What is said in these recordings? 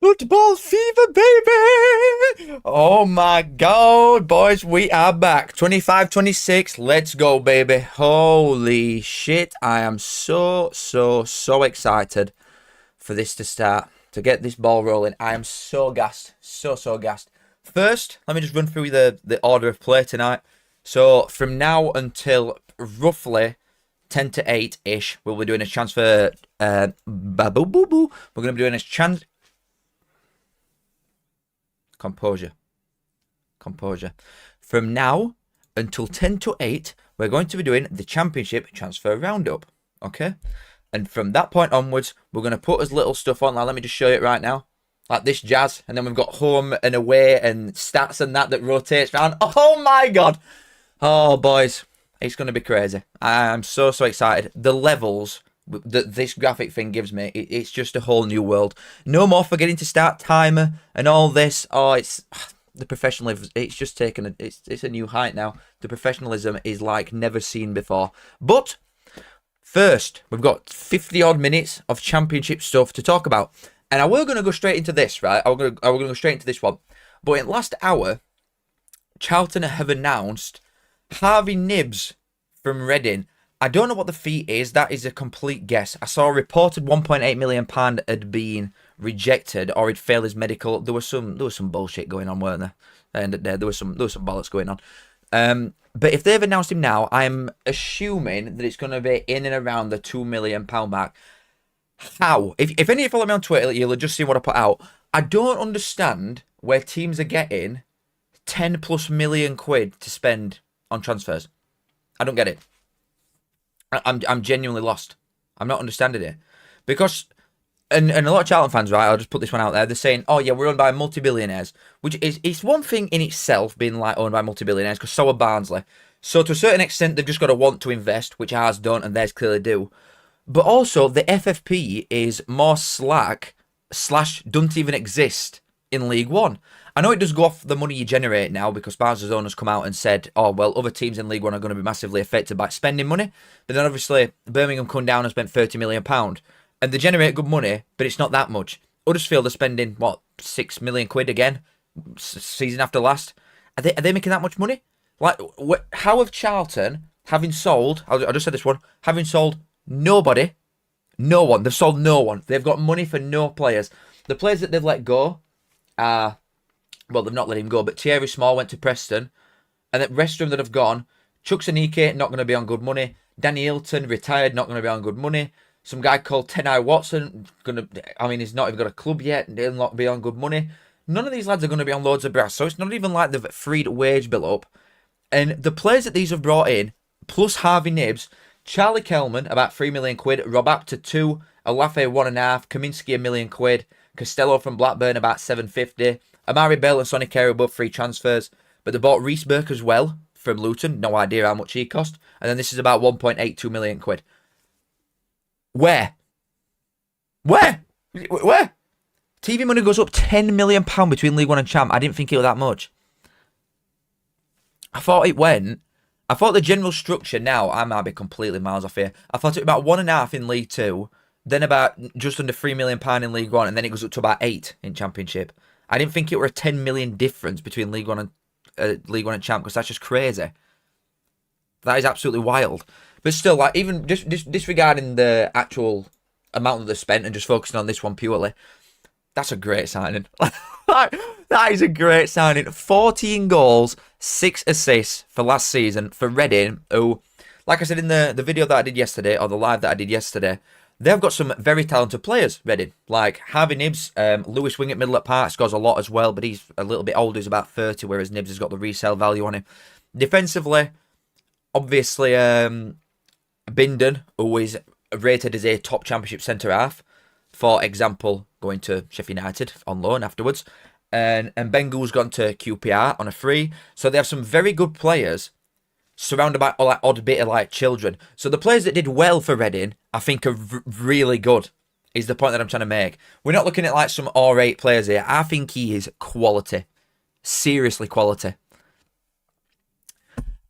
Football fever, baby! Oh my god, boys, we are back. 25-26, let's go, baby. Holy shit, I am so excited for this to start, to get this ball rolling. I am so gassed, so gassed. First, let me just run through the order of play tonight. So, from now until roughly 10 to 8-ish, we'll be doing a transfer, We're going to be doing a Composure. From now until 10 to 8, we're going to be doing the Championship transfer roundup. Okay? And from that point onwards, we're going to put as little stuff on. Like, let me just show you it right now. Like this jazz. And then we've got home and away and stats and that rotates around. Oh my god. Oh, boys. It's going to be crazy. I'm so excited. The levels that this graphic thing gives me, it's just a whole new world. No more forgetting to start timer and all this. Oh, it's the professionalism. It's just taken it's a new height now. The professionalism is like never seen before. But first, we've got 50 odd minutes of championship stuff to talk about, and I were going to go straight into this, right? I was going to go straight into this one, but in the last hour, Charlton have announced Harvey Nibbs from Reading. I don't know what the fee is. That is a complete guess. I saw a reported £1.8 million had been rejected or he'd failed his medical. There was some bullshit going on, weren't there? And there was some bollocks going on. But if they've announced him now, I'm assuming that it's going to be in and around the £2 million mark. How? If any of you follow me on Twitter, you'll just see what I put out. I don't understand where teams are getting 10+ million quid to spend on transfers. I don't get it. I'm genuinely lost. I'm not understanding it. Because, and a lot of Charlton fans, right, I'll just put this one out there, they're saying, oh yeah, we're owned by multi-billionaires. Which is, it's one thing in itself being like owned by multi-billionaires, because so are Barnsley. So to a certain extent, they've just got to want to invest, which ours don't, and theirs clearly do. But also, the FFP is more slack, / don't even exist in League One. I know it does go off the money you generate now because Barnsley's owners come out and said, oh, well, other teams in League One are going to be massively affected by spending money. But then obviously Birmingham come down and spent £30 million. And they generate good money, but it's not that much. Huddersfield are spending, what, 6 million quid again? Season after last. Are they making that much money? Like, how have Charlton, having sold, I just said this one, having sold nobody, no one, they've sold no one. They've got money for no players. The players that they've let go are... well, they've not let him go, but Thierry Small went to Preston. And the rest of them that have gone, Chuck Sanike, not going to be on good money. Danny Hilton, retired, not going to be on good money. Some guy called Tenai Watson, he's not even got a club yet, he'll not be on good money. None of these lads are going to be on loads of brass, so it's not even like they've freed wage bill up. And the players that these have brought in, plus Harvey Nibbs, Charlie Kelman, about 3 million quid, Rob Apter 2, Alafe 1.5, Kaminsky 1 million quid, Costello from Blackburn about 750. Amari Bell and Sonny Carey both free transfers, but they bought Reece Burke as well from Luton. No idea how much he cost. And then this is about 1.82 million quid. Where? TV money goes up £10 million between League One and Champ. I didn't think it was that much. I thought the general structure now, I might be completely miles off here. I thought it was about 1.5 in League Two, then about just under £3 million in League One, and then it goes up to about 8 in Championship. I didn't think it were a 10 million difference between League One and Champ, because that's just crazy. That is absolutely wild. But still, like, even just disregarding the actual amount that they spent and just focusing on this one purely, that's a great signing. That is a great signing. 14 goals, 6 assists for last season for Reading, who, like I said in the video that I did yesterday, or the live that I did yesterday, they've got some very talented players, Reading. Like Harvey Nibbs, Lewis Wing at middle at Park scores a lot as well, but he's a little bit older, he's about 30, whereas Nibbs has got the resale value on him. Defensively, obviously, Bindon, who is rated as a top Championship centre-half, for example, going to Sheffield United on loan afterwards. And Bengal's gone to QPR on a free. So they have some very good players surrounded by all that odd bit of like children. So the players that did well for Reading, I think are really good, is the point that I'm trying to make. We're not looking at like some R8 players here. I think he is quality. Seriously quality.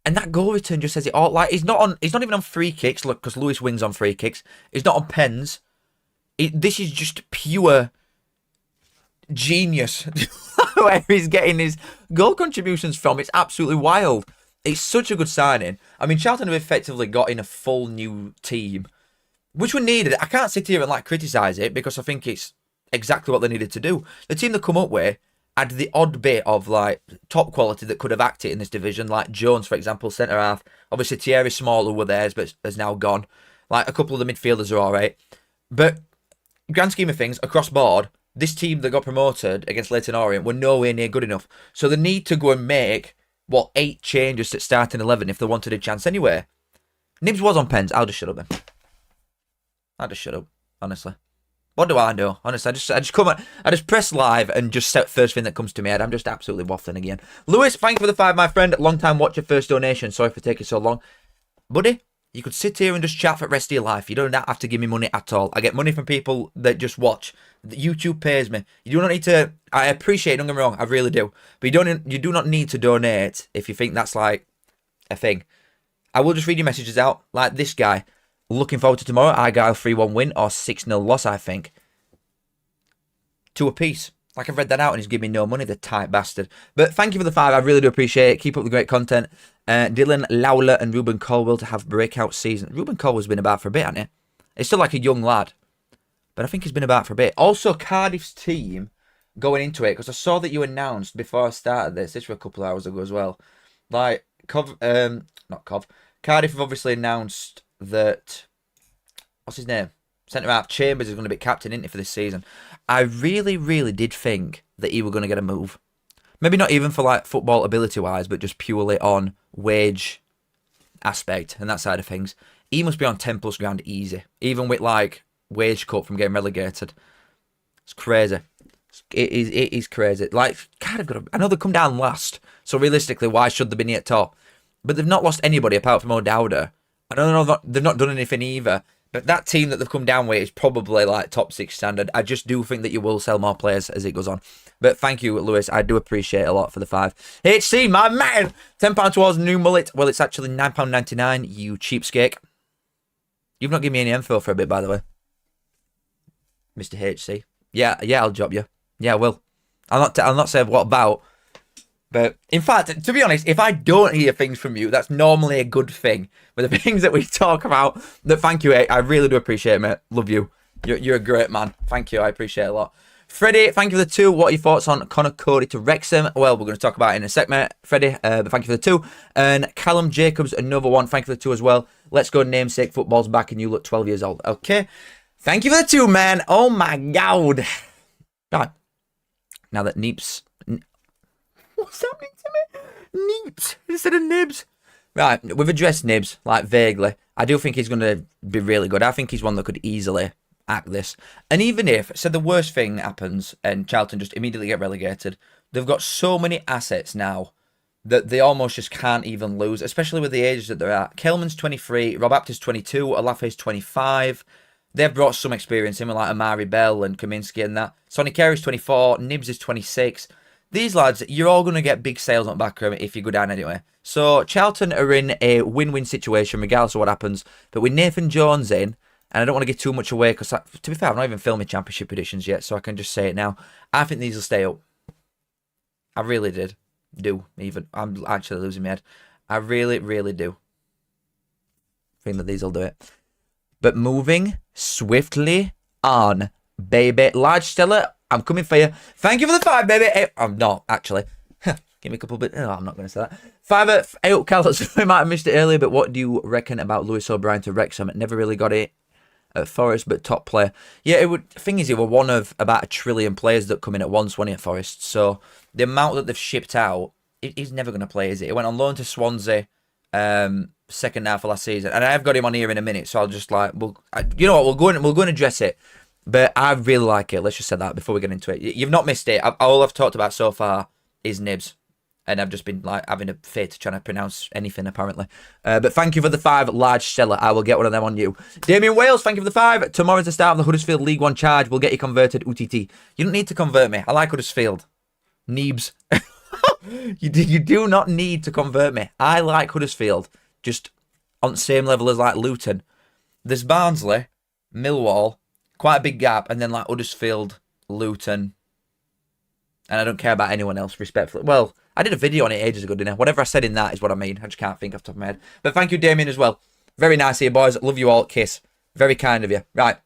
And that goal return just says it all. Like, he's not even on free kicks, look, because Lewis Wing's on free kicks. He's not on pens. This is just pure genius. Where he's getting his goal contributions from. It's absolutely wild. It's such a good signing. I mean, Charlton have effectively got in a full new team, which we needed. I can't sit here and like criticise it because I think it's exactly what they needed to do. The team they come up with had the odd bit of like top quality that could have acted in this division, like Jones, for example, centre half. Obviously, Thierry Small, who were theirs, but has now gone. Like a couple of the midfielders are all right. But grand scheme of things, across board, this team that got promoted against Leyton Orient were nowhere near good enough. So they need to go and make, 8 changes at starting 11 if they wanted a chance anyway. Nibs was on pens. I'll just shut up then. I'll just shut up, honestly. What do I do? Honestly, I just come on, I just press live and just set first thing that comes to my head. I'm just absolutely waffling again. Lewis, thank you for the 5, my friend. Long time watcher, first donation. Sorry for taking so long. Buddy, you could sit here and just chat for the rest of your life. You don't have to give me money at all. I get money from people that just watch. YouTube pays me. You do not need to. I appreciate it, don't get me wrong, I really do. But you do not need to donate if you think that's like a thing. I will just read your messages out. Like this guy. Looking forward to tomorrow. Argyle 3-1 win or 6-0 loss, I think. 2 apiece. Like I've read that out and he's giving me no money, the tight bastard. But thank you for the 5. I really do appreciate it. Keep up the great content. Dylan Lowler and Ruben Colwell to have breakout season. Ruben Colwell's been about for a bit, hasn't he? He's still like a young lad. But I think he's been about for a bit. Also, Cardiff's team going into it, because I saw that you announced before I started this. This was a couple of hours ago as well. Like, Cardiff have obviously announced that, what's his name? Centre-half Chambers is going to be captain, isn't he, for this season. I really, really did think that he were going to get a move. Maybe not even for like football ability-wise, but just purely on wage aspect and that side of things. He must be on 10 plus grand easy, even with like wage cut from getting relegated. It's crazy. It is crazy. Like, God, I know they come down last, so realistically, why should they be near top? But they've not lost anybody apart from O'Dowda. I don't know, they've not done anything either. But that team that they've come down with is probably like top 6 standard. I just do think that you will sell more players as it goes on. But thank you, Lewis. I do appreciate it a lot for the 5. HC, my man! £10 towards new mullet. Well, it's actually £9.99, you cheapskate. You've not given me any info for a bit, by the way. Mr. HC. Yeah, I'll drop you. Yeah, I will. I'll not say what about. But, in fact, to be honest, if I don't hear things from you, that's normally a good thing. But the things that we talk about, thank you, I really do appreciate it, mate. Love you. You're a great man. Thank you, I appreciate it a lot. Freddie, thank you for the 2. What are your thoughts on Connor Cody to Wrexham? Well, we're going to talk about it in a sec, mate. Freddie, but thank you for the 2. And Callum Jacobs, another one. Thank you for the 2 as well. Let's go, namesake. Football's back and you look 12 years old. Okay. Thank you for the 2, man. Oh, my God. Right. Now that Neeps... What's happening to me? Neeps instead of Nibs. Right, we've addressed Nibs, like, vaguely. I do think he's going to be really good. I think he's one that could easily act this. And even if, so the worst thing happens and Charlton just immediately get relegated, they've got so many assets now that they almost just can't even lose, especially with the ages that they're at. Kelman's 23, Rob Apte's 22, Olafe's 25. They've brought some experience in with like Amari Bell and Kaminsky and that. Sonny Carey's 24, Nibs is 26. These lads, you're all going to get big sales on the back of them if you go down anyway. So, Charlton are in a win-win situation regardless of what happens. But with Nathan Jones in, and I don't want to give too much away because, to be fair, I've not even filming championship predictions yet, so I can just say it now. I think these will stay up. I really did. Even. I'm actually losing my head. I really, really do. I think that these will do it. But moving swiftly on, baby. Large Stella, I'm coming for you. Thank you for the 5, baby. I'm not, actually. Give me a couple bit. Oh, I'm not going to say that. 5 at Eyup Callus. We might have missed it earlier, but what do you reckon about Lewis O'Brien to Wrexham? Never really got it at Forest, but top player. Yeah, it would. The thing is, he were one of about 1 trillion players that come in at once when he at Forest. So the amount that they've shipped out, he's never going to play, is he? He went on loan to Swansea second half of last season, and I've got him on here in a minute. So I'll just like, you know what? We'll go and address it. But I really like it. Let's just say that before we get into it. You've not missed it. All I've talked about so far is Nibs. And I've just been like having a fit trying to pronounce anything, apparently. But thank you for the 5, large seller. I will get one of them on you. Damien Wales, thank you for the 5. Tomorrow's the start of the Huddersfield League 1 charge. We'll get you converted, UTT. You don't need to convert me. I like Huddersfield. Neebs. You do not need to convert me. I like Huddersfield. Just on the same level as like Luton. There's Barnsley, Millwall, quite a big gap, and then like Huddersfield, Luton, And I don't care about anyone else, respectfully. Well, I did a video on it ages ago, didn't I? Whatever I said in that is what I mean. I just can't think off the top of my head. But thank you, Damien, as well. Very nice here, boys. Love you all. Kiss. Very kind of you. Right.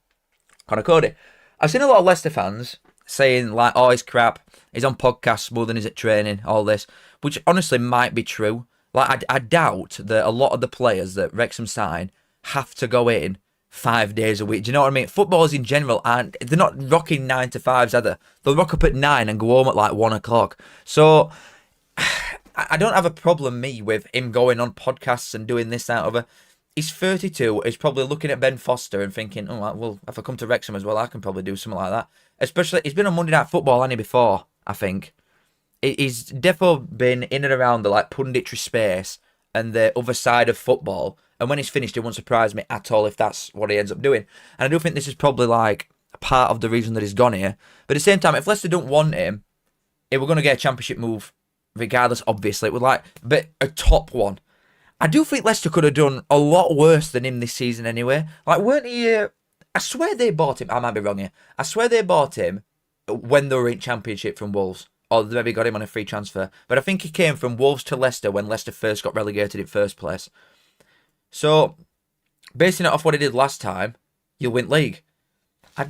Connor Cody. I've seen a lot of Leicester fans saying, like, oh, he's crap. He's on podcasts more than he's at training, all this. Which honestly might be true. Like, I doubt that a lot of the players that Wrexham sign have to go in 5 days a week. Do you know what I mean? Footballers in general they're not rocking 9 to 5s either. They'll rock up at 9 and go home at like 1 o'clock. So I don't have a problem, with him going on podcasts and doing this, that, other. He's 32. He's probably looking at Ben Foster and thinking, oh, well, if I come to Wrexham as well, I can probably do something like that. Especially, he's been on Monday Night Football, hasn't he, before, I think. He's definitely been in and around the like punditry space and the other side of football. And when he's finished, it won't surprise me at all if that's what he ends up doing. And I do think this is probably like part of the reason that he's gone here. But at the same time, if Leicester don't want him, we're going to get a championship move regardless, obviously. But a top one. I do think Leicester could have done a lot worse than him this season anyway. Like, weren't he... I swear they bought him. I might be wrong here. I swear they bought him when they were in Championship from Wolves. Or they maybe got him on a free transfer. But I think he came from Wolves to Leicester when Leicester first got relegated in first place. So, basing it off what he did last time, you'll win league.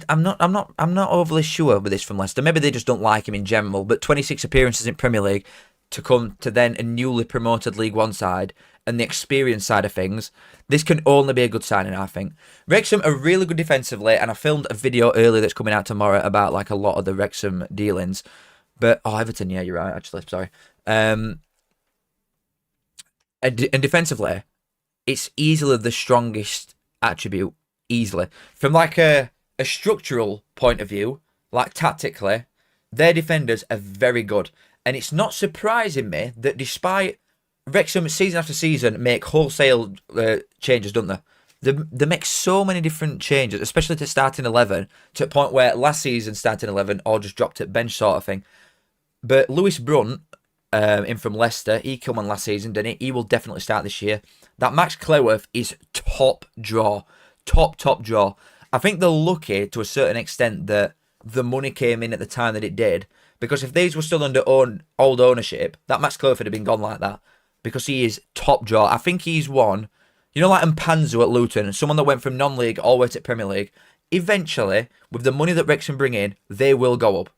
I'm not overly sure with this from Leicester. Maybe they just don't like him in general. But 26 appearances in Premier League to come to then a newly promoted League One side and the experience side of things, this can only be a good signing, I think. Wrexham are really good defensively, and I filmed a video earlier that's coming out tomorrow about like a lot of the Wrexham dealings. But Everton, yeah, you're right. Actually, sorry. And defensively, it's easily the strongest attribute, easily. From like a structural point of view, like tactically, their defenders are very good. And it's not surprising me that despite Wrexham season after season make wholesale changes, don't they? They make so many different changes, especially to starting 11, to a point where last season starting 11 all just dropped at bench sort of thing. But Lewis Brunt, in from Leicester, he came on last season, didn't he? He will definitely start this year. That Max Cleworth is top draw. Top draw. I think they're lucky to a certain extent that the money came in at the time that it did. Because if these were still under old ownership, that Max Cleworth would have been gone like that. Because he is top draw. I think he's one, you know, like Mpanzu at Luton, someone that went from non-league all the way to Premier League. Eventually, with the money that Wrexham bring in, they will go up.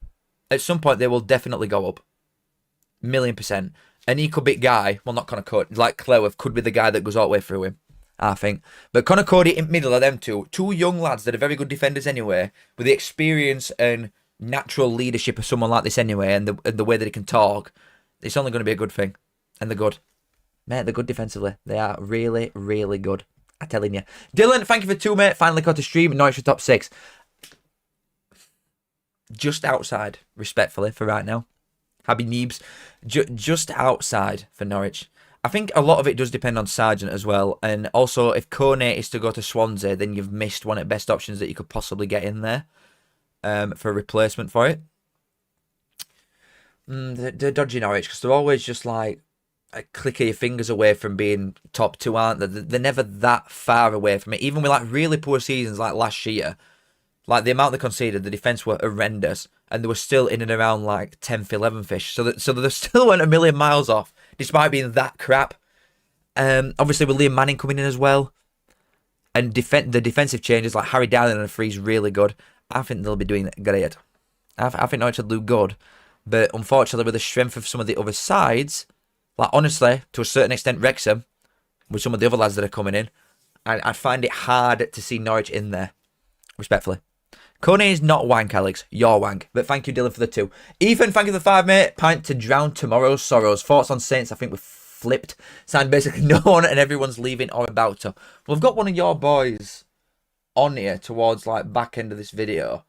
At some point, they will definitely go up. 1,000,000%. And he could be guy, well, not Connor Cody, like Cleworth could be the guy that goes all the way through him, I think. But Connor Cody in middle of them two young lads that are very good defenders anyway, with the experience and natural leadership of someone like this anyway, and the way that he can talk, it's only going to be a good thing. And they're good. Mate, they're good defensively. They are really, really good. I'm telling you. Dylan, thank you for 2, mate. Finally got to stream. Norwich for top 6. Just outside, respectfully, for right now. Happy Neebs. Just outside for Norwich. I think a lot of it does depend on Sargent as well. And also, if Kone is to go to Swansea, then you've missed one of the best options that you could possibly get in there for a replacement for it. They're dodgy Norwich because they're always just like a click of your fingers away from being top 2, aren't they? They're never that far away from it. Even with like really poor seasons like last year, like the amount they conceded, the defence were horrendous, and they were still in and around like 10th, 11th fish. So they still weren't a million miles off, despite being that crap. Obviously with Liam Manning coming in as well, and the defensive changes like Harry Dowling on a free is really good. I think they'll be doing great. I think Norwich will do good, but unfortunately with the strength of some of the other sides, like honestly, to a certain extent, Wrexham, with some of the other lads that are coming in, I find it hard to see Norwich in there, respectfully. Kone is not wank, Alex. You're wank. But thank you, Dylan, for the 2. Ethan, thank you for the 5, mate. Pint to drown tomorrow's sorrows. Thoughts on Saints, I think we're flipped. Signed basically no one and everyone's leaving or about to. Well, I've got one of your boys on here towards like back end of this video.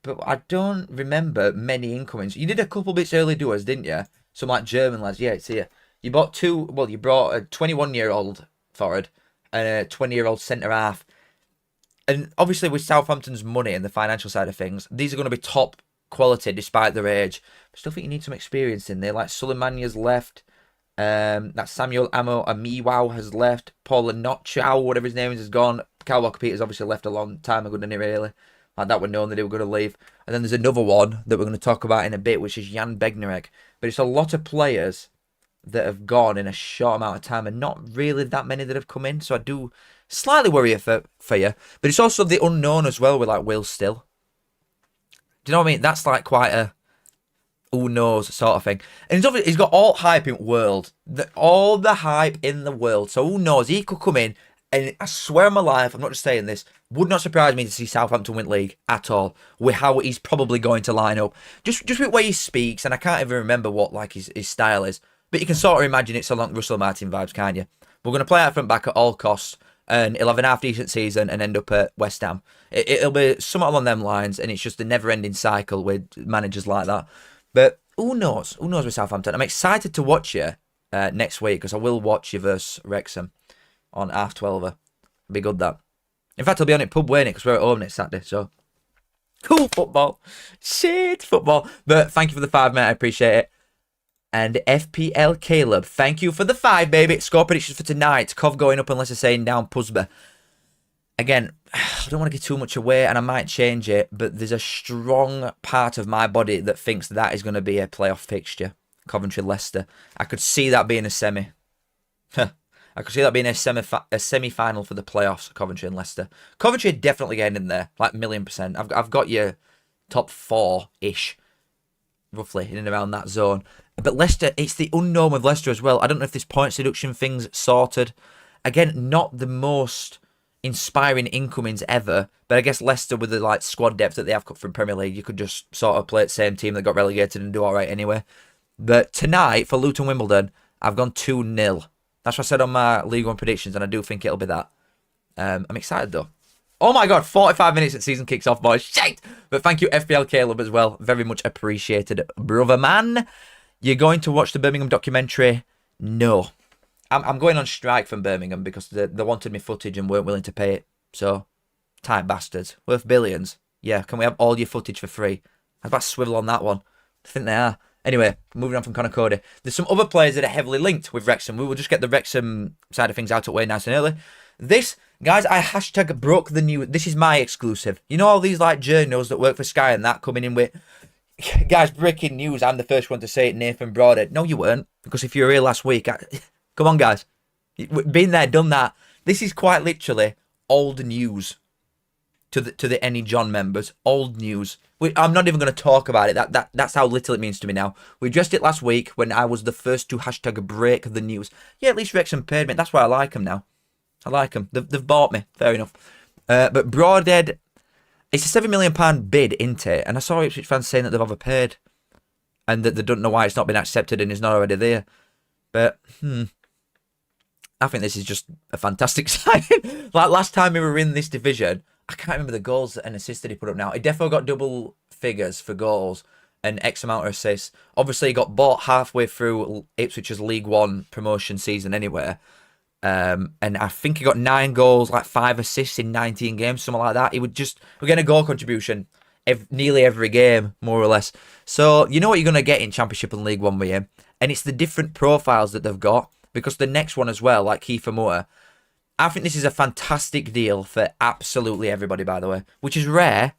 But I don't remember many incomings. You did a couple bits early doers, didn't you? Some like German lads. Yeah, it's here. You bought 2, well, you brought a 21-year-old forward and a 20-year-old centre-half. And obviously with Southampton's money and the financial side of things, these are going to be top quality despite their age. I still think you need some experience in there. Like Suleimanya's left. That Samuel Amo Amiwao has left. Paul Nochow, whatever his name is, has gone. Kyle Walker-Peters obviously left a long time ago, didn't he, really? Like that were known that they were going to leave. And then there's another one that we're going to talk about in a bit, which is Jan Bednarek. But it's a lot of players that have gone in a short amount of time and not really that many that have come in. So I do slightly worry for you. But it's also the unknown as well with like Will Still. Do you know what I mean? That's like quite a who knows sort of thing. And he's got all hype in the world. All the hype in the world. So who knows? He could come in. And I swear on my life, I'm not just saying this, would not surprise me to see Southampton win league at all, with how he's probably going to line up. Just with the way he speaks, and I can't even remember what like his style is, but you can sort of imagine it's along Russell Martin vibes, can't you? We're going to play out front back at all costs, and he'll have an half-decent season and end up at West Ham. It'll be somewhat along them lines, and it's just a never-ending cycle with managers like that. But who knows? Who knows with Southampton? I'm excited to watch you next week, because I will watch you versus Wrexham on 12:30. Be good, that. In fact, I'll be on it pub, won't it? Because we're at home next Saturday, so. Cool football. Shit football. But thank you for the 5, mate. I appreciate it. And FPL Caleb, thank you for the 5, baby. Score predictions for tonight. Cov going up unless they're saying down Pusba. Again, I don't want to give too much away, and I might change it, but there's a strong part of my body that thinks that is going to be a playoff fixture. Coventry-Leicester. I could see that being a semi. I could see that being a semi-final for the playoffs, Coventry and Leicester. Coventry are definitely getting in there, like 1,000,000%. I've got your top 4-ish, roughly, in and around that zone. But Leicester, it's the unknown with Leicester as well. I don't know if this points deduction thing's sorted. Again, not the most inspiring incomings ever, but I guess Leicester, with the like squad depth that they have cut from Premier League, you could just sort of play the same team that got relegated and do all right anyway. But tonight, for Luton Wimbledon, I've gone 2-0. That's what I said on my League One predictions, and I do think it'll be that. I'm excited, though. Oh, my God, 45 minutes at season kicks off, boys. Shite! But thank you, FPL Caleb, as well. Very much appreciated, brother man. You're going to watch the Birmingham documentary? No. I'm going on strike from Birmingham because they wanted me footage and weren't willing to pay it. So, tight bastards. Worth billions. Yeah, can we have all your footage for free? I was about to swivel on that one. I think they are. Anyway, moving on from Connor Cody. There's some other players that are heavily linked with Wrexham. We will just get the Wrexham side of things out of the way nice and early. This, guys, I hashtag broke the news. This is my exclusive. You know all these like journals that work for Sky and that coming in with, guys, breaking news. I'm the first one to say it, Nathan Broadhead. No, you weren't. Because if you were here last week, come on, guys. Been there, done that. This is quite literally old news to the Any John members. Old news. I'm not even going to talk about it. That's how little it means to me now. We addressed it last week when I was the first to hashtag break the news. Yeah, at least Wrexham paid me. That's why I like them now. I like them. They've bought me. Fair enough. But Broadhead, it's a £7 million bid, isn't it? And I saw Ipswich fans saying that they've overpaid and that they don't know why it's not been accepted and is not already there. But, I think this is just a fantastic sign. Like last time we were in this division, I can't remember the goals and assists that he put up now. He definitely got double figures for goals and X amount of assists. Obviously, he got bought halfway through Ipswich's League One promotion season anyway. And I think he got 9 goals, like 5 assists in 19 games, something like that. We're getting a goal contribution nearly every game, more or less. So, you know what you're going to get in Championship and League One with him. And it's the different profiles that they've got. Because the next one as well, like Kiefer Moore, I think this is a fantastic deal for absolutely everybody, by the way, which is rare,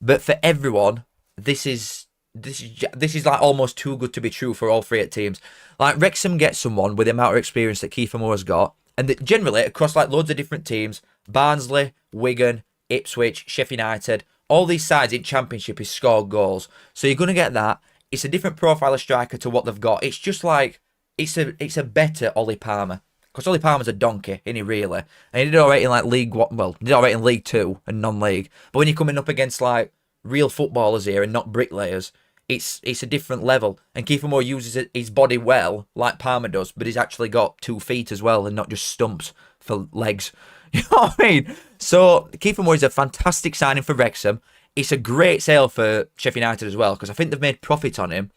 but for everyone, this is like almost too good to be true for all 3 teams. Like Wrexham gets someone with the amount of experience that Kiefer Moore's got, and that generally across like loads of different teams, Barnsley, Wigan, Ipswich, Sheffield United, all these sides in Championship is scored goals. So you're gonna get that. It's a different profile of striker to what they've got. It's just like it's a better Ollie Palmer. Because Ollie Palmer's a donkey, isn't he, really? And he did alright in like League One, well, he did alright in League 2 and non-league. But when you're coming up against like real footballers here and not bricklayers, it's a different level. And Kiefer Moore uses his body well, like Palmer does, but he's actually got 2 feet as well and not just stumps for legs. You know what I mean? So Kiefer Moore is a fantastic signing for Wrexham. It's a great sale for Sheffield United as well, because I think they've made profit on him.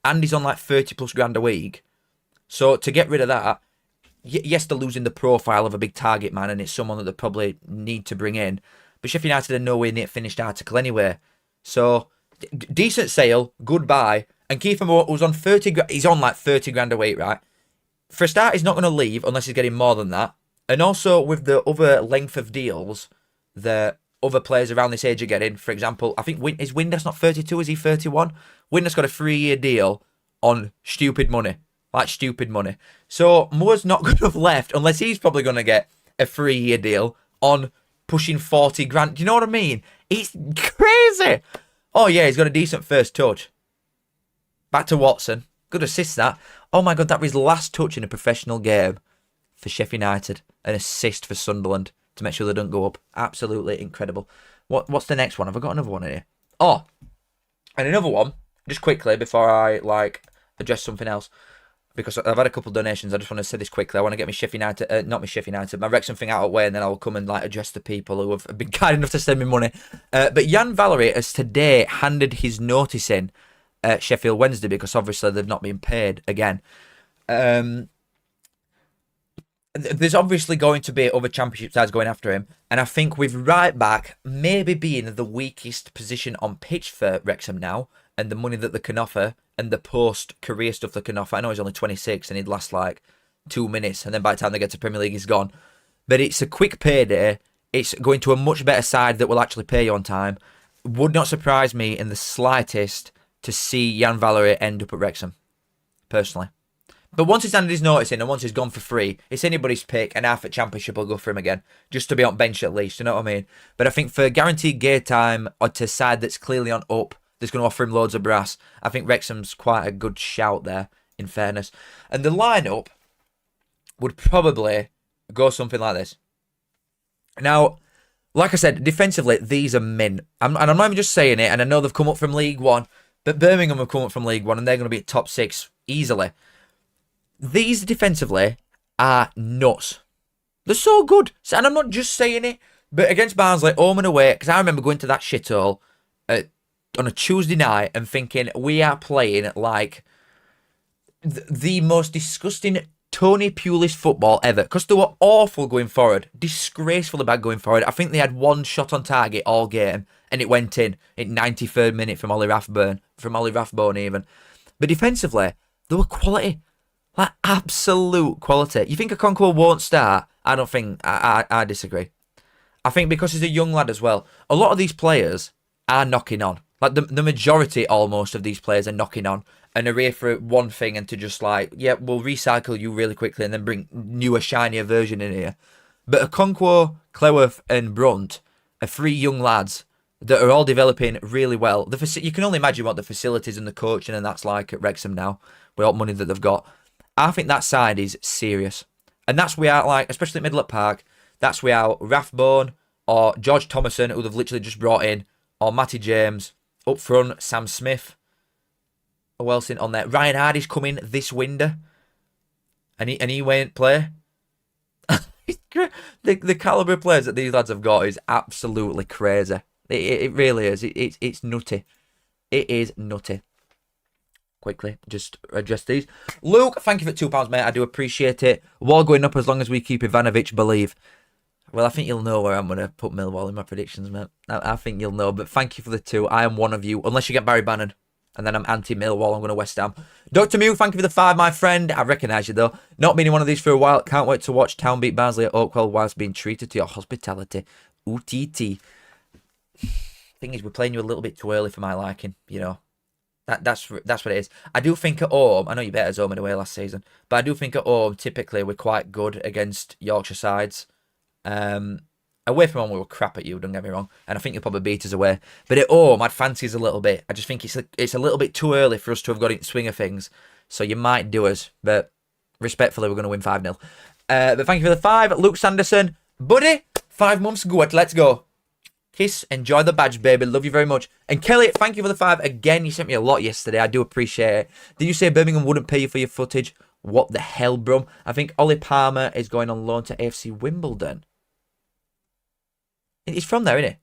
And he's on like 30 plus grand a week. So to get rid of that, yes, they're losing the profile of a big target man, and it's someone that they probably need to bring in. But Sheffield United are nowhere near finished article anyway. So, decent sale, goodbye. And Kiefer Moore was on 30 grand. He's on like 30 grand a week, right? For a start, he's not going to leave unless he's getting more than that. And also, with the other length of deals that other players around this age are getting. For example, I think is Windass not 32? Is he 31? Windass got a 3-year deal on stupid money. Like stupid money. So Moore's not going to have left unless he's probably going to get a 3-year deal on pushing 40 grand. Do you know what I mean? It's crazy. Oh yeah, he's got a decent first touch. Back to Watson. Good assist that. Oh my God, that was his last touch in a professional game for Sheffield United. An assist for Sunderland to make sure they don't go up. Absolutely incredible. What's the next one? Have I got another one in here? Oh, and another one, just quickly before I address something else. Because I've had a couple of donations. I just want to say this quickly. I want to get my Sheffield United, not my Sheffield United, my Wrexham thing out of the way, and then I'll come and address the people who have been kind enough to send me money. But Jan Valery has today handed his notice in at Sheffield Wednesday because obviously they've not been paid again. There's obviously going to be other Championship sides going after him, and I think with right back maybe being the weakest position on pitch for Wrexham now, and the money that they can offer, and the post-career stuff they can offer. I know he's only 26 and he'd last 2 minutes, and then by the time they get to Premier League, he's gone. But it's a quick payday. It's going to a much better side that will actually pay you on time. Would not surprise me in the slightest to see Jan Valery end up at Wrexham, personally. But once he's handed his notice in and once he's gone for free, it's anybody's pick, and half at Championship will go for him again, just to be on bench at least, you know what I mean? But I think for guaranteed game time, or to a side that's clearly on up, that's going to offer him loads of brass, I think Wrexham's quite a good shout there, in fairness. And the lineup would probably go something like this. Now, like I said, defensively, these are mint. And I'm not even just saying it, and I know they've come up from League One, but Birmingham have come up from League One, and they're going to be at top 6 easily. These defensively are nuts. They're so good. And I'm not just saying it, but against Barnsley, home and away, because I remember going to that shithole on a Tuesday night and thinking, we are playing like the most disgusting Tony Pulis football ever. Because they were awful going forward. Disgracefully bad going forward. I think they had one shot on target all game, and it went in 93rd minute from Ollie Rathbone even. But defensively, they were quality. Like, absolute quality. You think Okonkwo won't start? I don't think. I disagree. I think because he's a young lad as well, a lot of these players are knocking on. Like, the majority almost of these players are knocking on and are here for one thing and to just yeah, we'll recycle you really quickly and then bring newer, shinier version in here. But Okonkwo, Cleworth and Brunt are 3 young lads that are all developing really well. You can only imagine what the facilities and the coaching and that's like at Wrexham now with all the money that they've got. I think that side is serious. And that's without, especially at Middle Park, that's without Rathbone or George Thomason, who they've literally just brought in, or Matty James. Up front, Sam Smith. Who else in on there? Ryan Hardy's coming this window. And he won't play. the calibre of players that these lads have got is absolutely crazy. It really is. It's nutty. It is nutty. Quickly, just address these. Luke, thank you for £2, mate. I do appreciate it. Wall going up as long as we keep Ivanovic believe. Well, I think you'll know where I'm going to put Millwall in my predictions, mate. I think you'll know, but thank you for the 2. I am one of you, unless you get Barry Bannon. And then I'm anti-Millwall. I'm going to West Ham. Dr. Mew, thank you for the 5, my friend. I recognise you, though. Not been in one of these for a while. Can't wait to watch Town beat Barnsley at Oakwell whilst being treated to your hospitality. OTT. Thing is, we're playing you a little bit too early for my liking, you know. That's what it is. I do think at home, I know you beat us home and away last season, but I do think at home, typically, we're quite good against Yorkshire sides. Away from home, we were crap at you, don't get me wrong, and I think you'll probably beat us away. But at home, I'd fancy us a little bit. I just think it's a little bit too early for us to have got into swing of things, so you might do us, but respectfully, we're going to win 5-0. But thank you for the 5. Luke Sanderson, buddy, 5 months good, let's go. Kiss, enjoy the badge, baby. Love you very much. And Kelly, thank you for the 5. Again, you sent me a lot yesterday. I do appreciate it. Did you say Birmingham wouldn't pay you for your footage? What the hell, bro? I think Ollie Palmer is going on loan to AFC Wimbledon. He's from there, isn't he?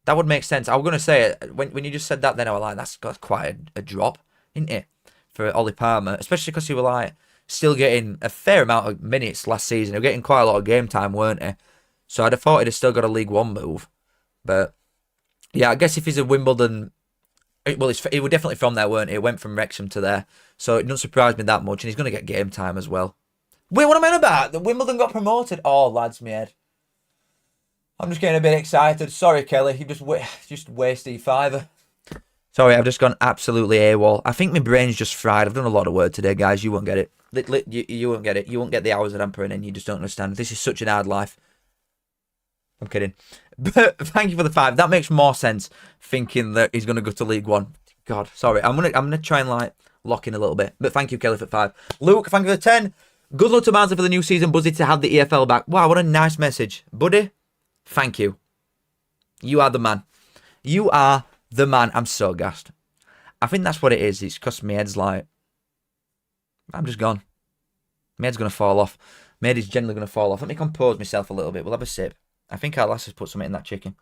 That would make sense. I was going to say, when you just said that, then I was like, that's quite a drop, isn't it? For Ollie Palmer. Especially because he was still getting a fair amount of minutes last season. He was getting quite a lot of game time, weren't he? So I'd have thought he'd have still got a League One move. But, yeah, I guess if he's a Wimbledon... Well, he was definitely from there, weren't he? He went from Wrexham to there. So it doesn't surprise me that much. And he's going to get game time as well. Wait, what am I on about? The Wimbledon got promoted? Oh, lads, my head. I'm just getting a bit excited. Sorry, Kelly. You just wasted fiver. Sorry, I've just gone absolutely AWOL. I think my brain's just fried. I've done a lot of work today, guys. You won't get it. You won't get it. You won't get the hours that I'm putting in. You just don't understand. This is such an hard life. I'm kidding. But thank you for the 5. That makes more sense, thinking that he's going to go to League One. God, sorry. I'm gonna try and like lock in a little bit. But thank you, Kelly, for 5. Luke, thank you for the 10. Good luck to Barnsley for the new season. Buzzy to have the EFL back. Wow, what a nice message. Buddy, thank you. You are the man. You are the man. I'm so gassed. I think that's what it is. It's because my head's like, I'm just gone. My head's going to fall off. My head is generally going to fall off. Let me compose myself a little bit. We'll have a sip. I think our lass has put something in that chicken.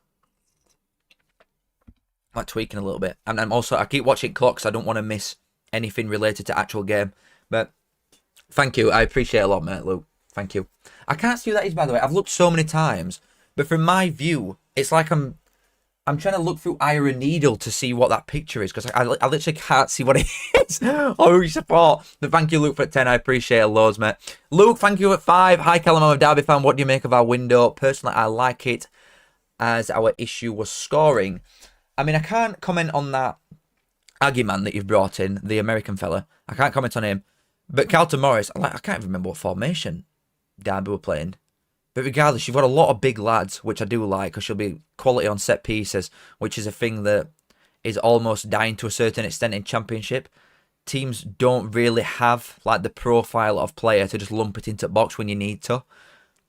I'm like tweaking a little bit. And I'm also, I keep watching clocks. I don't want to miss anything related to actual game. But thank you. I appreciate it a lot, mate, Luke. Thank you. I can't see who that is, by the way. I've looked so many times. But from my view, it's like I'm trying to look through Iron Needle to see what that picture is, because I literally can't see what it is. Oh, you support. But thank you, Luke, for 10. I appreciate it loads, mate. Luke, thank you at 5. Hi, Callum, I'm a Derby fan. What do you make of our window? Personally, I like it, as our issue was scoring. I mean, I can't comment on that Aggie man that you've brought in, the American fella. I can't comment on him. But Carlton Morris, I can't even remember what formation Derby were playing. But regardless, you've got a lot of big lads, which I do like, because she'll be quality on set pieces, which is a thing that is almost dying to a certain extent in Championship. Teams don't really have like the profile of player to just lump it into box when you need to.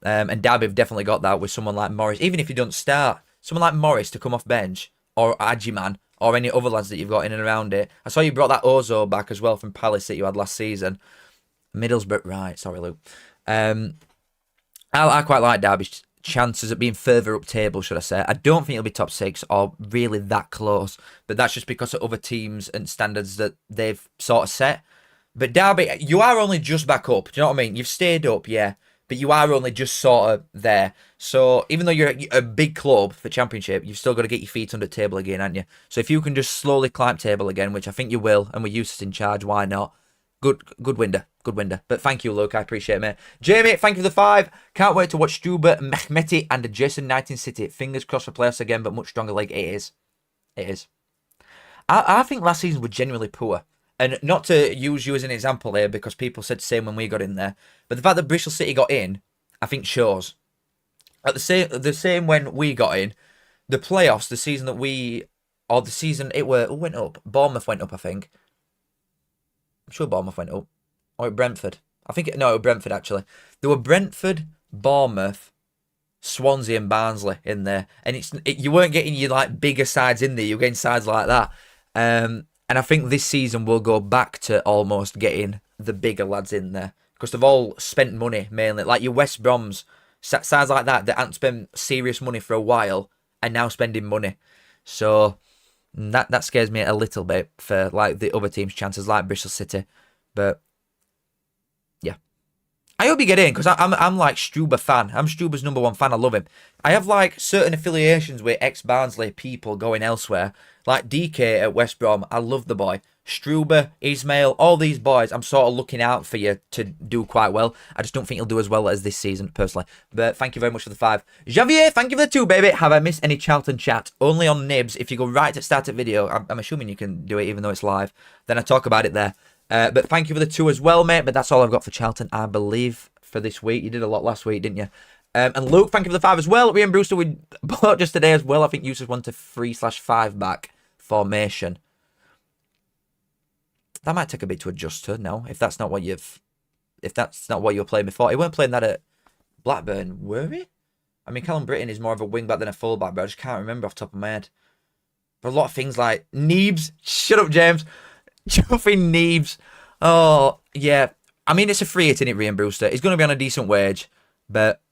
And Derby have definitely got that with someone like Morris. Even if you don't start, someone like Morris to come off bench, or Ajiman, or any other lads that you've got in and around it. I saw you brought that Ozo back as well from Palace that you had last season. Middlesbrough, right, sorry, Luke. I quite like Derby's chances at being further up table, should I say. I don't think it'll be top 6 or really that close, but that's just because of other teams and standards that they've sort of set. But Derby, you are only just back up. Do you know what I mean? You've stayed up, yeah, but you are only just sort of there. So even though you're a big club for Championship, you've still got to get your feet under the table again, haven't you? So if you can just slowly climb table again, which I think you will, and with Eustace in charge, why not? Good window. Good window. But thank you, Luke. I appreciate it, mate. Jamie, thank you for the 5. Can't wait to watch Stuber, Mehmeti and Jason Knight in City. Fingers crossed for playoffs again, but much stronger league. It is. It is. I think last season was genuinely poor. And not to use you as an example here, because people said the same when we got in there. But the fact that Bristol City got in, I think shows. At the same when we got in, the playoffs, the season that we, or the season it went up. Bournemouth went up, I think. I'm sure Bournemouth went up. Or Brentford. I think, no, Brentford actually. There were Brentford, Bournemouth, Swansea and Barnsley in there. And you weren't getting your like bigger sides in there. You were getting sides like that. And I think this season we'll go back to almost getting the bigger lads in there. Because they've all spent money mainly. Like your West Broms, sides like that hadn't spent serious money for a while and now spending money. So that scares me a little bit for like the other team's chances, like Bristol City. But yeah, I hope you get in, because I'm like Struber fan. I'm Struber's #1 fan. I love him. I have like certain affiliations with ex-Barnsley people going elsewhere, like DK at West Brom. I love the boy. Struber, Ismail, all these boys, I'm sort of looking out for you to do quite well. I just don't think he'll do as well as this season, personally. But thank you very much for the 5. Javier, thank you for the 2, baby. Have I missed any Charlton chat? Only on Nibs. If you go right to start a video, I'm assuming you can do it even though it's live, then I talk about it there. But thank you for the 2 as well, mate. But that's all I've got for Charlton, I believe, for this week. You did a lot last week, didn't you? And Luke, thank you for the 5 as well. Rian Brewster, we bought just today as well. I think Eustace wanted 3/5 back formation. That might take a bit to adjust to now, if that's not what you were playing before. He weren't playing that at Blackburn, were he? I mean, Callum Britton is more of a wing back than a full back, but I just can't remember off the top of my head. But a lot of things like Neebs. Shut up, James. Chuffing Neebs. Oh, yeah. I mean, it's a free hit, isn't it, Rian Brewster? He's going to be on a decent wage, but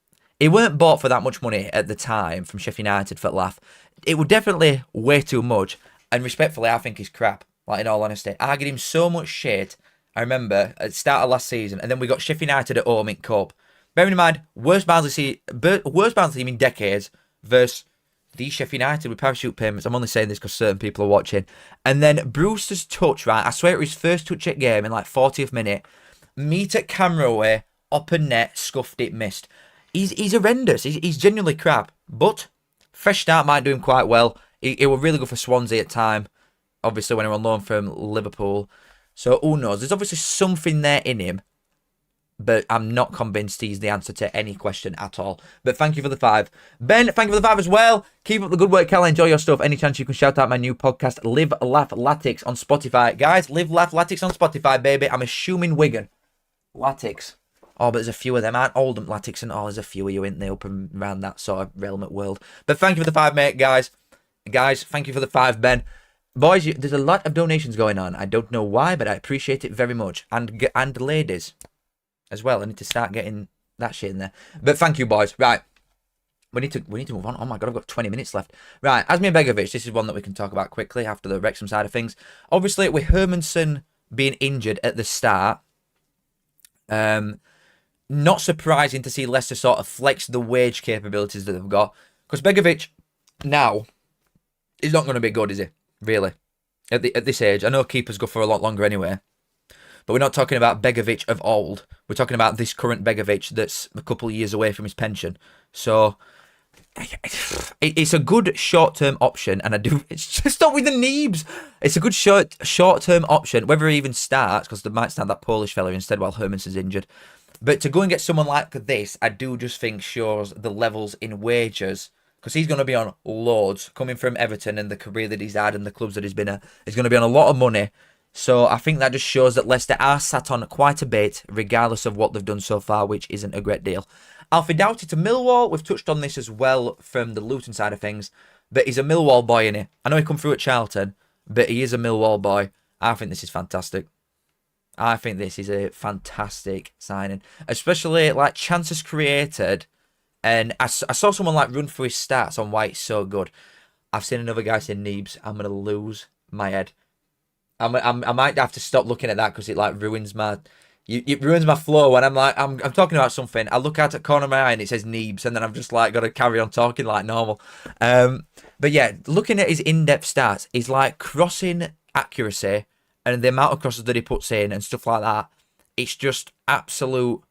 he weren't bought for that much money at the time from Sheffield United for laugh. It was definitely way too much, and respectfully, I think he's crap. Like, in all honesty, I argued him so much shit. I remember at the start of last season, and then we got Sheffield United at home in Cup. Bearing in mind, worst Barnsley team in decades versus the Sheffield United with parachute payments. I'm only saying this because certain people are watching. And then Brewster's touch, right? I swear it was his first touch at game in like 40th minute. Meet at camera away, up and net, scuffed it, missed. he's horrendous. He's genuinely crap. But fresh start might do him quite well. He was really good for Swansea at time. Obviously, when he was on loan from Liverpool. So who knows? There's obviously something there in him. But I'm not convinced he's the answer to any question at all. But thank you for the 5. Ben, thank you for the 5 as well. Keep up the good work, Cal. Enjoy your stuff. Any chance you can shout out my new podcast, Live, Laugh, Latics on Spotify. Guys, Live, Laugh, Latics on Spotify, baby. I'm assuming Wigan. Latics. Oh, but there's a few of them. Aren't Oldham Latics and there's a few of you in there up and around that sort of realm at world. But thank you for the 5, mate, guys. Guys, thank you for the 5, Ben. Boys, there's a lot of donations going on. I don't know why, but I appreciate it very much. And ladies as well. I need to start getting that shit in there. But thank you, boys. Right. We need to move on. Oh my god, I've got 20 minutes left. Right, Asmir Begovic, this is one that we can talk about quickly after the Wrexham side of things. Obviously, with Hermanson being injured at the start, not surprising to see Leicester sort of flex the wage capabilities that they've got. Because Begovic now is not going to be good, is he? Really? At this age. I know keepers go for a lot longer anyway. But we're not talking about Begovic of old. We're talking about this current Begovic that's a couple of years away from his pension. So it's a good short-term option, and it's just not with the Neebs. It's a good short-term option, whether he even starts, because they might start that Polish fella instead while Hermanson's injured. But to go and get someone like this, I do just think shows the levels in wages, because he's going to be on loads, coming from Everton and the career that he's had and the clubs that he's been at. He's going to be on a lot of money. So I think that just shows that Leicester are sat on quite a bit, regardless of what they've done so far, which isn't a great deal. Alfie Doughty to Millwall. We've touched on this as well from the Luton side of things. But he's a Millwall boy, innit? I know he come through at Charlton, but he is a Millwall boy. I think this is fantastic. I think this is a fantastic signing. Especially, like, chances created. And I saw someone, like, run through his stats on why it's so good. I've seen another guy say Neebs. I'm going to lose my head. I might have to stop looking at that because it like ruins my, it ruins my flow when I'm like I'm talking about something. I look out at the corner of my eye and it says Neebs, and then I've just like got to carry on talking like normal. But yeah, looking at his in-depth stats, his like crossing accuracy and the amount of crosses that he puts in and stuff like that, it's just absolute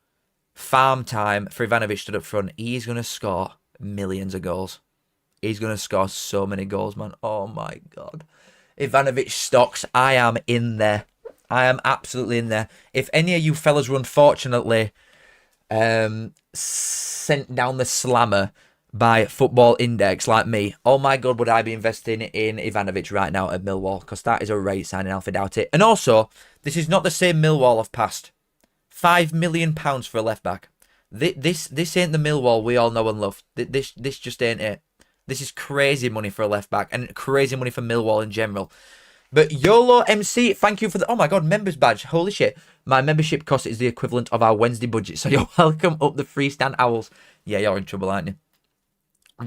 farm time for Ivanovic stood up front. He's gonna score millions of goals. He's gonna score so many goals, man. Oh my god. Ivanovic stocks, I am in there. I am absolutely in there. If any of you fellas were unfortunately sent down the slammer by Football Index like me, oh my god, would I be investing in Ivanovic right now at Millwall? Because that is a great signing, Alfie Doughty. And also, this is not the same Millwall of past. £5 million for a left back. This ain't the Millwall we all know and love. This just ain't it. This is crazy money for a left back and crazy money for Millwall in general. But YOLO MC, thank you for the... Oh my god, members badge. Holy shit. My membership cost is the equivalent of our Wednesday budget. So you're welcome up the Freestand Owls. Yeah, you're in trouble, aren't you?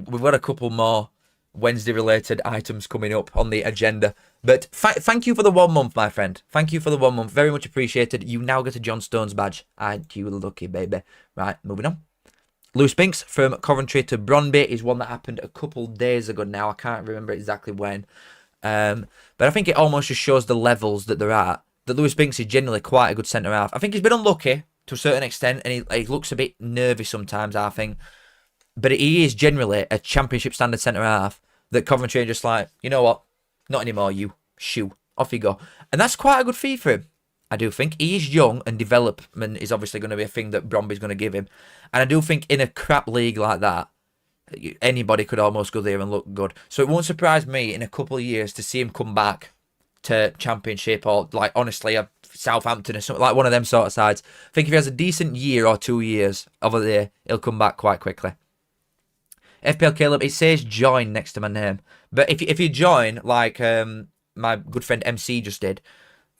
We've got a couple more Wednesday-related items coming up on the agenda. But thank you for the 1 month, my friend. Thank you for the 1 month. Very much appreciated. You now get a John Stones badge. Aren't you lucky, baby? Right, moving on. Lewis Binks from Coventry to Brøndby is one that happened a couple days ago now. I can't remember exactly when. But I think it almost just shows the levels that they're at. That Lewis Binks is generally quite a good centre-half. I think he's been unlucky to a certain extent, and he looks a bit nervy sometimes, I think. But he is generally a championship standard centre-half that Coventry are just like, you know what? Not anymore, you. Shoo. Off you go. And that's quite a good fee for him. I do think he is young, and development is obviously going to be a thing that Bromby's going to give him. And I do think in a crap league like that, anybody could almost go there and look good. So it won't surprise me in a couple of years to see him come back to Championship or, like, honestly, a Southampton or something, like one of them sort of sides. I think if he has a decent year or 2 years over there, he'll come back quite quickly. FPL Caleb, it says join next to my name. But if you join, like my good friend MC just did,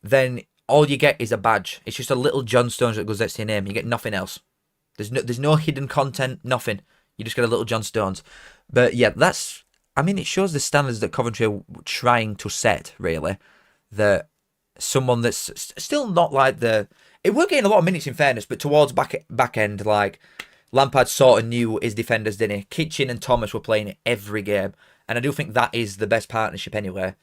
then all you get is a badge. It's just a little John Stones that goes next to your name. You get nothing else. There's no hidden content, nothing. You just get a little John Stones. But yeah, it shows the standards that Coventry are trying to set, really. That someone that's still not like the... It were getting a lot of minutes in fairness, but towards back end, like, Lampard sort of knew his defenders, didn't he? Kitchen and Thomas were playing every game. And I do think that is the best partnership anyway.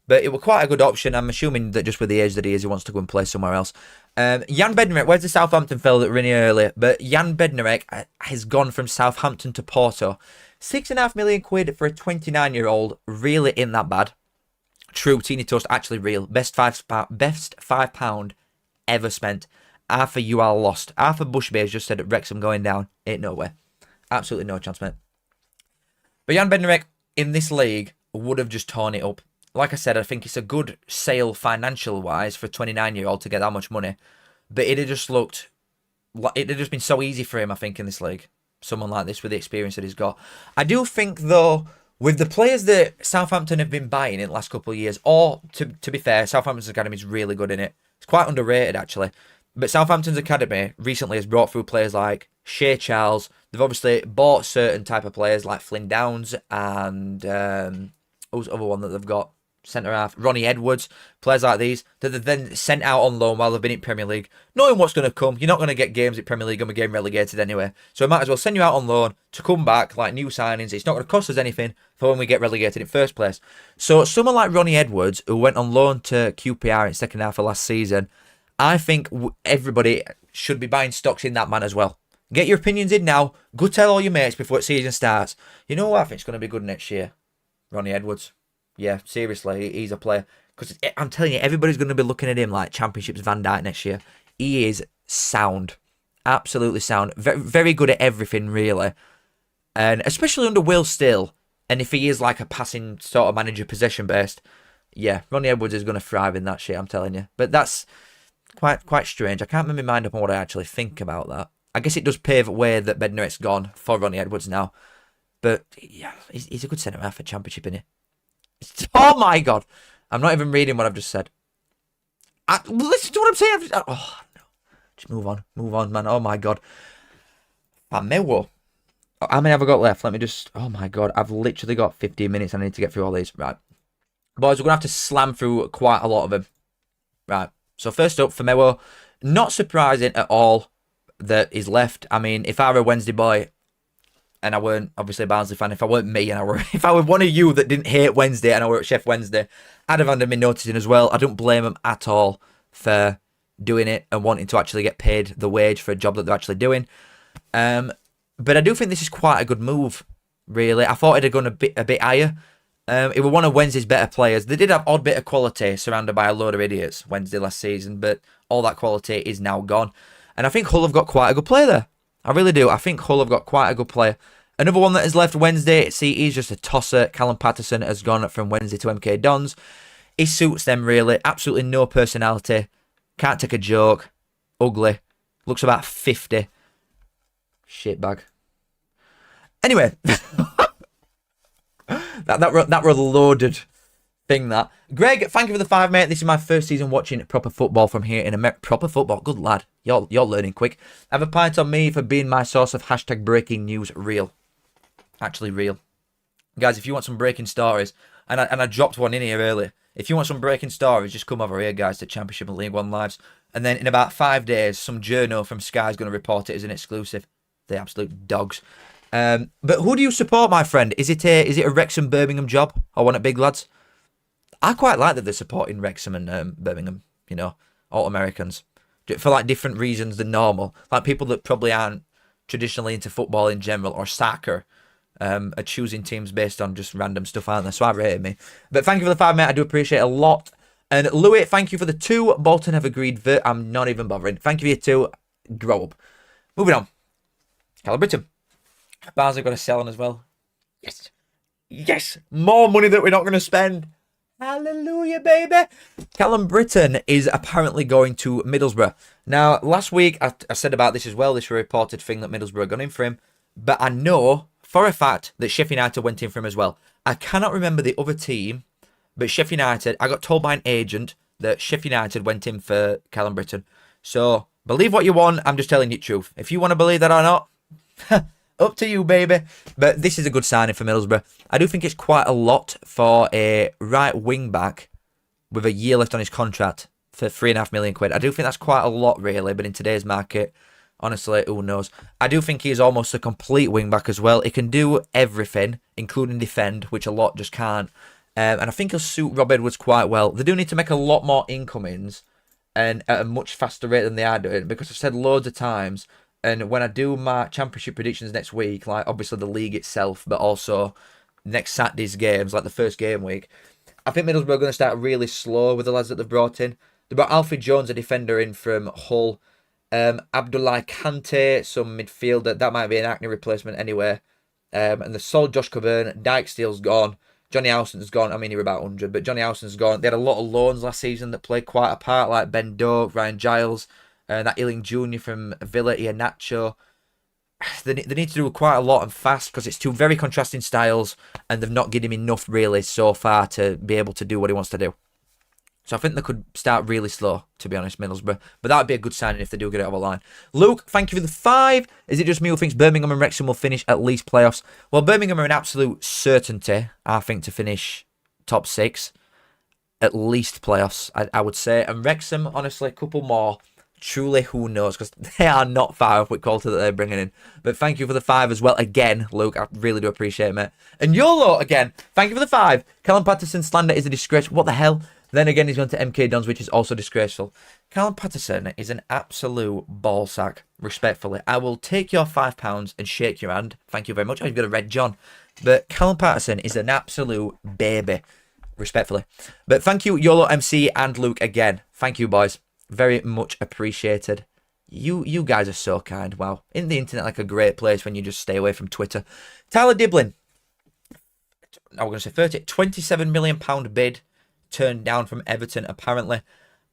But it was quite a good option. I'm assuming that just with the age that he is, he wants to go and play somewhere else. Jan Bednarek, where's the Southampton fella that were in here earlier? But Jan Bednarek has gone from Southampton to Porto. £6.5 million for a 29-year-old. Really ain't that bad. True, Teeny Toast, actually real. Best £5 ever spent. Arthur, you are lost. Arthur Bushby has just said that Wrexham going down. Ain't no way. Absolutely no chance, mate. But Jan Bednarek in this league would have just torn it up. Like I said, I think it's a good sale financial-wise for a 29-year-old to get that much money. But it had just looked... It had just been so easy for him, I think, in this league. Someone like this with the experience that he's got. I do think, though, with the players that Southampton have been buying in the last couple of years, or, to be fair, Southampton's academy is really good in it. It's quite underrated, actually. But Southampton's academy recently has brought through players like Shea Charles. They've obviously bought certain type of players like Flynn Downs and... who's the other one that they've got? Centre-half, Ronnie Edwards, players like these, that they've then sent out on loan while they've been in Premier League, knowing what's going to come. You're not going to get games at Premier League and we're getting relegated anyway. So we might as well send you out on loan to come back, like new signings. It's not going to cost us anything for when we get relegated in first place. So someone like Ronnie Edwards, who went on loan to QPR in second half of last season, I think everybody should be buying stocks in that man as well. Get your opinions in now. Go tell all your mates before the season starts. You know what? I think it's going to be good next year. Ronnie Edwards. Yeah, seriously, he's a player. Because I'm telling you, everybody's going to be looking at him like Championships Van Dijk next year. He is sound. Absolutely sound. Very, very good at everything, really. And especially under Will Still. And if he is like a passing sort of manager, possession-based, yeah, Ronnie Edwards is going to thrive in that shit, I'm telling you. But that's quite strange. I can't make my mind up on what I actually think about that. I guess it does pave the way that Bednarek's gone for Ronnie Edwards now. But, yeah, he's a good centre-half for Championship, isn't he? Oh my god. I'm not even reading what I've just said. Listen to what I'm saying. Oh, no. Just move on. Move on, man. Oh my god. Famewo. How many have I got left? Let me just... Oh my god. I've literally got 15 minutes. I need to get through all these. Right. Boys, we're going to have to slam through quite a lot of them. Right. So first up, Famewo. Not surprising at all that he's left. I mean, if I were a Wednesday boy... And I weren't obviously a Barnsley fan. If I weren't me, and if I were one of you that didn't hate Wednesday, and I were at Chef Wednesday, I'd have had me noticing as well. I don't blame them at all for doing it and wanting to actually get paid the wage for a job that they're actually doing. But I do think this is quite a good move. Really, I thought it'd have gone a bit higher. It was one of Wednesday's better players. They did have odd bit of quality, surrounded by a load of idiots Wednesday last season, but all that quality is now gone. And I think Hull have got quite a good player there. I really do. I think Hull have got quite a good player. Another one that has left Wednesday, see, he's just a tosser. Callum Patterson has gone from Wednesday to MK Dons. He suits them, really. Absolutely no personality. Can't take a joke. Ugly. Looks about 50. Shitbag. Anyway. that were a loaded thing, that. Greg, thank you for the 5, mate. This is my first season watching proper football from here in America. Proper football? Good lad. You're learning quick. Have a pint on me for being my source of hashtag breaking news real. Actually real. Guys, if you want some breaking stories, and I dropped one in here earlier. If you want some breaking stories, just come over here, guys, to Championship and League One Lives. And then in about 5 days, some journal from Sky is going to report it as an exclusive. The absolute dogs. But who do you support, my friend? Is it a Wrexham Birmingham job? Or one at Big Lads? I quite like that they're supporting Wrexham and Birmingham, you know, all Americans. For like different reasons than normal. Like people that probably aren't traditionally into football in general or soccer are choosing teams based on just random stuff, aren't they? So I rate me. But thank you for the 5, mate. I do appreciate it a lot. And Louis, thank you for the 2. Bolton have agreed that I'm not even bothering. Thank you for your 2. Grow up. Moving on. Callum Britton. Barnsley got a sell on as well. Yes. Yes. More money that we're not going to spend. Hallelujah, baby. Callum Britton is apparently going to Middlesbrough. Now, last week I said about this as well, this reported thing that Middlesbrough got in for him. But I know for a fact that Sheffield United went in for him as well. I cannot remember the other team, but Sheffield United, I got told by an agent that Sheffield United went in for Callum Britton. So, believe what you want, I'm just telling you the truth. If you want to believe that or not, up to you, baby. But this is a good signing for Middlesbrough. I do think it's quite a lot for a right wing back with a year left on his contract for £3.5 million. I do think that's quite a lot, really. But in today's market, honestly, who knows? I do think he is almost a complete wing back as well. He can do everything, including defend, which a lot just can't. And I think he'll suit Rob Edwards quite well. They do need to make a lot more incomings and at a much faster rate than they are doing, because I've said loads of times, and when I do my championship predictions next week, like obviously the league itself, but also next Saturday's games, like the first game week, I think Middlesbrough are going to start really slow with the lads that they've brought in. They brought Alfie Jones, a defender, in from Hull. Abdullah Kante, some midfielder. That might be an acne replacement anyway. And the sold Josh Coburn. Dykesteel's gone. Johnny Howson's gone. I mean, he was about 100, but Johnny Howson's gone. They had a lot of loans last season that played quite a part, like Ben Doak, Ryan Giles, that Ealing Jr. from Villa, Iheanacho. They need to do quite a lot and fast, because it's two very contrasting styles, and they've not given him enough really so far to be able to do what he wants to do. So I think they could start really slow, to be honest, Middlesbrough. But that would be a good signing if they do get it over the line. Luke, thank you for the 5. Is it just me who thinks Birmingham and Wrexham will finish at least playoffs? Well, Birmingham are an absolute certainty, I think, to finish top 6. At least playoffs, I would say. And Wrexham, honestly, a couple more. Truly, who knows? Because they are not far off with quality that they're bringing in. But thank you for the 5 as well. Again, Luke, I really do appreciate it, mate. And YOLO, again, thank you for the 5. Callum Patterson slander is a disgrace. What the hell? Then again, he's gone to MK Dons, which is also disgraceful. Callum Patterson is an absolute ballsack, respectfully. I will take your £5 and shake your hand. Thank you very much. I've got a red John. But Callum Patterson is an absolute baby, respectfully. But thank you, YOLO MC and Luke, again. Thank you, boys. Very much appreciated. You guys are so kind. Wow. Isn't the internet like a great place when you just stay away from Twitter? Tyler Diblin. I was going to say 27 million pound bid turned down from Everton, apparently.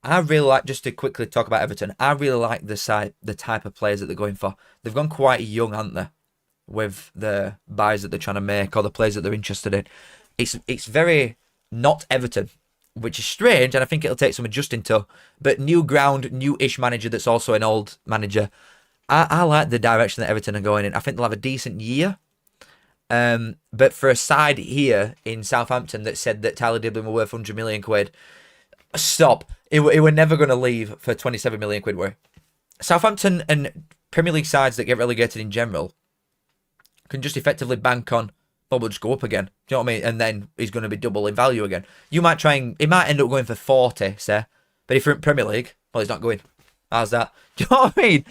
I really like, just to quickly talk about Everton, I really like the type of players that they're going for. They've gone quite young, haven't they, with the buys that they're trying to make, or the players that they're interested in. It's very not Everton, which is strange, and I think it'll take some adjusting to. But new ground, new-ish manager that's also an old manager. I like the direction that Everton are going in. I think they'll have a decent year. But for a side here in Southampton that said that Tyler Diblin were worth 100 million quid, stop. It were never going to leave for 27 million quid, were. Southampton and Premier League sides that get relegated in general can just effectively bank on, well, we'll just go up again. Do you know what I mean? And then he's going to be double in value again. You might try and, he might end up going for 40, say. But if you're in Premier League, well, he's not going. How's that? Do you know what I mean?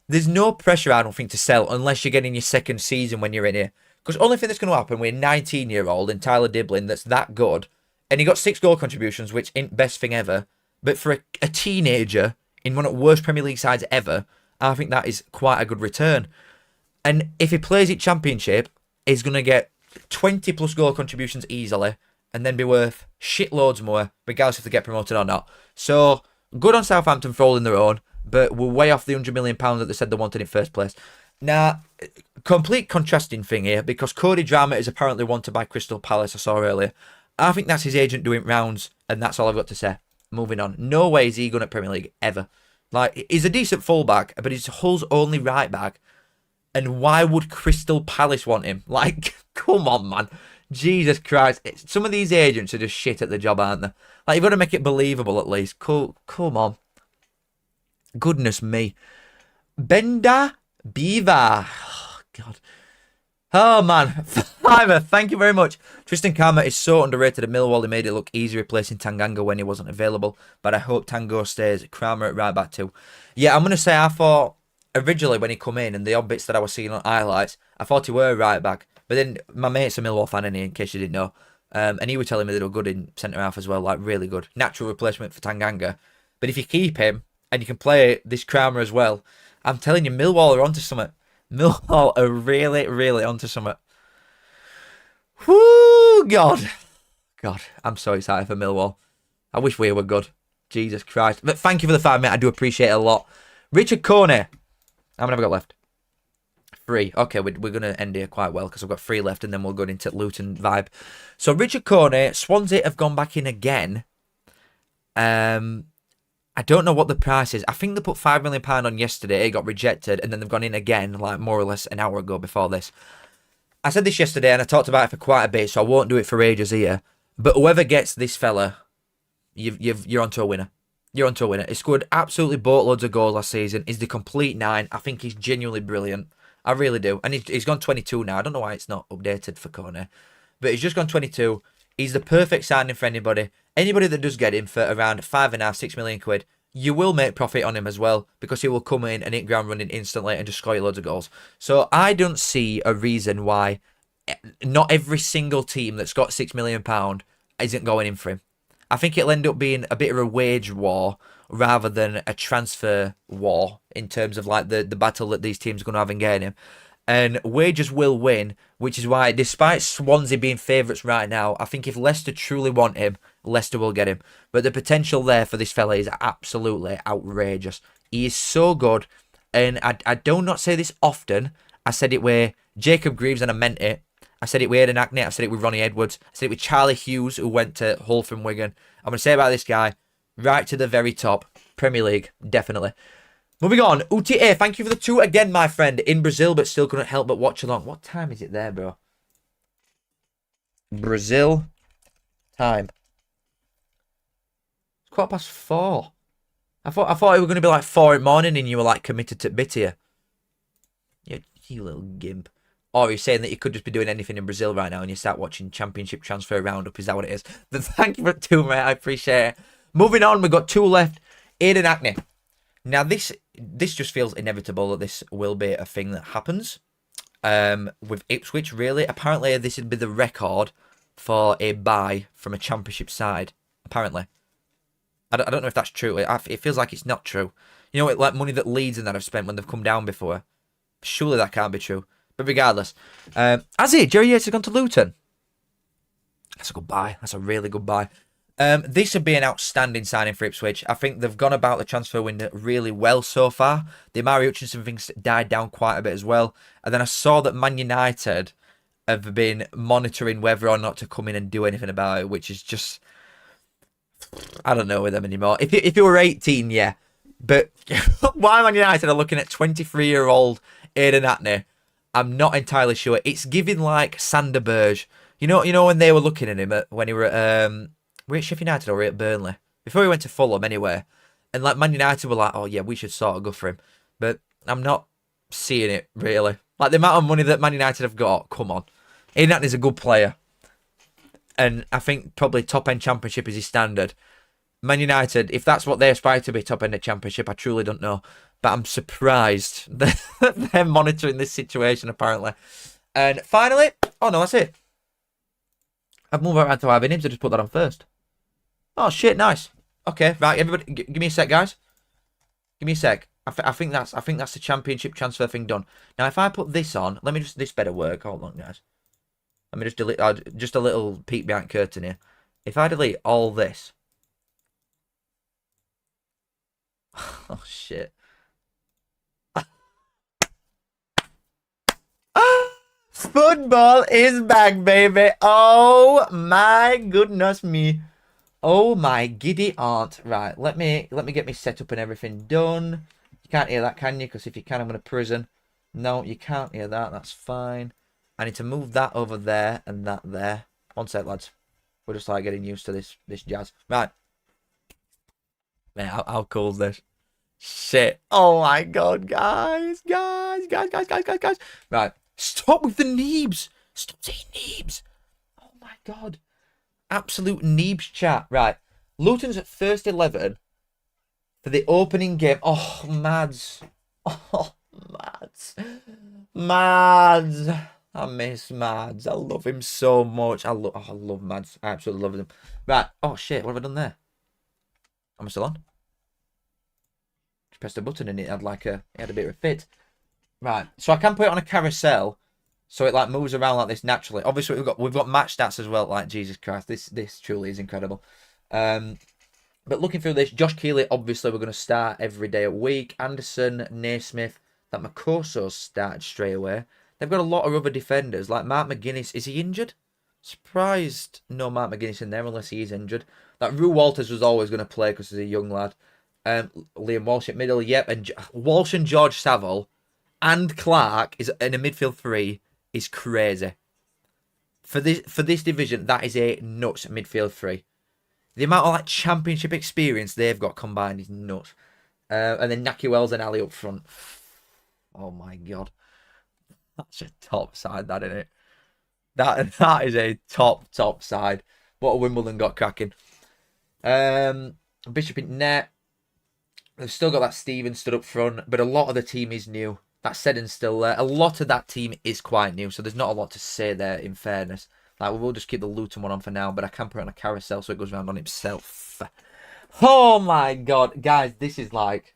There's no pressure, I don't think, to sell unless you're getting your second season when you're in here. Because only thing that's going to happen, we're a 19-year-old and Tyler Diblin that's that good, and he got 6 goal contributions, which ain't best thing ever. But for a teenager in one of the worst Premier League sides ever, I think that is quite a good return. And if he plays it Championship, he's going to get 20 plus goal contributions easily, and then be worth shitloads more, regardless if they get promoted or not. So, good on Southampton for holding their own, but we're way off the £100 million that they said they wanted in first place. Now, complete contrasting thing here, because Cody Drama is apparently wanted by Crystal Palace, I saw earlier. I think that's his agent doing rounds, and that's all I've got to say. Moving on. No way is he going to Premier League, ever. Like, he's a decent fullback, but he's Hull's only right back. And why would Crystal Palace want him? Like, come on, man. Jesus Christ. Some of these agents are just shit at the job, aren't they? Like, you've got to make it believable at least. Come on. Goodness me. Benda Beaver. Oh, God. Oh, man. Fiver, thank you very much. Tristan Karma is so underrated at Millwall. He made it look easy replacing Tanganga when he wasn't available. But I hope Tango stays. Kramer at right back too. Yeah, I'm going to say I thought, originally when he come in and the odd bits that I was seeing on highlights, I thought he were a right back. But then my mate's a Millwall fan in case you didn't know. And he was telling me they were good in centre-half as well. Like, really good. Natural replacement for Tanganga. But if you keep him, and you can play this Kramer as well, I'm telling you, Millwall are onto something. Millwall are really, really onto something. Whoo, God. God, I'm so excited for Millwall. I wish we were good. Jesus Christ. But thank you for the 5, mate. I do appreciate it a lot. Richard Coney. How many have I got left? 3. Okay, we're going to end here quite well because I've got 3 left and then we'll go into Luton vibe. So Richard Coney, Swansea have gone back in again. I don't know what the price is. I think they put £5 million on yesterday. It got rejected. And then they've gone in again, like more or less an hour ago before this. I said this yesterday and I talked about it for quite a bit, so I won't do it for ages here. But whoever gets this fella, you're onto a winner. You're onto a winner. He scored absolutely boatloads of goals last season. He's the complete 9. I think he's genuinely brilliant. I really do. And he's gone 22 now. I don't know why it's not updated for Coney. but he's just gone 22. He's the perfect signing for anybody. Anybody that does get him for around 5.5, 6 million quid, you will make profit on him as well, because he will come in and hit ground running instantly and just score you loads of goals. So I don't see a reason why not every single team that's got £6 million isn't going in for him. I think it'll end up being a bit of a wage war rather than a transfer war in terms of like the battle that these teams are going to have in getting him. And wages will win, which is why, despite Swansea being favourites right now, I think if Leicester truly want him, Leicester will get him. But the potential there for this fella is absolutely outrageous. He is so good, and I do not say this often. I said it with Jacob Greaves and I meant it. I said it with Aidan Ackney. I said it with Ronnie Edwards. I said it with Charlie Hughes, who went to Hull from Wigan. I'm going to say about this guy, right to the very top. Premier League, definitely. Moving on, UTA, thank you for the 2 again, my friend. In Brazil, but still couldn't help but watch along. What time is it there, bro? Brazil time. It's 4:15. I thought it were going to be like 4 in the morning and you were like committed to bit here. You little gimp. Or you're saying that you could just be doing anything in Brazil right now and you start watching Championship Transfer Roundup. Is that what it is? Then thank you for 2, mate. I appreciate it. Moving on, we've got 2 left. Aidan Ackney. Now, this just feels inevitable that this will be a thing that happens with Ipswich, really. Apparently, this would be the record for a buy from a Championship side, apparently. I don't know if that's true. It feels like it's not true. You know, like money that Leeds and that have spent when they've come down before. Surely that can't be true. But regardless. Has it? Jerry Yates has gone to Luton. That's a good buy. That's a really good buy. This would be an outstanding signing for Ipswich. I think they've gone about the transfer window really well so far. The Amari Hutchinson thing's died down quite a bit as well. And then I saw that Man United have been monitoring whether or not to come in and do anything about it, which is just... I don't know with them anymore. If it were 18, yeah. But why Man United are looking at 23-year-old Aidan Ackney, I'm not entirely sure. It's giving like Sander Berge. You know when they were looking at him when he were at... We're at Sheffield United or we're at Burnley? Before he went to Fulham anyway. And like Man United were like, oh yeah, we should sort of go for him. But I'm not seeing it, really. Like the amount of money that Man United have got, come on. Aidan Ackney's a good player. And I think probably top-end Championship is his standard. Man United, if that's what they aspire to be, top-end at Championship, I truly don't know. But I'm surprised that they're monitoring this situation, apparently. And finally, oh no, that's it. I've moved around to our names, I just put that on first. Oh shit, nice. Okay, right, everybody, give me a sec, guys. Give me a sec. I think that's the Championship transfer thing done. Now, if I put this on, let me just, this better work. Hold on, guys. Let me just delete, just a little peek behind curtain here. If I delete all this. Oh shit. Football is back, baby. Oh my goodness me. Oh my giddy aunt. Right, let me get me set up and everything done. You can't hear that, can you? Because if you can, I'm going to prison. No, you can't hear that. That's fine. I need to move that over there and that there. One sec, lads. We're just like getting used to this jazz. Right. Man, how cool is this? Shit. Oh my god, guys. Right. Stop with the neebs. Stop saying neebs. Oh my god. Absolute neebs chat. Right. Luton's at first 11 for the opening game. Oh, Mads. Oh, Mads. Mads. I miss Mads. I love him so much. I love Mads. I absolutely love him. Right. Oh, shit. What have I done there? Am I still on? Just pressed a button and it had it had a bit of a fit. Right. So I can put it on a carousel so it like moves around like this naturally. Obviously we've got match stats as well. Like, Jesus Christ. This truly is incredible. But looking through this, Josh Keeley, obviously we're going to start every day a week. Anderson, Naismith, that Makoso's started straight away. They've got a lot of other defenders, like Mark McGuinness. Is he injured? Surprised no Mark McGuinness in there unless he is injured. That Rue Walters was always going to play because he's a young lad. Liam Walsh at middle, yep. And Walsh and George Saville and Clark is in a midfield 3 is crazy. For this division, that is a nuts midfield 3. The amount of like Championship experience they've got combined is nuts. And then Naki Wells and Ali up front. Oh my god. That's a top side, that, isn't it? That is a top side. What a Wimbledon got cracking. Bishop in net. They've still got that Steven stood up front, but a lot of the team is new. That Seddon's still there. A lot of that team is quite new, so there's not a lot to say there, in fairness. Like, we will just keep the Luton one on for now, but I can put it on a carousel so it goes round on himself. Oh my god, guys, this is like...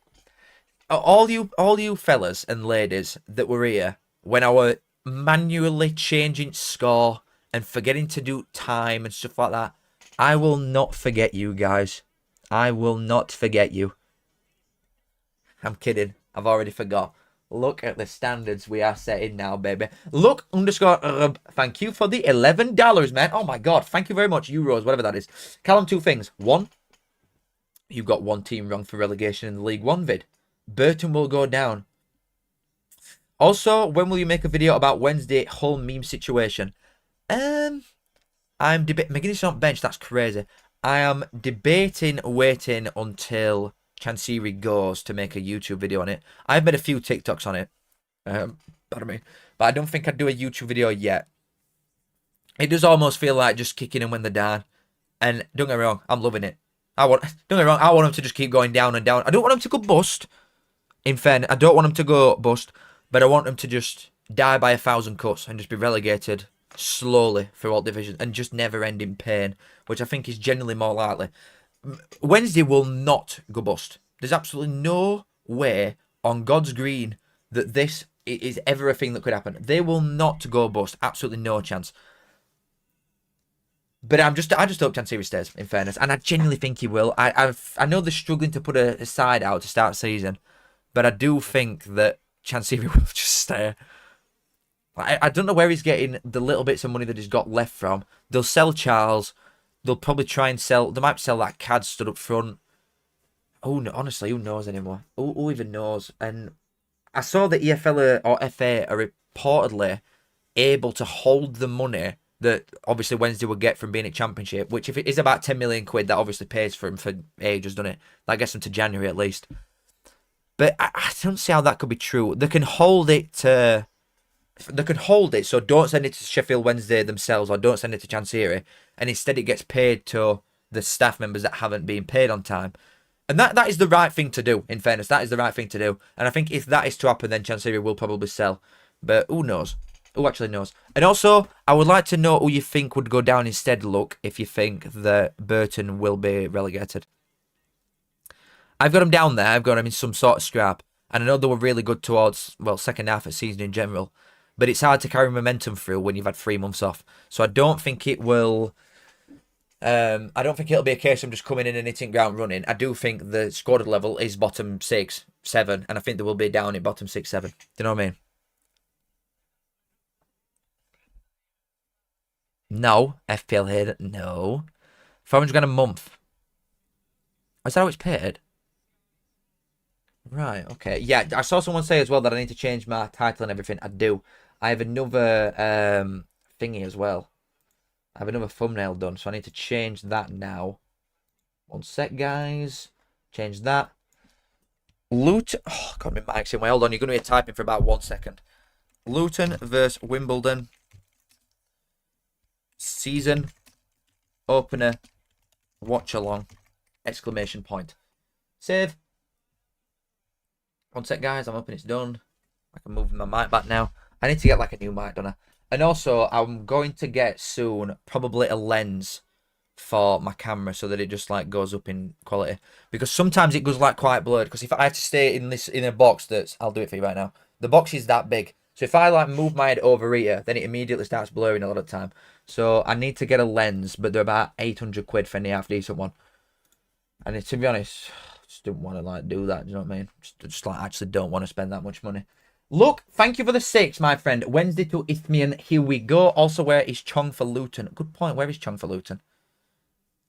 All you fellas and ladies that were here when I were manually changing score and forgetting to do time and stuff like that, I will not forget you guys. I will not forget you. I'm kidding. I've already forgot. Look at the standards we are setting now, baby. Look, _ thank you for the $11, man. Oh my god, thank you very much. Euros, whatever that is. Callum, two things. One, you got one team wrong for relegation in the League One vid. Burton will go down. Also, when will you make a video about Wednesday whole meme situation? I'm debating. McGinnis on bench, that's crazy. I am debating waiting until Chansiri goes to make a YouTube video on it. I've made a few TikToks on it. Pardon me. But I don't think I'd do a YouTube video yet. It does almost feel like just kicking them when they're down. And don't get me wrong, I'm loving it. Don't get me wrong, I want them to just keep going down and down. I don't want them to go bust. In fairness, I don't want them to go bust. But I want them to just die by 1,000 cuts and just be relegated slowly through all divisions and just never end in pain, which I think is generally more likely. Wednesday will not go bust. There's absolutely no way on God's green that this is ever a thing that could happen. They will not go bust. Absolutely no chance. But I just hope Chansiri stays, in fairness, and I genuinely think he will. I know they're struggling to put a side out to start the season, but I do think that Chansiri will just stay. I don't know where he's getting the little bits of money that he's got left from. They'll sell Charles. They'll probably try and sell... They might sell that CAD stood up front. Oh, no, honestly, who knows anymore? Who even knows? And I saw that EFL or FA are reportedly able to hold the money that obviously Wednesday will get from being at Championship, which if it is about 10 million quid, that obviously pays for him for ages, doesn't it? That gets them to January at least. But I don't see how that could be true. They can hold it to... They can hold it, so don't send it to Sheffield Wednesday themselves or don't send it to Chansiri, and instead it gets paid to the staff members that haven't been paid on time. And that is the right thing to do, in fairness. That is the right thing to do. And I think if that is to happen, then Chansiri will probably sell. But who knows? Who actually knows? And also, I would like to know who you think would go down instead, look, if you think that Burton will be relegated. I've got them down there. I've got them in some sort of scrap. And I know they were really good towards, well, second half of the season in general. But it's hard to carry momentum through when you've had 3 months off. So I don't think it will... I don't think it'll be a case of just coming in and hitting ground running. I do think the squad level is bottom 6, 7. And I think they will be down in bottom 6, 7. Do you know what I mean? No. FPL here. No. 400 grand a month. Is that how it's paid? Right, okay. Yeah, I saw someone say as well that I need to change my title and everything. I do. I have another thingy as well. I have another thumbnail done, so I need to change that now. One sec, guys. Change that. Luton. Oh, God, my mic's in way. Hold on, you're going to be typing for about 1 second. Luton versus Wimbledon. Season opener. Watch along. Exclamation point. Save. 1 sec, guys. I'm hoping it's done. I can move my mic back now. I need to get like a new mic, don't I? And also, I'm going to get soon probably a lens for my camera so that it just like goes up in quality. Because sometimes it goes like quite blurred. Because if I have to stay in a box that's... I'll do it for you right now. The box is that big. So if I like move my head over here, then it immediately starts blurring a lot of the time. So I need to get a lens, but they're about 800 quid for any half decent one. And to be honest... just don't want to like do that, do you know what I mean? Just like actually don't want to spend that much money. Look, thank you for the 6, my friend. Wednesday to Isthmian, here we go. Also, where is Chong for Luton? Good point. Where is Chong for Luton?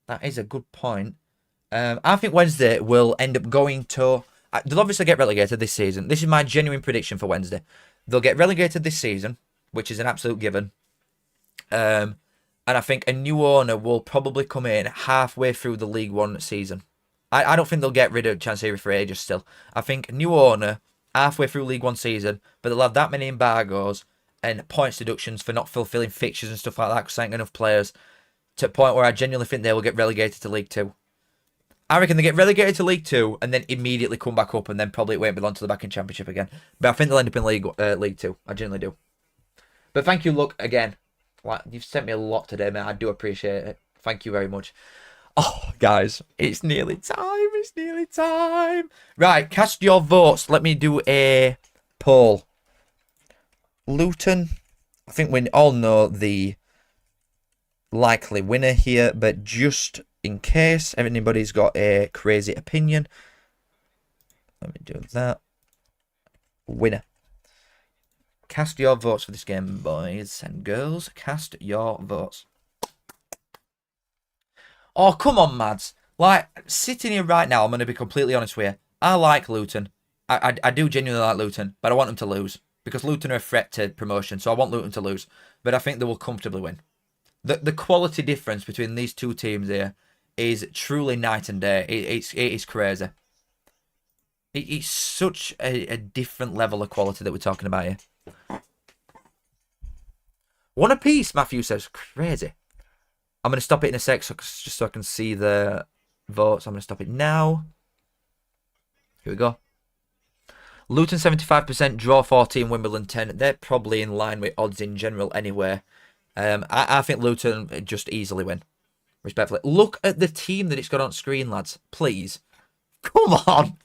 That is a good point. I think Wednesday will end up going to... they'll obviously get relegated this season. This is my genuine prediction for Wednesday. They'll get relegated this season, which is an absolute given. And I think a new owner will probably come in halfway through the League One season. I don't think they'll get rid of Chansiri for ages still. I think new owner, halfway through League One season, but they'll have that many embargoes, and points deductions for not fulfilling fixtures and stuff like that because there ain't enough players, to a point where I genuinely think they will get relegated to League 2. I reckon they get relegated to League 2 and then immediately come back up, and then probably it won't belong to the back in Championship again. But I think they'll end up in League 2. I genuinely do. But thank you, look, again. Like, you've sent me a lot today, man. I do appreciate it. Thank you very much. Oh, guys, it's nearly time. It's nearly time. Right, cast your votes. Let me do a poll. Luton. I think we all know the likely winner here, but just in case anybody's got a crazy opinion, let me do that. Winner. Cast your votes for this game, boys and girls. Cast your votes. Oh, come on, Mads. Like, sitting here right now, I'm going to be completely honest with you. I like Luton. I do genuinely like Luton, but I want them to lose. Because Luton are a threat to promotion, so I want Luton to lose. But I think they will comfortably win. The quality difference between these two teams here is truly night and day. It is crazy. It's such a different level of quality that we're talking about here. One apiece, Matthew says. Crazy. I'm going to stop it in a sec, just so I can see the votes. I'm going to stop it now. Here we go. Luton 75%, draw 14, Wimbledon 10. They're probably in line with odds in general anyway. I think Luton just easily win. Respectfully. Look at the team that it's got on screen, lads. Please. Come on.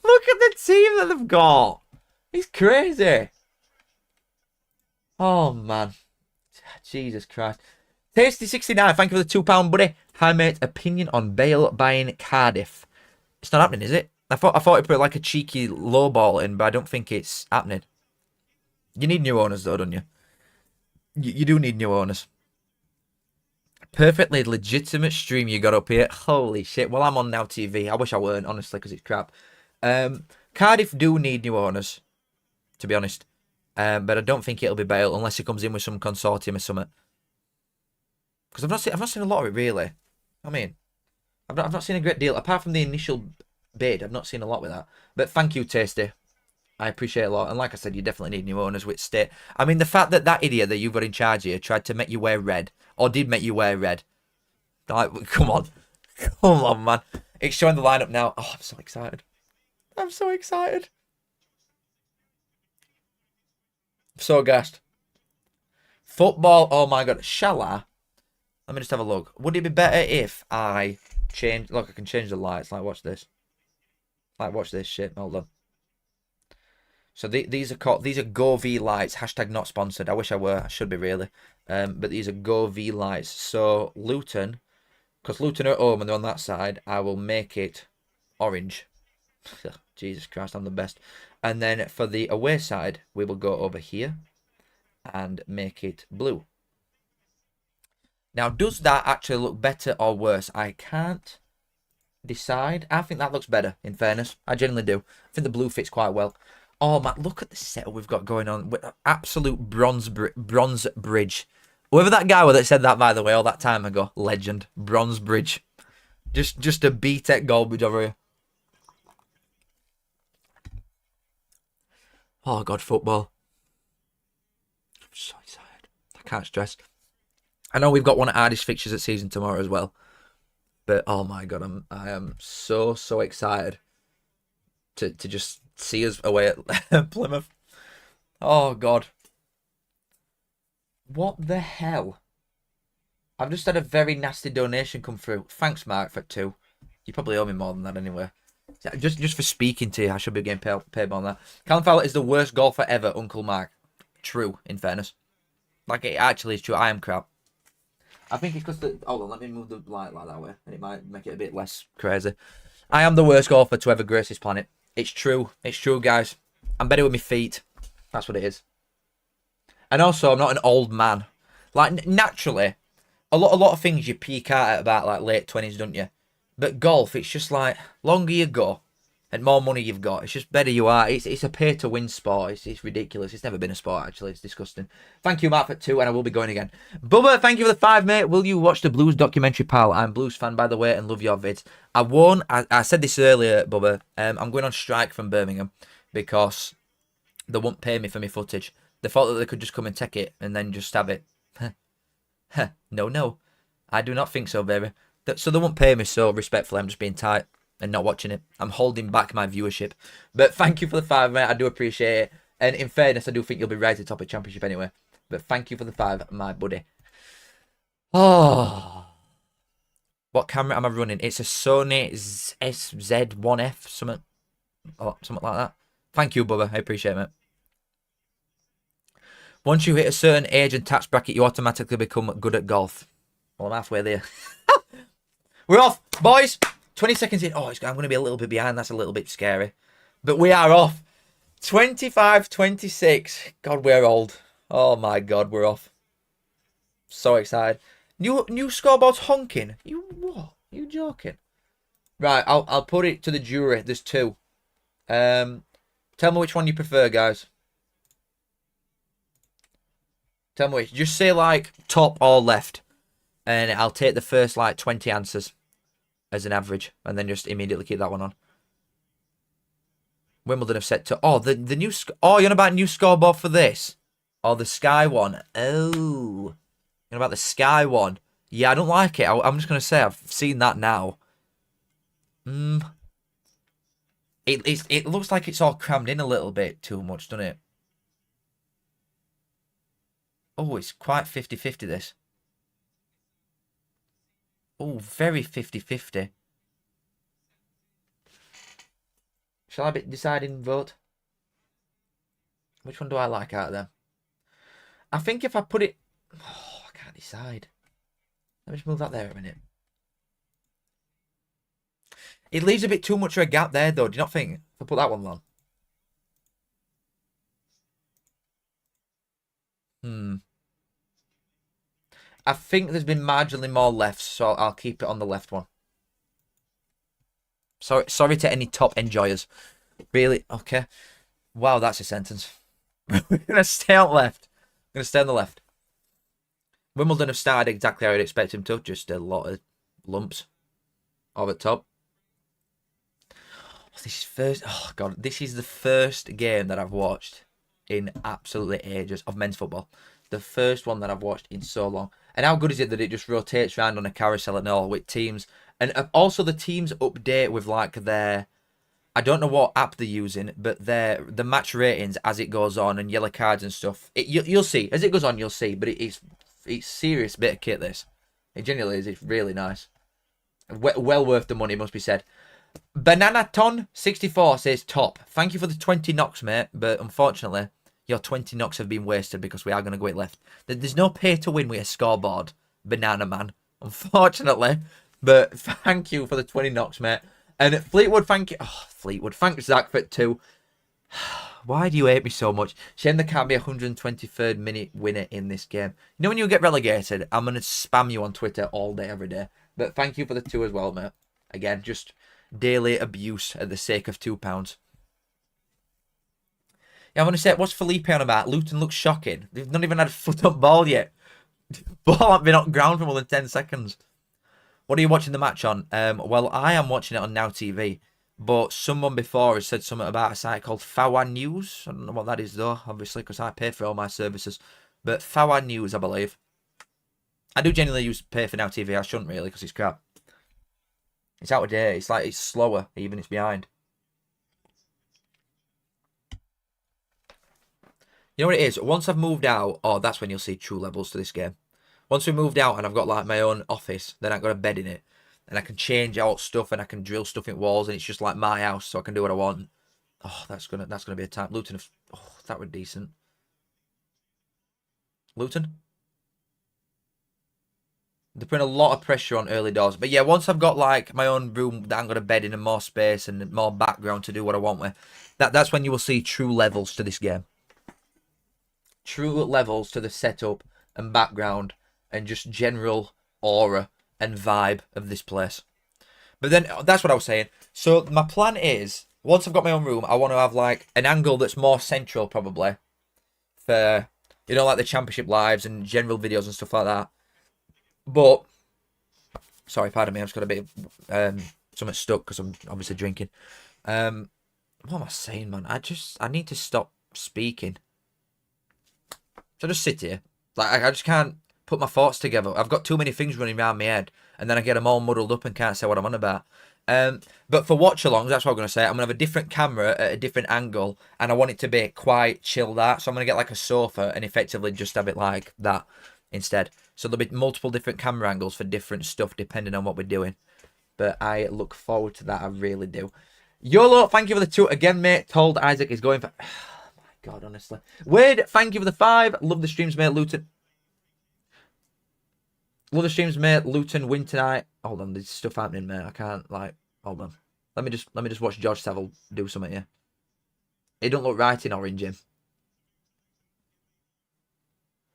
Look at the team that they've got. It's crazy. Oh, man. Jesus Christ. Tasty69, thank you for the £2, buddy. Hi, mate. Opinion on Bale buying Cardiff. It's not happening, is it? I thought it put like a cheeky low ball in, but I don't think it's happening. You need new owners, though, don't you? You do need new owners. Perfectly legitimate stream you got up here. Holy shit. Well, I'm on Now TV. I wish I weren't, honestly, because it's crap. Cardiff do need new owners, to be honest. But I don't think it'll be Bale unless he comes in with some consortium or something. Because I've not seen a lot of it, really. I mean, I've not seen a great deal. Apart from the initial bid, I've not seen a lot with that. But thank you, Tasty. I appreciate it a lot. And like I said, you definitely need new owners with state. I mean, the fact that idiot that you've got in charge here tried to make you wear red, or did make you wear red. Like, come on. Come on, man. It's showing the lineup now. Oh, I'm so excited. I'm so excited. I'm so gassed. Football. Oh, my God. Shall I? Let me just have a look. Would it be better if I change... Look, I can change the lights. Like, watch this. Like, watch this shit. Hold on. So these are GoV lights. Hashtag not sponsored. I wish I were. I should be, really. But these are GoV lights. So Luton, because Luton are at home and they're on that side, I will make it orange. Jesus Christ, I'm the best. And then for the away side, we will go over here and make it blue. Now, does that actually look better or worse? I can't decide. I think that looks better, in fairness. I genuinely do. I think the blue fits quite well. Oh, man, look at the setup we've got going on. Absolute bronze bridge. Whoever that guy was that said that, by the way, all that time ago. Legend. Bronze bridge. Just a B-Tech gold bridge over here. Oh, God, football. I'm so excited. I can't stress. I know we've got one of the hardest fixtures at season tomorrow as well. But, oh, my God, I am so excited to just see us away at Plymouth. Oh, God. What the hell? I've just had a very nasty donation come through. Thanks, Mark, for 2. You probably owe me more than that anyway. Just for speaking to you, I should be getting paid more than that. Callum Fowler is the worst golfer ever, Uncle Mark. True, in fairness. Like, it actually is true. I am crap. I think it's because the... Hold on, let me move the light like that way. And it might make it a bit less crazy. I am the worst golfer to ever grace this planet. It's true. It's true, guys. I'm better with my feet. That's what it is. And also, I'm not an old man. Like, naturally, a lot of things you peak out at about, like, late 20s, don't you? But golf, it's just like, longer you go, and more money you've got, it's just better you are. It's a pay-to-win sport. It's ridiculous. It's never been a sport, actually. It's disgusting. Thank you, Mark, for 2, and I will be going again. Bubba, thank you for the 5, mate. Will you watch the Blues documentary, pal? I'm a Blues fan, by the way, and love your vids. I won't. I said this earlier, Bubba. I'm going on strike from Birmingham because they won't pay me for my footage. They thought that they could just come and take it and then just have it. No. I do not think so, baby. So they won't pay me, so respectfully, I'm just being tight and not watching it. I'm holding back my viewership. But thank you for the 5, mate. I do appreciate it. And in fairness, I do think you'll be right at the top of the championship anyway. But thank you for the 5, my buddy. Oh. What camera am I running? It's a Sony SZ1F, something like that. Thank you, Bubba. I appreciate it, mate. Once you hit a certain age and tax bracket, you automatically become good at golf. Well, I'm halfway there. We're off, boys. 20 seconds in. Oh, I'm going to be a little bit behind. That's a little bit scary. But we are off. 25-26. God, we're old. Oh, my God, we're off. So excited. New scoreboard's honking. You what? You joking? Right, I'll put it to the jury. There's 2. Tell me which one you prefer, guys. Tell me which. Just say, like, top or left. And I'll take the first, like, 20 answers as an average. And then just immediately keep that one on. Wimbledon have set to... Oh, the new... Oh, you're on about new scoreboard for this? Oh, the Sky one. Oh. You're on about the Sky one. Yeah, I don't like it. I'm just going to say I've seen that now. It looks like it's all crammed in a little bit too much, doesn't it? Oh, it's quite 50-50, this. Oh, very 50-50. Shall I be deciding vote? Which one do I like out of them? I think if I put it... Oh, I can't decide. Let me just move that there a minute. It leaves a bit too much of a gap there, though. Do you not think? If I put that one on. I think there's been marginally more lefts, so I'll keep it on the left one. Sorry to any top enjoyers. Really? Okay. Wow, that's a sentence. We're going to stay on left. We're going to stay on the left. Wimbledon have started exactly how I'd expect him to. Just a lot of lumps over the top. Oh, God. This is the first game that I've watched in absolutely ages of men's football. The first one that I've watched in so long. And how good is it that it just rotates around on a carousel and all with teams. And also the teams update with like their... I don't know what app they're using, but the match ratings as it goes on and yellow cards and stuff. You'll see. As it goes on, you'll see. But it's serious bit of kit, this. It genuinely is. It's really nice. Well worth the money, must be said. Bananaton64 says top. Thank you for the 20 knocks, mate. But unfortunately, your 20 knocks have been wasted because we are going to go it left. There's no pay to win with a scoreboard, Banana Man. Unfortunately. But thank you for the 20 knocks, mate. And Fleetwood, thank you. Oh, Fleetwood, thanks Zach for it too. Why do you hate me so much? Shame there can't be a 123rd minute winner in this game. You know when you get relegated, I'm going to spam you on Twitter all day, every day. But thank you for the 2 as well, mate. Again, just daily abuse at the sake of £2. Yeah, I want to say, what's Felipe on about? Luton looks shocking. They've not even had a foot up ball yet. Ball hasn't been on ground for more than 10 seconds. What are you watching the match on? Well, I am watching it on Now TV. But someone before has said something about a site called Fawa News. I don't know what that is, though, obviously, because I pay for all my services. But Fawa News, I believe. I do genuinely pay for Now TV. I shouldn't really, because it's crap. It's out of date. It's like it's slower, even it's behind. You know what it is? Once I've moved out, oh, that's when you'll see true levels to this game. Once we moved out and I've got like my own office, then I've got a bed in it. And I can change out stuff and I can drill stuff in walls and it's just like my house, so I can do what I want. Oh, that's gonna be a time. Luton, oh, that were decent. Luton? They're putting a lot of pressure on early doors. But yeah, once I've got like my own room that I've got a bed in and more space and more background to do what I want with, that's when you will see true levels to this game. True levels to the setup and background and just general aura and vibe of this place. But then, that's what I was saying. So my plan is, once I've got my own room, I want to have like an angle that's more central probably for, you know, like the championship lives and general videos and stuff like that. But, sorry, pardon me, I've just got a bit of something stuck because I'm obviously drinking. What am I saying, man? I need to stop speaking. So I just sit here. Like, I just can't put my thoughts together. I've got too many things running around my head, and then I get them all muddled up and can't say what I'm on about. But for watch-alongs, that's what I'm going to say. I'm going to have a different camera at a different angle, and I want it to be quite chilled out. So I'm going to get like a sofa and effectively just have it like that instead. So there'll be multiple different camera angles for different stuff depending on what we're doing. But I look forward to that. I really do. YOLO, thank you for the 2 again, mate. Told Isaac is going for... Oh my God, honestly. Wade, thank you for the 5. Love the streams, mate. Luton. Love the streams, mate. Luton win tonight. Hold on, there's stuff happening, mate. I can't, like... Hold on. Let me just watch George Saville do something here. It don't look right in orange, him.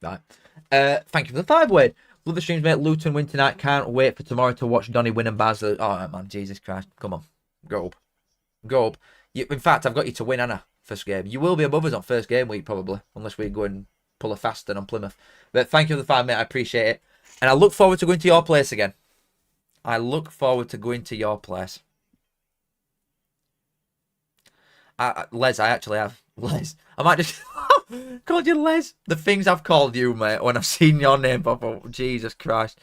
Right. Thank you for the 5, Wade. Love the streams, mate. Luton win tonight. Can't wait for tomorrow to watch Donny win and Baz. Oh, man. Jesus Christ. Come on. Go up. Go up. In fact, I've got you to win, Anna. First game. You will be above us on first game week, probably. Unless we go and pull a fast one on Plymouth. But thank you for the 5, mate. I appreciate it. And I look forward to going to your place again. I look forward to going to your place. Les, I actually have. Les. I might just... called you Les. The things I've called you, mate, when I've seen your name pop up. Jesus Christ.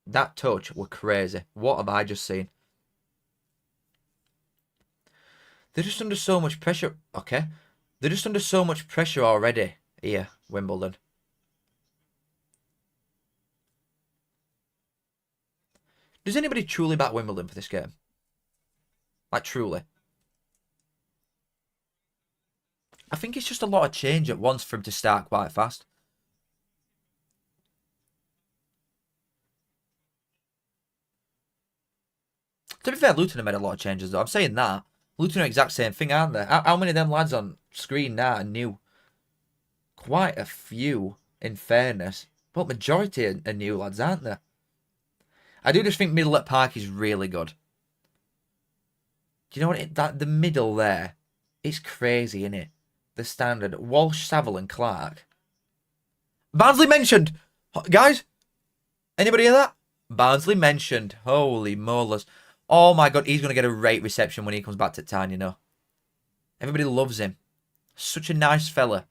That touch were crazy. What have I just seen? They're just under so much pressure. Okay. They're just under so much pressure already here, Wimbledon. Does anybody truly back Wimbledon for this game? Like, truly? I think it's just a lot of change at once for him to start quite fast. To be fair, Luton have made a lot of changes, though. I'm saying that. Luton are the exact same thing, aren't they? How many of them lads on screen now are new? Quite a few, in fairness. But majority are new lads, aren't they? I do just think middle at Park is really good. Do you know what? The middle there, it's crazy, isn't it? The standard. Walsh, Saville and Clark. Barnsley mentioned! Guys, anybody hear that? Barnsley mentioned. Holy molars. Oh my God, he's going to get a great reception when he comes back to town, you know. Everybody loves him. Such a nice fella.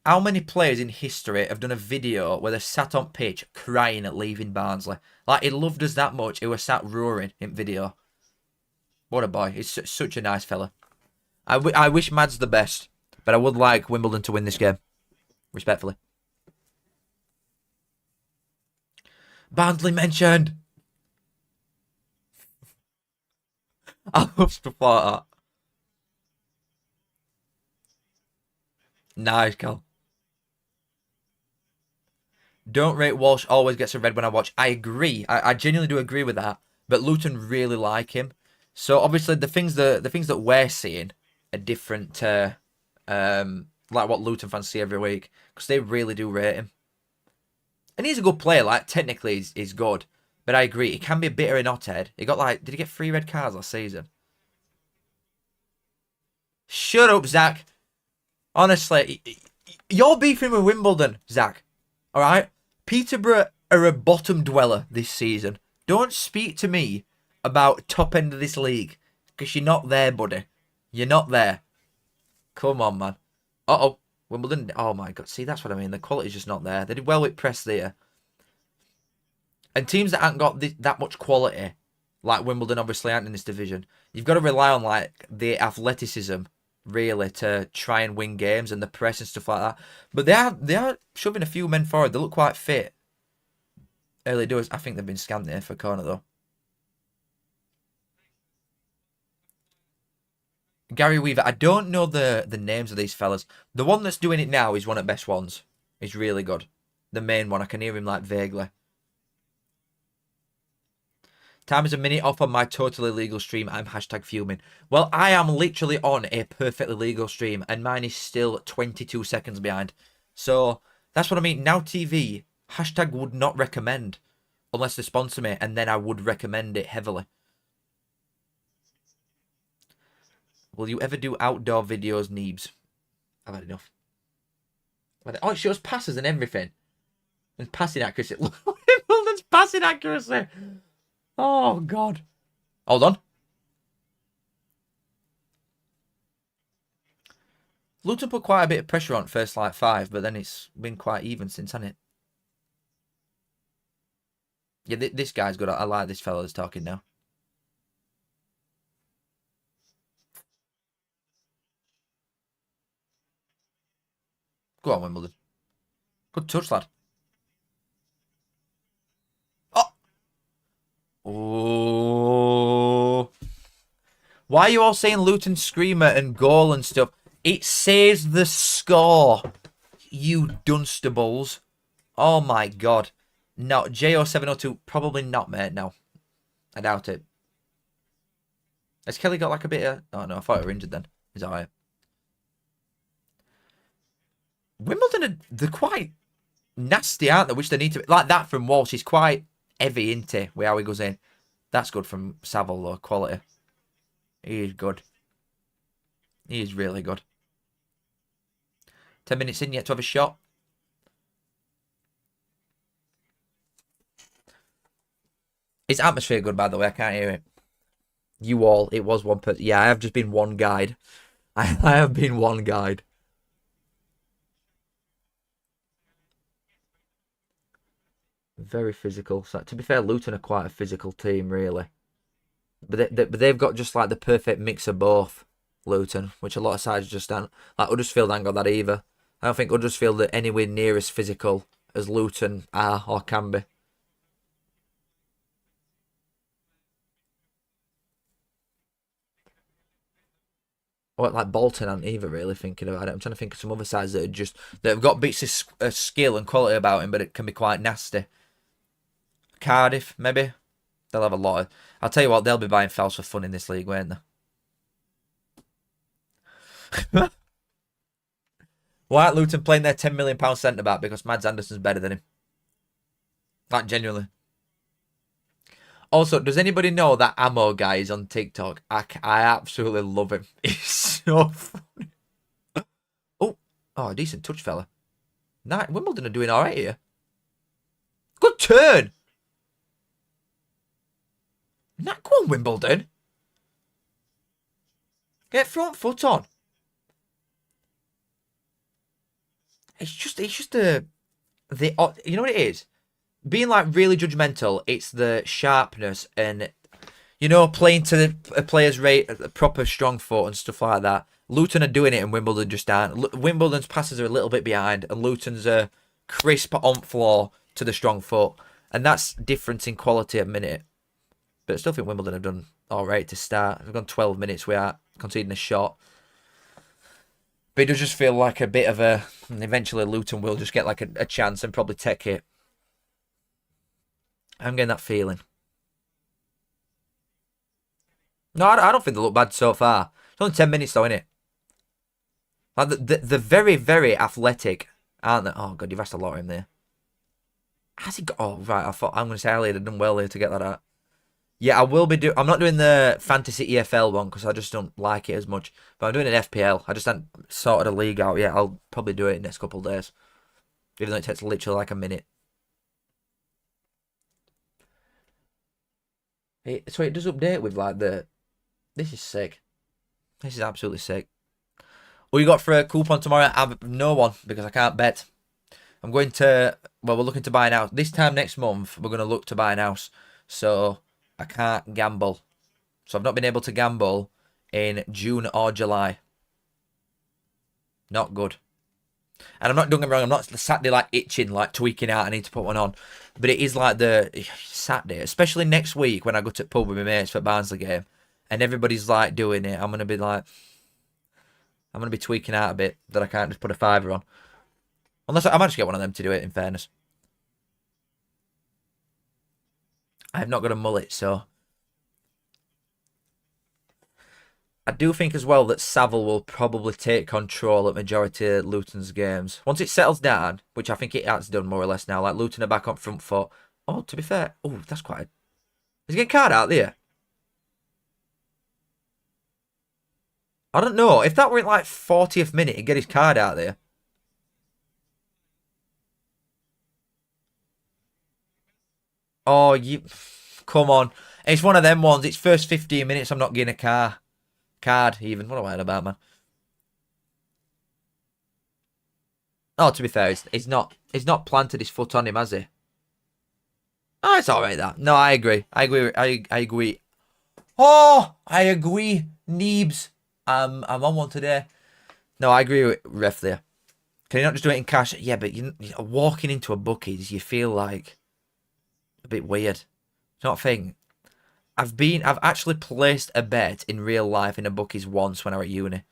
How many players in history have done a video where they sat on pitch crying at leaving Barnsley? Like, he loved us that much, he was sat roaring in video. What a boy. He's such a nice fella. I wish Mads the best, but I would like Wimbledon to win this game. Respectfully. Barnsley mentioned. I love stuff like that. Nice, Cal. Don't rate Walsh always gets a red when I watch. I agree. I genuinely do agree with that. But Luton really like him. So obviously the things that we're seeing are different to like what Luton fans see every week. Because they really do rate him. And he's a good player, like technically he's good. But I agree, he can be a bit of an hothead. He got like, did he get 3 red cards last season? Shut up, Zach. Honestly, you're beefing with Wimbledon, Zach. Alright? Peterborough are a bottom dweller this season. Don't speak to me about top end of this league. Because you're not there, buddy. You're not there. Come on, man. Uh-oh. Wimbledon. Oh, my God. See, that's what I mean. The quality's just not there. They did well with press there. And teams that haven't got that much quality, like Wimbledon obviously aren't in this division, you've got to rely on, like, the athleticism, really, to try and win games and the press and stuff like that. But they are shoving a few men forward. They look quite fit. Early doors. I think they've been scammed there for a corner, though. Gary Weaver. I don't know the names of these fellas. The one that's doing it now is one of the best ones. He's really good. The main one. I can hear him, like, vaguely. Time is a minute off on my totally legal stream. I'm hashtag fuming. Well, I am literally on a perfectly legal stream, and mine is still 22 seconds behind. So, that's what I mean. Now TV, hashtag would not recommend, unless they sponsor me, and then I would recommend it heavily. Will you ever do outdoor videos, Neebs? I've had enough. Oh, it shows passes and everything. And passing accuracy. Look, Wimbledon's passing accuracy. Oh, God. Hold on. Luton put quite a bit of pressure on first like 5, but then it's been quite even since, hasn't it? Yeah, this guy's good. I like this fellow that's talking now. Go on, Wimbledon. Good touch, lad. Oh! Oh! Why are you all saying Luton screamer and goal and stuff? It says the score, you Dunstables. Oh my god. No, JO702, probably not, mate, no. I doubt it. Has Kelly got like a bit of... Oh no, I thought he were injured then. He's alright. Wimbledon, they're quite nasty, aren't they? Which they need to... Like that from Walsh, he's quite heavy, isn't he? With how he goes in. That's good from Saville, though, quality. He is good. He is really good. 10 minutes in, yet to have a shot. Is atmosphere good, by the way? I can't hear it. You all, it was one person. Yeah, I have just been one guide. I have been one guide. Very physical. So, to be fair, Luton are quite a physical team, really. But they've got just like the perfect mix of both, Luton, which a lot of sides just don't. Like Huddersfield ain't got that either. I don't think Huddersfield are anywhere near as physical as Luton are or can be. Or like Bolton aren't either really thinking about it. I'm trying to think of some other sides that are just that have got bits of skill and quality about him, but it can be quite nasty. Cardiff, maybe. They'll have a lot of... I'll tell you what, they'll be buying fouls for fun in this league, won't they? Why aren't Luton playing their £10 million centre-back? Because Mads Anderson's better than him. Like, genuinely. Also, does anybody know that Ammo guy is on TikTok? I absolutely love him. He's so funny. Oh, decent touch, fella. Nah, Wimbledon are doing all right here. Good turn. Nah, go on, Wimbledon. Get front foot on. It's just you know what it is? Being like really judgmental, it's the sharpness and playing to the player's rate, the proper strong foot and stuff like that. Luton are doing it and Wimbledon just aren't. Wimbledon's passes are a little bit behind and Luton's are crisp on floor to the strong foot. And that's difference in quality at minute. But I still think Wimbledon have done all right to start. They've gone 12 minutes without conceding a shot. But it does just feel like a bit of a... Eventually Luton will just get like a chance and probably take it. I'm getting that feeling. No, I don't think they look bad so far. It's only 10 minutes though, innit? Like they're very, very athletic, aren't they? Oh, God, you've asked a lot of him there. Has he got... Oh, right, I'm going to say Ali had done well here to get that out. Yeah, I will be doing... I'm not doing the Fantasy EFL one because I just don't like it as much. But I'm doing an FPL. I just haven't sorted a league out yet. I'll probably do it in the next couple of days. Even though it takes literally like a minute. So it does update with like the... This is sick. This is absolutely sick. What you got for a coupon tomorrow? I have no one because I can't bet. I'm going to... Well, we're looking to buy an house. This time next month, we're going to look to buy an house. So... I can't gamble. So I've not been able to gamble in June or July. Not good. And I'm not doing it wrong. I'm not Saturday like itching, like tweaking out. I need to put one on. But it is like the Saturday, especially next week when I go to pub with my mates for Barnsley game. And everybody's like doing it. I'm going to be like... I'm going to be tweaking out a bit that I can't just put a fiver on. Unless I might just get one of them to do it, in fairness. I have not got a mullet, so... I do think as well that Saville will probably take control at majority of Luton's games. Once it settles down, which I think it has done more or less now, like Luton are back on front foot. Oh, to be fair... Oh, that's quite... Is he getting card out there? I don't know. If that were in like 40th minute, he'd get his card out there. Oh, you... Come on. It's one of them ones. It's first 15 minutes, I'm not getting a card even. What am I on about, man? Oh, to be fair, he's not planted his foot on him, has he? Oh, it's all right, that. No, I agree. I agree. I agree. Oh, I agree. Neebs. I'm on one today. No, I agree with ref there. Can you not just do it in cash? Yeah, but you walking into a bookies, you feel like a bit weird. Not a thing. I've actually placed a bet in real life in a bookies once when I was at uni,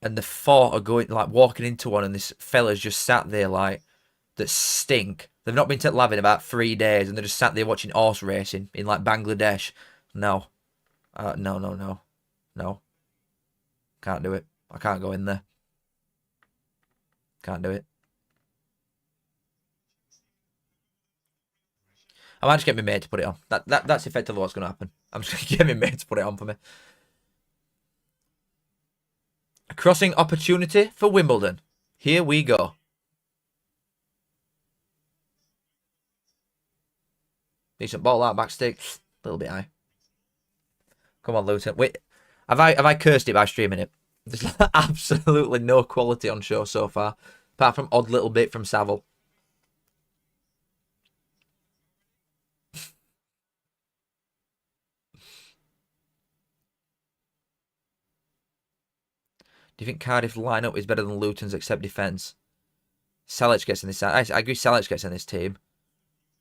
and the thought of going like walking into one and this fella's just sat there like that stink. They've not been to Lav in about 3 days, and they're just sat there watching horse racing in like Bangladesh. No, no, can't do it. I can't go in there. Can't do it. I might just get my mate to put it on. That's effectively what's going to happen. I'm just going to get my mate to put it on for me. A crossing opportunity for Wimbledon. Here we go. Decent ball out, back stick. A little bit high. Come on, Luton. Wait, have I cursed it by streaming it? There's absolutely no quality on show so far, apart from odd little bit from Savile. Do you think Cardiff lineup is better than Luton's except defence? Salic gets in this. I agree. Salic gets in this team.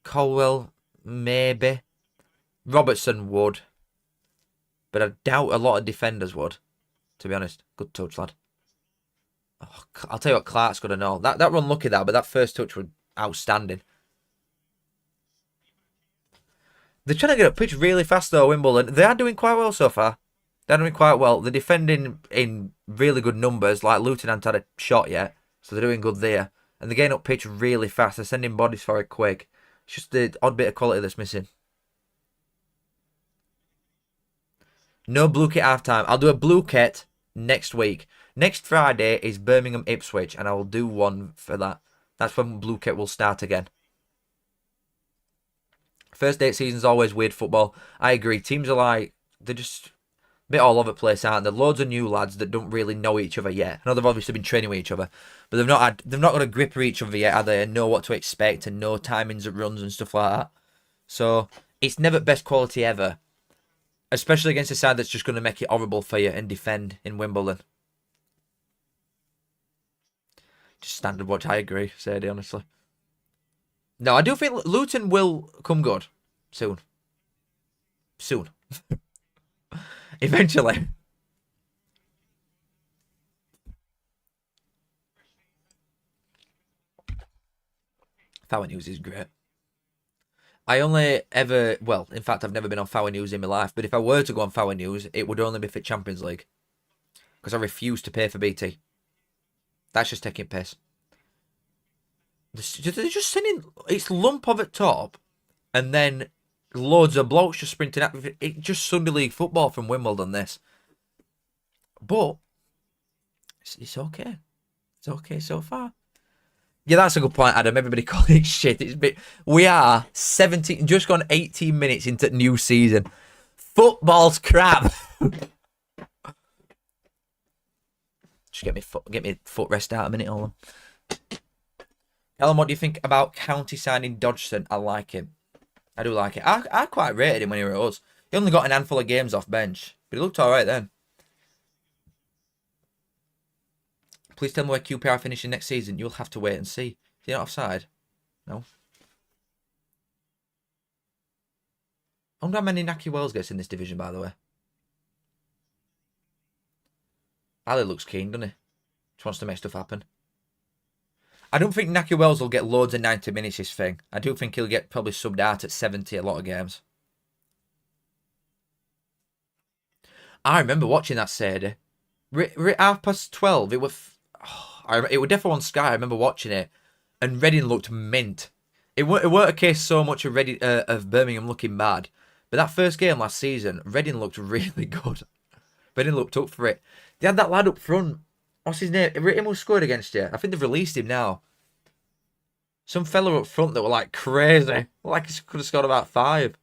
Colwell, maybe. Robertson would, but I doubt a lot of defenders would. To be honest, good touch, lad. Oh, I'll tell you what, Clark's got to know. That run lucky that, but that first touch was outstanding. They're trying to get up pitch really fast though, Wimbledon. They are doing quite well so far. They're doing quite well. They're defending in really good numbers. Like Luton hasn't had a shot yet, so they're doing good there. And they're getting up pitch really fast. They're sending bodies for it quick. It's just the odd bit of quality that's missing. No blue kit half time. I'll do a blue kit next week. Next Friday is Birmingham Ipswich, and I will do one for that. That's when blue kit will start again. First 8 seasons always weird football. I agree. Teams are like, they're just a bit all over the place, aren't there? Loads of new lads that don't really know each other yet. I know they've obviously been training with each other, but they've not got a grip of each other yet, are they? And know what to expect and know timings of runs and stuff like that. So it's never best quality ever, especially against a side that's just going to make it horrible for you and defend in Wimbledon. Just standard watch. I agree, Sadie, honestly. No, I do think Luton will come good soon. Soon. Eventually. Foul News is great. I only ever, well, in fact, I've never been on Foul News in my life, but if I were to go on Foul News, it would only be for Champions League. Because I refuse to pay for BT. That's just taking piss. They're just sending, it's lump of at top, and then loads of blokes just sprinting out. It's just Sunday League football from Wimbledon, this. But it's okay. It's okay so far. Yeah, that's a good point, Adam. Everybody calling it shit. We are 17, just gone 18 minutes into new season. Football's crap. Just get me foot rest out a minute, hold on. Ellen, what do you think about County signing Dodgson? I like him. I do like it. I quite rated him when he was at us. He only got an handful of games off bench, but he looked alright then. Please tell me where QPR finishing next season. You'll have to wait and see. Is he not offside? No. I wonder how many Naki Wells gets in this division, by the way. Ali looks keen, doesn't he? Just wants to make stuff happen. I don't think Naki Wells will get loads of 90 minutes this thing. I do think he'll get probably subbed out at 70 a lot of games. I remember watching that Sadie. 12:30. It was... it was definitely on Sky. I remember watching it. And Reading looked mint. It weren't a case so much of of Birmingham looking bad. But that first game last season, Reading looked really good. Reading looked up for it. They had that lad up front. What's his name? Him who scored against you. I think they've released him now. Some fella up front that were like crazy. Like he could have scored about 5.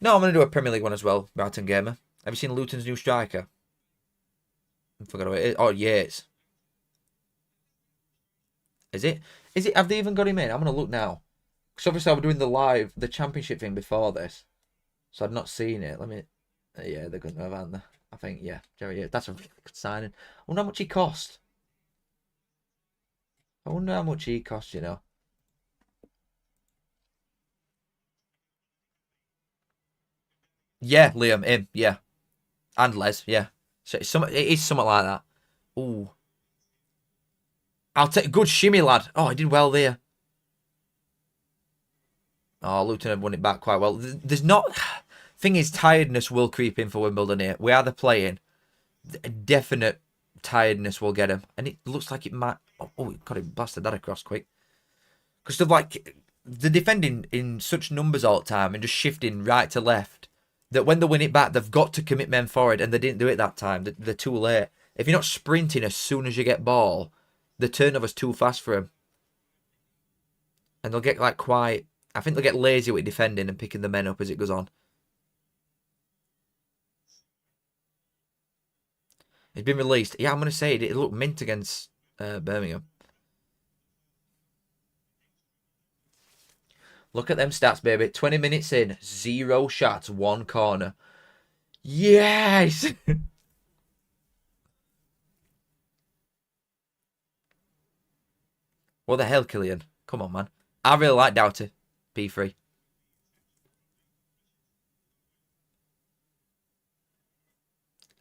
No, I'm going to do a Premier League one as well, Mountain Gamer. Have you seen Luton's new striker? I forgot about it. Oh, Yates. Is it? Is it? Have they even got him in? I'm gonna look now. Because obviously I was doing the championship thing before this, so I'd not seen it. Let me. Yeah, they're going to have, aren't they? I think yeah, Jerry. Yeah, that's a really good signing. I wonder how much he cost. I wonder how much he cost. You know. Yeah, Liam, him, yeah, and Les, yeah. So it is something like that. Ooh, I'll take good shimmy, lad. Oh, I did well there. Oh, Luton have won it back quite well. There's not. Thing is, tiredness will creep in for Wimbledon here. We are the playing. A definite tiredness will get him, and it looks like it might. Oh, God, it blasted that across quick. Because they're like they're defending in such numbers all the time and just shifting right to left that when they win it back, they've got to commit men forward, and they didn't do it that time. They're too late. If you're not sprinting as soon as you get ball, the turnover's too fast for them, and they'll get like quite. I think they'll get lazy with defending and picking the men up as it goes on. It's been released. Yeah, I'm going to say it looked mint against Birmingham. Look at them stats, baby. 20 minutes in, 0 shots, 1 corner. Yes! What the hell, Killian? Come on, man. I really like Doughty. P3.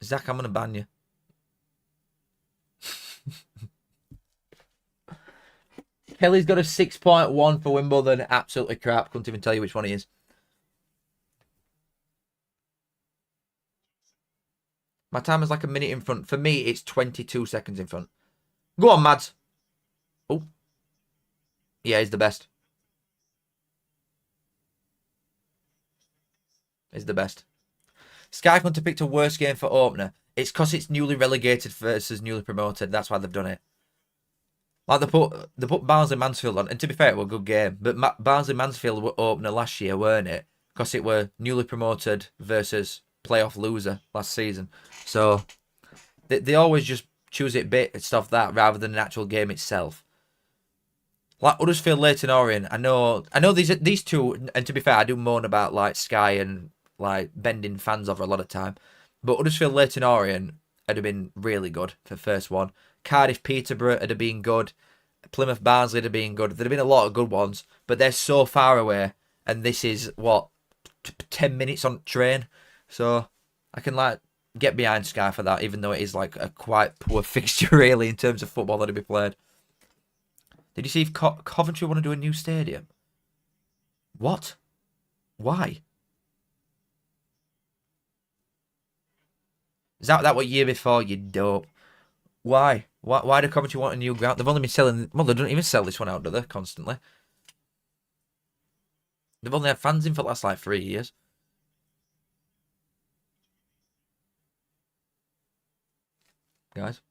Zach, I'm going to ban you. Kelly's got a 6.1 for Wimbledon. Absolutely crap. Couldn't even tell you which one he is. My timer's like a minute in front. For me, it's 22 seconds in front. Go on, Mads. Oh. Yeah, he's the best. He's the best. Sky Hunter picked a worse game for opener. It's because it's newly relegated versus newly promoted. That's why they've done it. Like they put Barnsley Mansfield on, and to be fair, it was a good game. But Barnsley Mansfield were opener last year, weren't it? Because it were newly promoted versus playoff loser last season. So they always just choose it based off that rather than the actual game itself. Like Huddersfield, Leyton Orient. I know these two, and to be fair, I do moan about like Sky and like bending fans over a lot of time. But Huddersfield, Leyton Orient would have been really good for the first one. Cardiff, Peterborough would have been good. Plymouth, Barnsley would have been good. There'd have been a lot of good ones, but they're so far away, and this is what 10 minutes on train. So I can like get behind Sky for that, even though it is like a quite poor fixture really in terms of football that'll be played. Did you see if Coventry want to do a new stadium? What? Why? Is that what year before, you dope? Why? Why do Coventry want a new ground? They've only been selling. Well, they don't even sell this one out, do they? Constantly. They've only had fans in for the last like 3 years. Guys.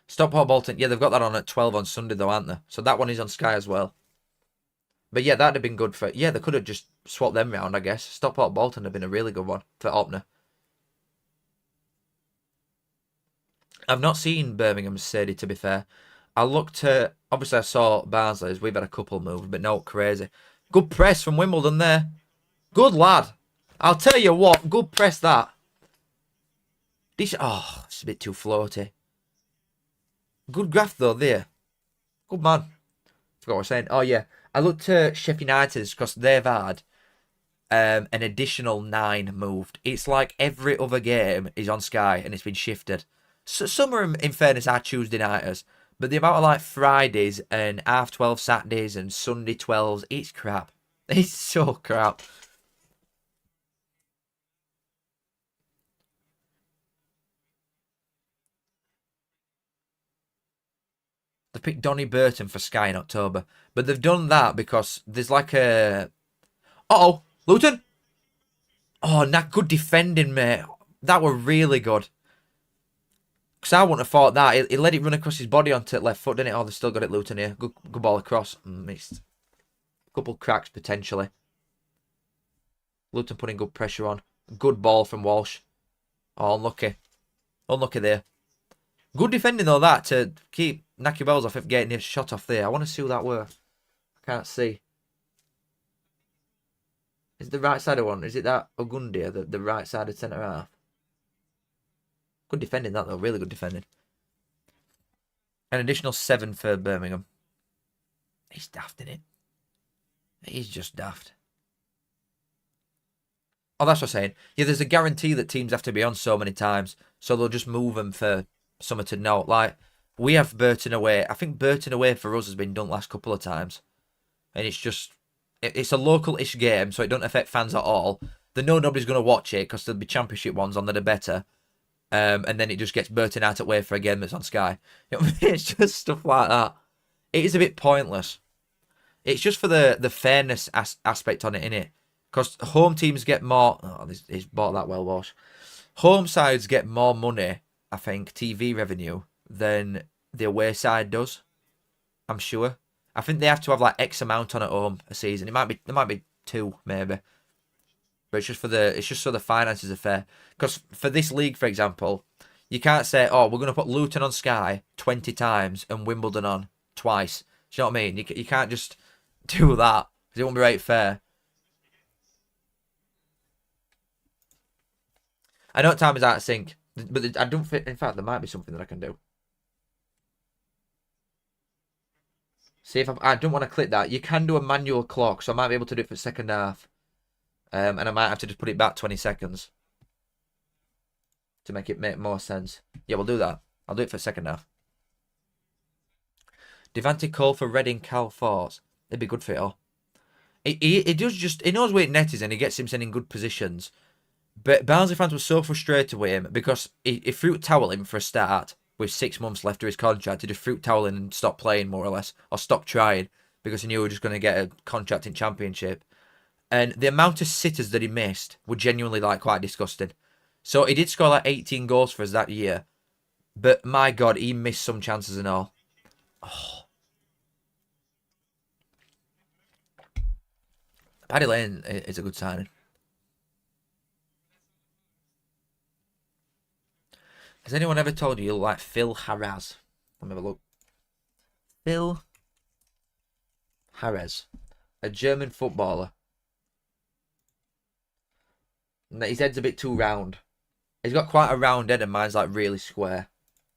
Stockport Bolton. Yeah, they've got that on at 12 on Sunday though, aren't they? So that one is on Sky as well. But yeah, that'd have been good for. Yeah, they could have just swapped them round, I guess. Stockport Bolton have been a really good one for opener. I've not seen Birmingham's Sadie, to be fair. I looked at. Obviously, I saw Barnsley's. We've had a couple moves, but no crazy. Good press from Wimbledon there. Good lad. I'll tell you what. Good press that. This. Oh, it's a bit too floaty. Good graft though there. Good man. Forgot what I was saying. Oh yeah. I looked at Sheffield United because they've had an additional 9 moved. It's like every other game is on Sky and it's been shifted. So some are, in fairness, are Tuesday nighters, but the amount of like Fridays and 12:30 Saturdays and Sunday 12s, it's crap. It's so crap. They picked Donny Burton for Sky in October, but they've done that because there's like a. Uh-oh, Luton. Oh, not good defending, mate. That were really good. Because I wouldn't have thought that. He let it run across his body onto left foot, didn't it? Oh, they've still got it, Luton here. Good ball across. Missed. Couple cracks, potentially. Luton putting good pressure on. Good ball from Walsh. Oh, unlucky. Unlucky there. Good defending though, that, to keep Naki Bells off of getting his shot off there. I want to see who that were. I can't see. Is it the right sided one? Is it that Ogundia, the right sided centre half? Good defending that though, really good defending. An additional 7 for Birmingham. He's daft, isn't it? He's just daft. Oh, that's what I'm saying. Yeah, there's a guarantee that teams have to be on so many times, so they'll just move them for someone to note. Like, we have Burton away. I think Burton away for us has been done last couple of times. And it's just, it's a local-ish game, so it don't affect fans at all. They know nobody's going to watch it because there'll be championship ones on that are better. And then it just gets Burton out away for a game that's on Sky. You know what I mean? It's just stuff like that. It is a bit pointless. It's just for the fairness aspect on it, innit? Because home teams get more... Oh, he's bought that well, Walsh. Home sides get more money, I think, TV revenue, than the away side does. I'm sure. I think they have to have like X amount on at home a season. There might be 2, maybe. But it's just so the finances are fair. Because for this league, for example, you can't say, oh, we're going to put Luton on Sky 20 times and Wimbledon on twice. Do you know what I mean? You can't just do that. Because it won't be right fair. I know time is out of sync, but I don't fit. In fact, there might be something that I can do. See if I don't want to click that. You can do a manual clock, so I might be able to do it for the second half. And I might have to just put it back 20 seconds to make it make more sense. Yeah, we'll do that. I'll do it for the second half. Devante Cole for Reading Cal Force. It'd be good for it all. He does just... He knows where net is and he gets him in good positions. But Barnsley fans were so frustrated with him because he fruit towel him for a start with 6 months left of his contract. He just fruit towel him and stop playing, more or less, or stop trying because he knew he was just going to get a contract in Championship. And the amount of sitters that he missed were genuinely like quite disgusting. So he did score like 18 goals for us that year. But my God, he missed some chances and all. Oh. Paddy Lane is a good signing. Has anyone ever told you look like Phil Harraz? Let me have a look. Phil Harraz. A German footballer. His head's a bit too round. He's got quite a round head and mine's like really square.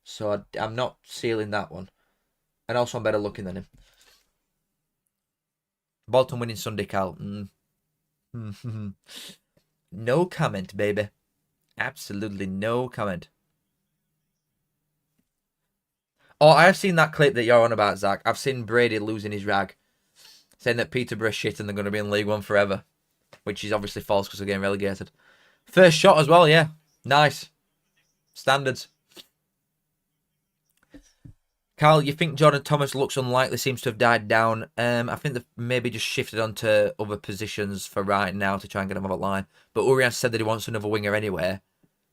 So I'm not sealing that one. And also I'm better looking than him. Bolton winning Sunday, Cal. No comment, baby. Absolutely no comment. Oh, I have seen that clip that you're on about, Zach. I've seen Brady losing his rag. Saying that Peterborough shit and they're going to be in League One forever. Which is obviously false because they're getting relegated. First shot as well, yeah. Nice. Standards. Carl, you think Jordan Thomas looks unlikely, seems to have died down. I think they've maybe just shifted onto other positions for right now to try and get him off that line. But Urian said that he wants another winger anyway.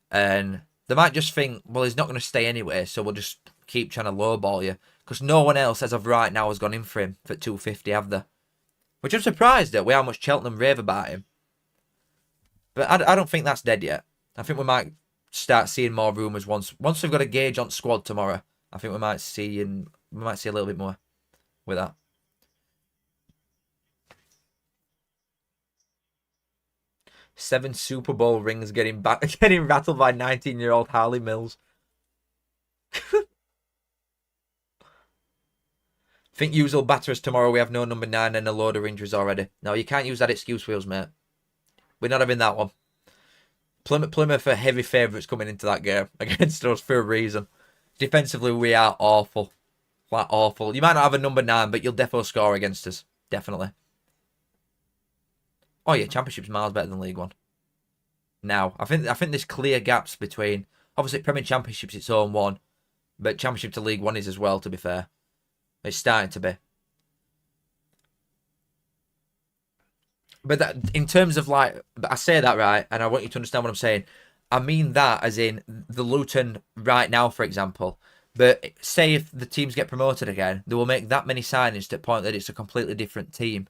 And they might just think, well, he's not going to stay anyway, so we'll just keep trying to lowball you. Because no one else, as of right now, has gone in for him for 250, have they? Which I'm surprised at with how much Cheltenham rave about him. But I don't think that's dead yet. I think we might start seeing more rumours once we've got a gauge on squad tomorrow. I think we might see a little bit more with that. Seven Super Bowl rings getting rattled by 19-year-old Harley Mills. Think Hughes will batter us tomorrow. We have no number 9 and a load of injuries already. No, you can't use that excuse, Wheels, mate. We're not having that one. Plymouth are heavy favourites coming into that game against us for a reason. Defensively, we are awful. Like, awful. You might not have a number 9, but you'll definitely score against us. Definitely. Oh, yeah, Championship's miles better than League One. Now, I think there's clear gaps between... Obviously, Premier Championship's its own one, but Championship to League One is as well, to be fair. It's starting to be. But that, in terms of like, I say that right, and I want you to understand what I'm saying. I mean that as in the Luton right now, for example. But say if the teams get promoted again, they will make that many signings to the point that it's a completely different team.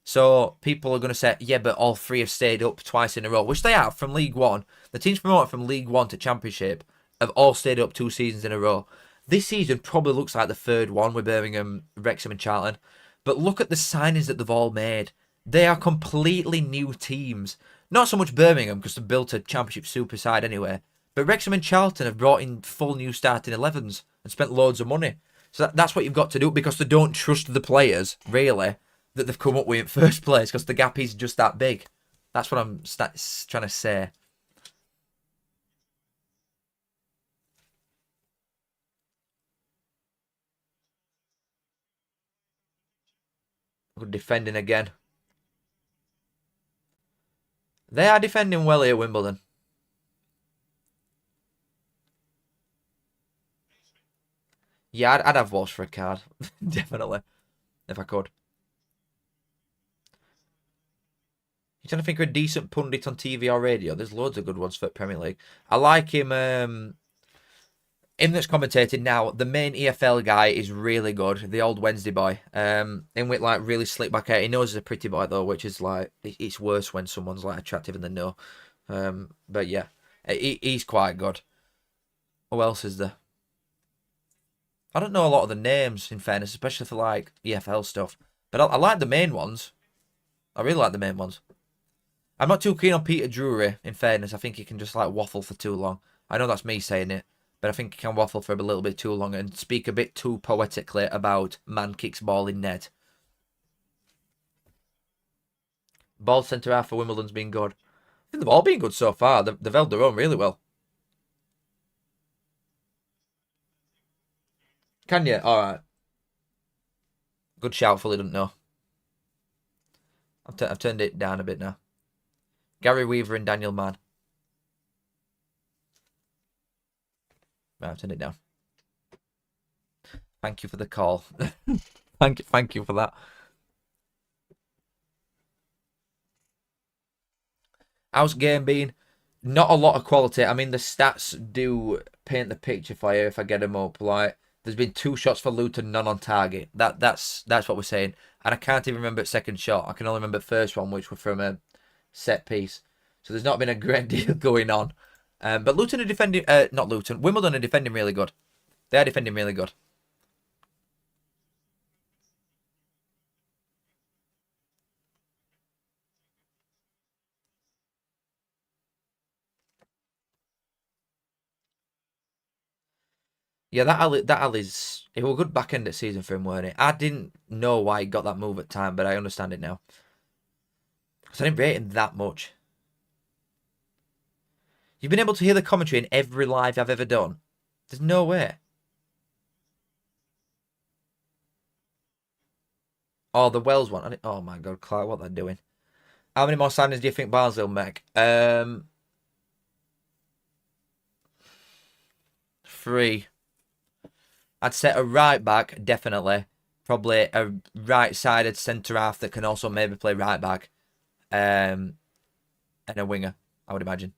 So people are going to say, yeah, but all three have stayed up twice in a row, which they have from League One. The teams promoted from League One to Championship have all stayed up 2 seasons in a row. This season probably looks like the third one with Birmingham, Wrexham and Charlton. But look at the signings that they've all made. They are completely new teams. Not so much Birmingham, because they've built a Championship super side anyway. But Wrexham and Charlton have brought in full new starting 11s and spent loads of money. So that's what you've got to do, because they don't trust the players, really, that they've come up with in first place, because the gap is just that big. That's what I'm trying to say. Good defending again. They are defending well here, Wimbledon. Yeah, I'd have Walsh for a card. Definitely. If I could. You trying to think of a decent pundit on TV or radio? There's loads of good ones for Premier League. I like him. Him that's commentating now. The main EFL guy is really good. The old Wednesday boy. Him with like really slick back hair. He knows he's a pretty boy though, which is like it's worse when someone's like attractive and they know. But yeah, he's quite good. Who else is there? I don't know a lot of the names, in fairness, especially for like EFL stuff. But I like the main ones. I really like the main ones. I'm not too keen on Peter Drury, in fairness. I think he can just like waffle for too long. I know that's me saying it, but I think he can waffle for a little bit too long and speak a bit too poetically about man kicks ball in net. Ball centre half for Wimbledon's been good. I think they've all been good so far. They've held their own really well. Can you? Alright. Good shout, fully didn't know. I've turned it down a bit now. Gary Weaver and Daniel Mann. Right, I've turned it down. Thank you for the call. Thank you for that. How's game been? Not a lot of quality. I mean, the stats do paint the picture for you if I get them up. Like, there's been 2 shots for Luton, none on target. That's what we're saying. And I can't even remember the second shot. I can only remember the first one, which was from a set piece. So there's not been a great deal going on. But Luton are defending, not Luton, Wimbledon are defending really good. They are defending really good. Yeah, that Ali's, it was a good back end of season for him, weren't it? I didn't know why he got that move at the time, but I understand it now. Because I didn't rate him that much. You've been able to hear the commentary in every live I've ever done. There's no way. Oh, the Wells one. Oh my God, Clark, what they're doing. How many more signings do you think Barnsley will make? 3. I'd say a right back, definitely. Probably a right-sided centre half that can also maybe play right back. And a winger, I would imagine.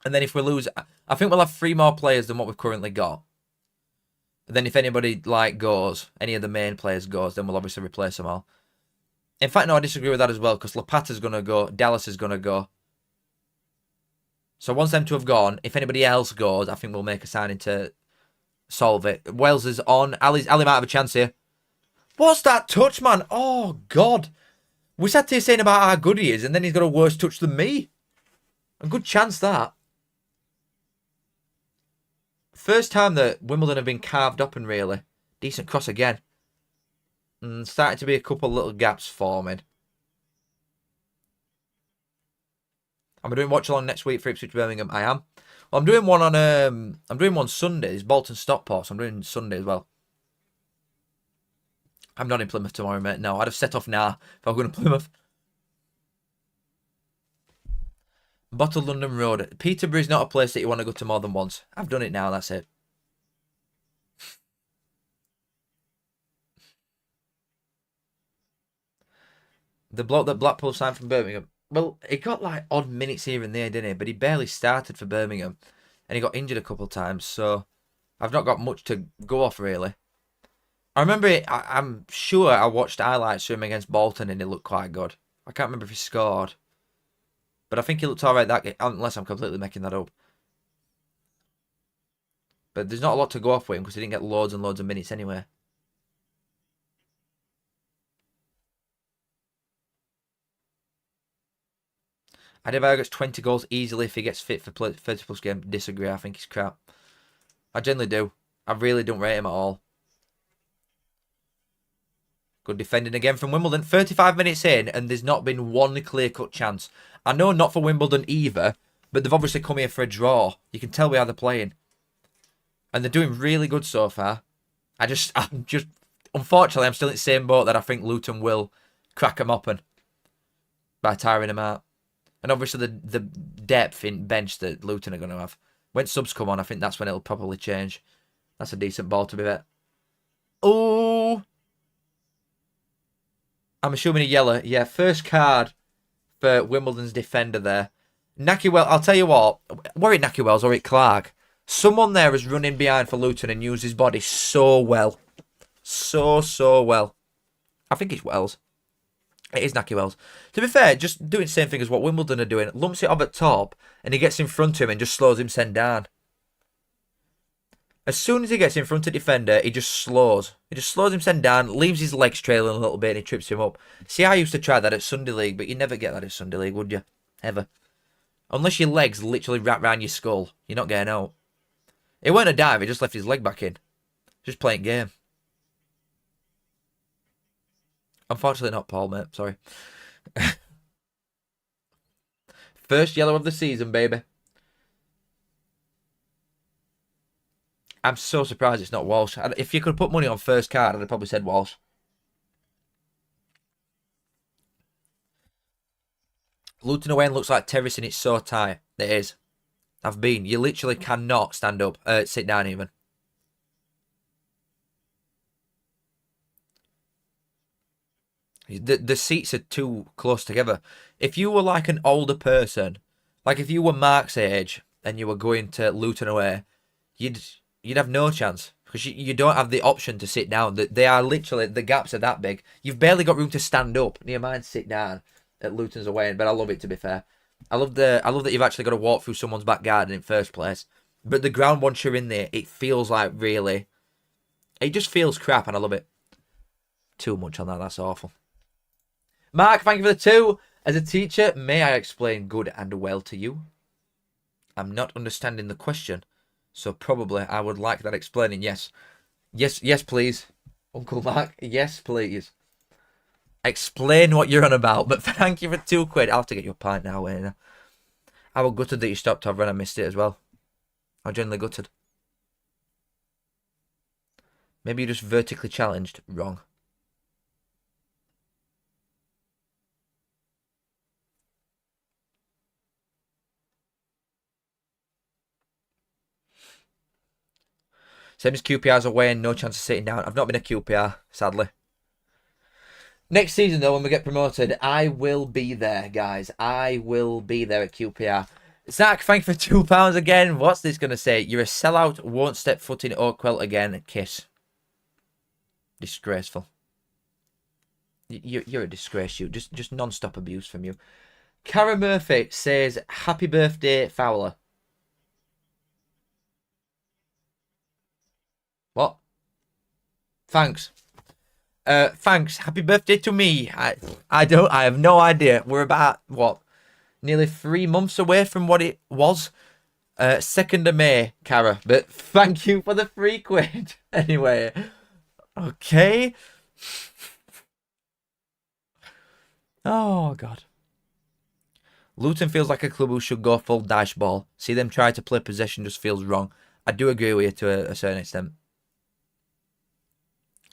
And then if we lose, I think we'll have 3 more players than what we've currently got. And then if anybody like goes, any of the main players goes, then we'll obviously replace them all. In fact, no, I disagree with that as well, because Lapata's going to go, Dallas is going to go. So once them 2 have gone, if anybody else goes, I think we'll make a signing to solve it. Wales is on. Ali might have a chance here. What's that touch, man? Oh, God. We sat here saying about how good he is, and then he's got a worse touch than me. A good chance, that. First time that Wimbledon have been carved up and really. Decent cross again. Starting to be a couple little gaps forming. Am I doing watch along next week for Ipswich Birmingham? I am. Well, I'm doing one on I'm doing one Sunday. It's Bolton Stockport, so I'm doing Sunday as well. I'm not in Plymouth tomorrow, mate. No, I'd have set off now if I were going to Plymouth. Bottle London Road. Peterborough's not a place that you want to go to more than once. I've done it now, that's it. The bloke that Blackpool signed from Birmingham. Well, he got like odd minutes here and there, didn't he? But he barely started for Birmingham. And he got injured a couple of times, so I've not got much to go off, really. I remember it, I'm sure I watched highlights from him against Bolton and he looked quite good. I can't remember if he scored. But I think he looked alright that game, unless I'm completely making that up. But there's not a lot to go off with him because he didn't get loads and loads of minutes anyway. Adebayo gets 20 goals easily if he gets fit for 30 plus game. Disagree, I think he's crap. I generally do. I really don't rate him at all. Good defending again from Wimbledon. 35 minutes in and there's not been one clear-cut chance. I know not for Wimbledon either, but they've obviously come here for a draw. You can tell how they're playing. And they're doing really good so far. I'm just, unfortunately, I'm still in the same boat that I think Luton will crack them open by tiring them out. And obviously the depth in bench that Luton are going to have. When subs come on, I think that's when it'll probably change. That's a decent ball to be bet. Oh! I'm assuming a yellow. Yeah, first card for Wimbledon's defender there. Nakiwell, I'll tell you what. Were it Nacky Wells or it Clark? Someone there is running behind for Luton and used his body so well. So well. I think it's Wells. It is Nacky Wells. To be fair, just doing the same thing as what Wimbledon are doing. Lumps it up at top and he gets in front of him and just slows him send down. As soon as he gets in front of the defender, he just slows. He just slows him send down, leaves his legs trailing a little bit and he trips him up. See, I used to try that at Sunday League, but you never get that at Sunday League, would you? Ever. Unless your legs literally wrap around your skull, you're not getting out. It weren't a dive, he just left his leg back in. Just playing game. Unfortunately not Paul, mate. Sorry. First yellow of the season, baby. I'm so surprised it's not Walsh. If you could put money on first card, I'd have probably said Walsh. Luton away looks like terracing. It's so tight. It is. I've been. You literally cannot stand up. Sit down even. The seats are too close together. If you were like an older person, like if you were Mark's age and you were going to Luton away, you'd have no chance because you don't have the option to sit down. They are literally, the gaps are that big. You've barely got room to stand up. Near mine, sit down at Luton's away, but I love it, to be fair. I love that you've actually got to walk through someone's back garden in first place. But the ground, once you're in there, it feels like really, it just feels crap, and I love it. Too much on that. That's awful. Mark, thank you for the 2. As a teacher, may I explain good and well to you? I'm not understanding the question, so probably I would like that explaining. Yes, please, Uncle Mark. Yes, please. Explain what you're on about. But thank you for £2. I'll have to get you a pint now, Wayne. I was gutted that you stopped over and I missed it as well. I'm genuinely gutted. Maybe you're just vertically challenged. Wrong. Same as QPR's away and no chance of sitting down. I've not been a QPR, sadly. Next season, though, when we get promoted, I will be there, guys. I will be there at QPR. Zach, thank you for £2 again. What's this going to say? You're a sellout, won't step foot in Oakwell again. Kiss. Disgraceful. You're a disgrace, you. Just non-stop abuse from you. Cara Murphy says, happy birthday, Fowler. What? Thanks. Thanks. Happy birthday to me. I have no idea. We're about, what, nearly 3 months away from what it was. 2nd of May, Cara. But thank you for the £3. Anyway. Okay. Oh, God. Luton feels like a club who should go full dash ball. See them try to play possession just feels wrong. I do agree with you to a certain extent.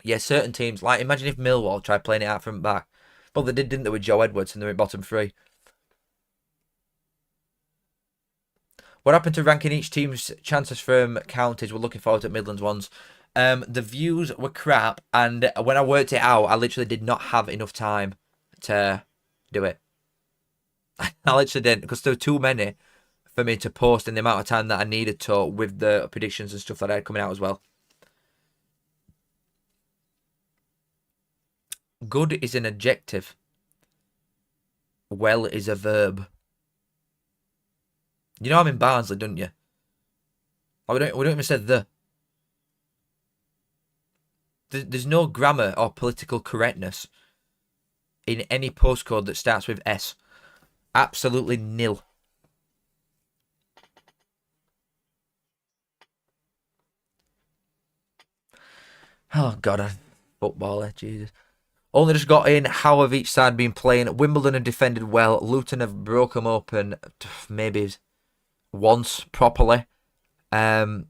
Yeah, certain teams, like imagine if Millwall tried playing it out from back. Well, they did, didn't they, with Joe Edwards, and they're in bottom 3. What happened to ranking each team's chances from counties? We're looking forward to Midlands ones. The views were crap, and when I worked it out, I literally did not have enough time to do it. I literally didn't, because there were too many for me to post in the amount of time that I needed to with the predictions and stuff that I had coming out as well. Good is an adjective. Well is a verb. You know I'm in Barnsley, don't you? Oh, we don't even say the. There's no grammar or political correctness in any postcode that starts with S. Absolutely nil. Oh, God, footballer, Jesus. Only just got in. How have each side been playing? Wimbledon have defended well. Luton have broke them open maybe once properly. But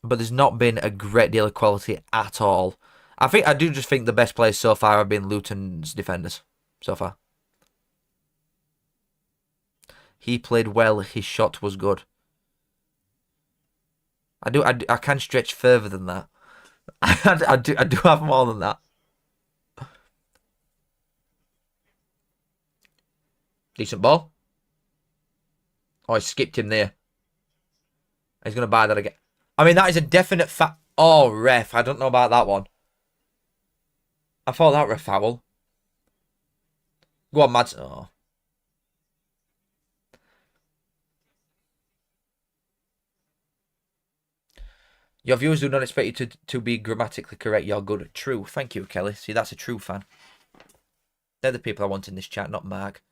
there's not been a great deal of quality at all. I do just think the best players so far have been Luton's defenders so far. He played well. His shot was good. I can stretch further than that. I do have more than that. Decent ball. Oh, I skipped him there. He's going to buy that again. I mean, that is a definite Oh, ref. I don't know about that one. I thought that was a foul. Go on, Mads. Oh. Your viewers do not expect you to be grammatically correct. You're good. True. Thank you, Kelly. See, that's a true fan. They're the people I want in this chat, not Mark.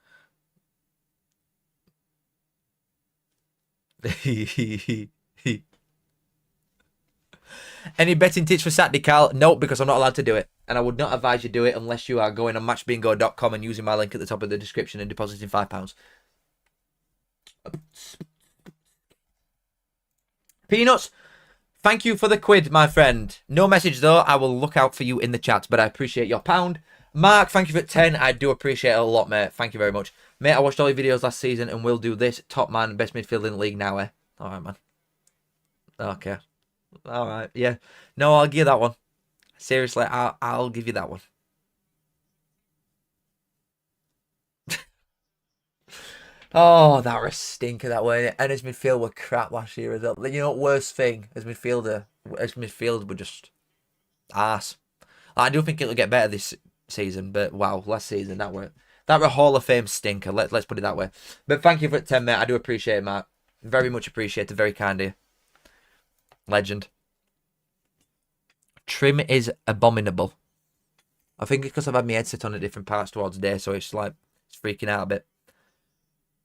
Any betting tips for Saturday, Carl? No, because I'm not allowed to do it. And I would not advise you do it unless you are going on matchbingo.com and using my link at the top of the description and depositing £5. Peanuts, thank you for the quid, my friend. No message, though. I will look out for you in the chat, but I appreciate your £1. Mark, thank you for 10. I do appreciate it a lot, mate. Thank you very much. Mate, I watched all your videos last season and will do this. Top man, best midfielder in the league now, eh? All right, man. Okay. All right, yeah. No, I'll give you that one. Seriously, I'll give you that one. Oh, that was a stinker that way. And his midfield were crap last year as well. You know, worst thing as midfield were just arse. I do think it'll get better this season, but wow, last season that were Hall of Fame stinker. Let's put it that way. But thank you for 10, mate. I do appreciate it, Matt. Very much appreciated. Very kind of you. Legend. Trim is abominable. I think it's because I've had my headset on at different parts towards the day, so it's like it's freaking out a bit.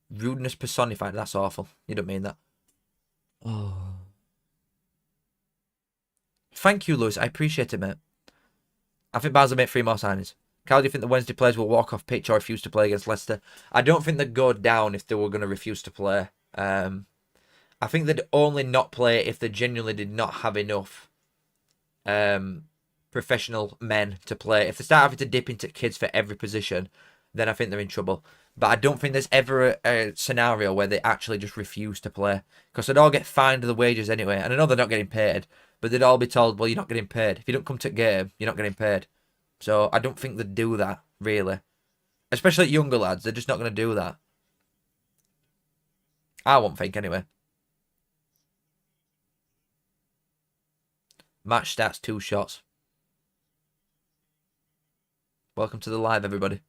Rudeness personified. That's awful. You don't mean that. Oh. Thank you, Lewis. I appreciate it, mate. I think Barnes will make 3 more signings. Carl, do you think the Wednesday players will walk off pitch or refuse to play against Leicester? I don't think they'd go down if they were going to refuse to play. I think they'd only not play if they genuinely did not have enough professional men to play. If they start having to dip into kids for every position, then I think they're in trouble. But I don't think there's ever a scenario where they actually just refuse to play. Because they'd all get fined the wages anyway. And I know they're not getting paid. But they'd all be told, well, you're not getting paid. If you don't come to a game, you're not getting paid. So I don't think they'd do that, really. Especially younger lads. They're just not going to do that. I won't think, anyway. Match starts 2 shots. Welcome to the live, everybody.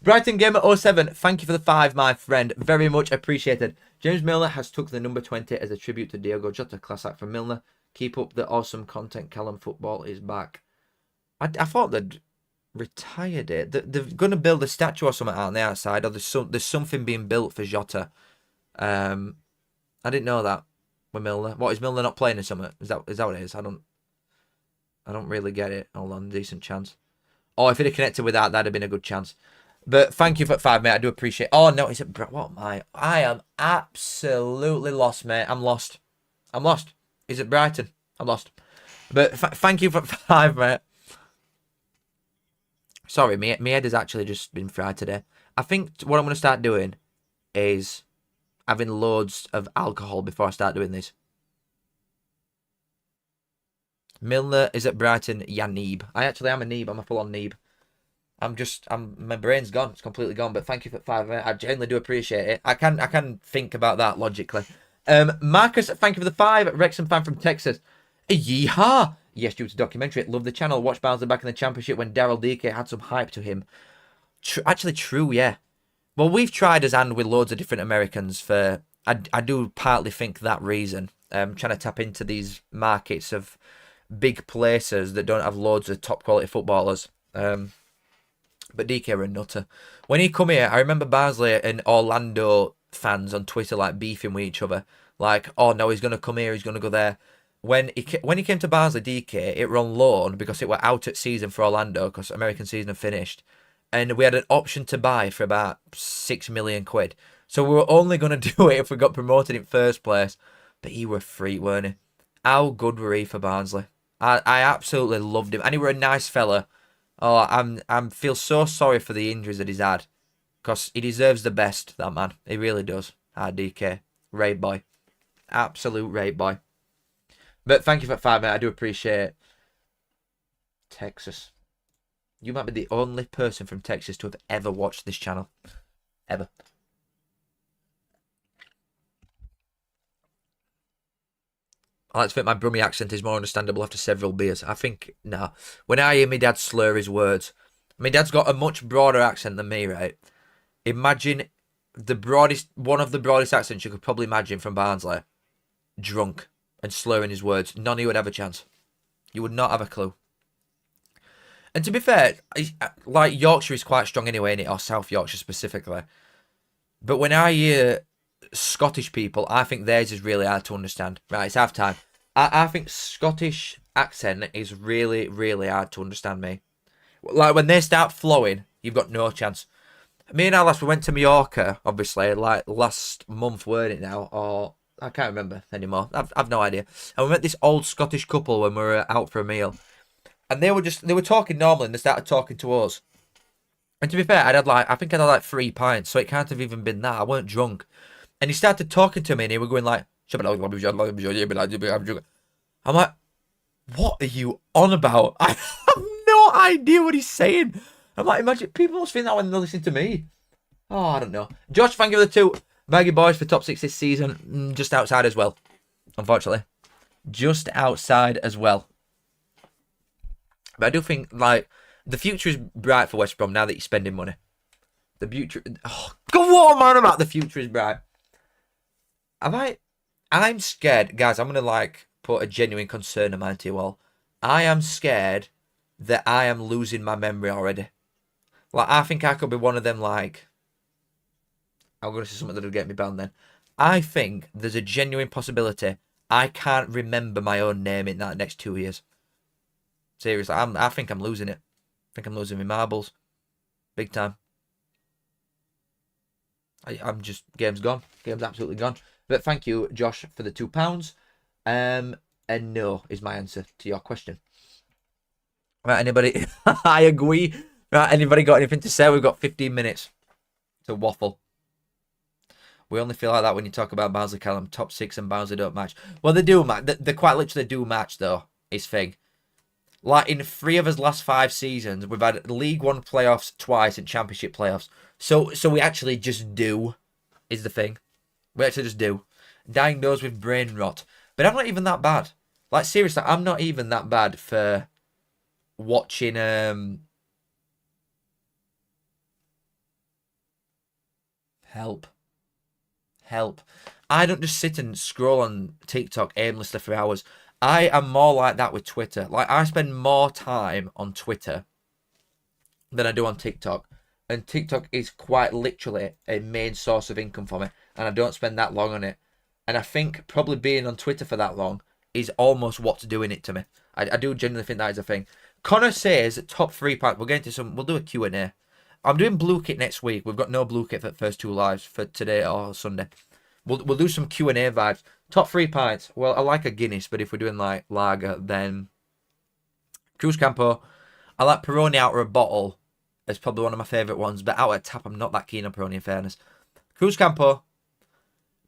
Brighton Gamer 07, thank you for the 5, my friend. Very much appreciated. James Milner has took the number 20 as a tribute to Diogo Jota. Class act from Milner. Keep up the awesome content. Callum Football is back. I thought they'd retired it. They're going to build a statue or something out on the outside. Or there's something being built for Jota. I didn't know that with Milner. What, is Milner not playing in something? Is that what it is? I don't really get it. Hold on, decent chance. Oh, if it had connected with that'd have been a good chance. But thank you for 5, mate. I do appreciate it. Oh, no, is it... What am I? I am absolutely lost, mate. I'm lost. Is it Brighton? I'm lost. But thank you for 5, mate. Sorry, my head has actually just been fried today. I think what I'm going to start doing is having loads of alcohol before I start doing this. Milner is at Brighton. Yeah, Neeb. I actually am a Neeb. I'm a full-on Neeb. My brain's gone. It's completely gone. But thank you for 5, mate. I genuinely do appreciate it. I can think about that logically. Marcus, thank you for the 5. Wrexham fan from Texas. Yeehaw! Yes, due to documentary. Love the channel. Watch Barnsley back in the Championship when Daryl DK had some hype to him. Actually, true, yeah. Well, we've tried as and with loads of different Americans for. I do partly think that reason. Trying to tap into these markets of big places that don't have loads of top quality footballers. But DK were a nutter. When he come here, I remember Barnsley and Orlando fans on Twitter like beefing with each other. Like, oh no, he's gonna come here, he's gonna go there. When he came to Barnsley, DK, it were on loan because it were out at season for Orlando because American season had finished, and we had an option to buy for about £6 million. So we were only gonna do it if we got promoted in first place. But he were free, weren't he? How good were he for Barnsley? I absolutely loved him, and he were a nice fella. Oh, I'm feel so sorry for the injuries that he's had, because he deserves the best. That man, he really does. DK, raid boy, absolute raid boy. But thank you for 5, mate. I do appreciate it. Texas, you might be the only person from Texas to have ever watched this channel, ever. I like to think my Brummy accent is more understandable after several beers. I think, nah. When I hear my dad slur his words, my dad's got a much broader accent than me, right? Imagine one of the broadest accents you could probably imagine from Barnsley, drunk and slurring his words. None of you would have a chance. You would not have a clue. And to be fair, like Yorkshire is quite strong anyway, innit? Or South Yorkshire specifically. But when I hear Scottish people, I think theirs is really hard to understand. Right, it's half time. I think Scottish accent is really, really hard to understand, me. Like when they start flowing, you've got no chance. Me and Alice, we went to Mallorca, obviously, like last month, weren't it now? Or I can't remember anymore. I've no idea. And we met this old Scottish couple when we were out for a meal. And they were talking normally and they started talking to us. And to be fair, I think I'd had like 3 pints, so it can't have even been that. I weren't drunk. And he started talking to me and he was going like, I'm like, what are you on about? I have no idea what he's saying. I'm like, imagine people must think that when they're listening to me. Oh, I don't know. Josh, thank you for the 2. Baggy boys for top 6 this season. Just outside as well, unfortunately. Just outside as well. But I do think, like, the future is bright for West Brom now that you're spending money. The future... Oh, go on, man, about the future is bright. I'm scared. Guys, I'm going to, like, put a genuine concern of mine to you all. I am scared that I am losing my memory already. Like, I think I could be one of them, like... I'm going to say something that'll get me banned then. I think there's a genuine possibility I can't remember my own name in that next 2 years. Seriously, I think I'm losing it. I think I'm losing my marbles. Big time. I'm just... Game's gone. Game's absolutely gone. But thank you, Josh, for the £2. And no is my answer to your question. Right, anybody? I agree. Right, anybody got anything to say? We've got 15 minutes to waffle. We only feel like that when you talk about Barnsley, Callum. Top 6 and Barnsley don't match. Well, they do match. They quite literally do match, though, is thing. Like, in 3 of his last 5 seasons, we've had League One playoffs twice and Championship playoffs. So we actually just do, is the thing. We actually just do. Diagnosed with brain rot. But I'm not even that bad. Like, seriously, I'm not even that bad for watching... Help. I don't just sit and scroll on TikTok aimlessly for hours. I am more like that with Twitter. Like, I spend more time on Twitter than I do on TikTok. And TikTok is quite literally a main source of income for me. And I don't spend that long on it. And I think probably being on Twitter for that long is almost what's doing it to me. I do genuinely think that is a thing. Connor says top 3 pack. We'll get into some... We'll do a Q&A. I'm doing Blue Kit next week. We've got no Blue Kit for the first 2 lives for today or Sunday. We'll do some Q&A vibes. Top 3 pints. Well, I like a Guinness, but if we're doing like lager, then Cruz Campo. I like Peroni out of a bottle. It's probably one of my favourite ones, but out of tap, I'm not that keen on Peroni in fairness. Cruz Campo.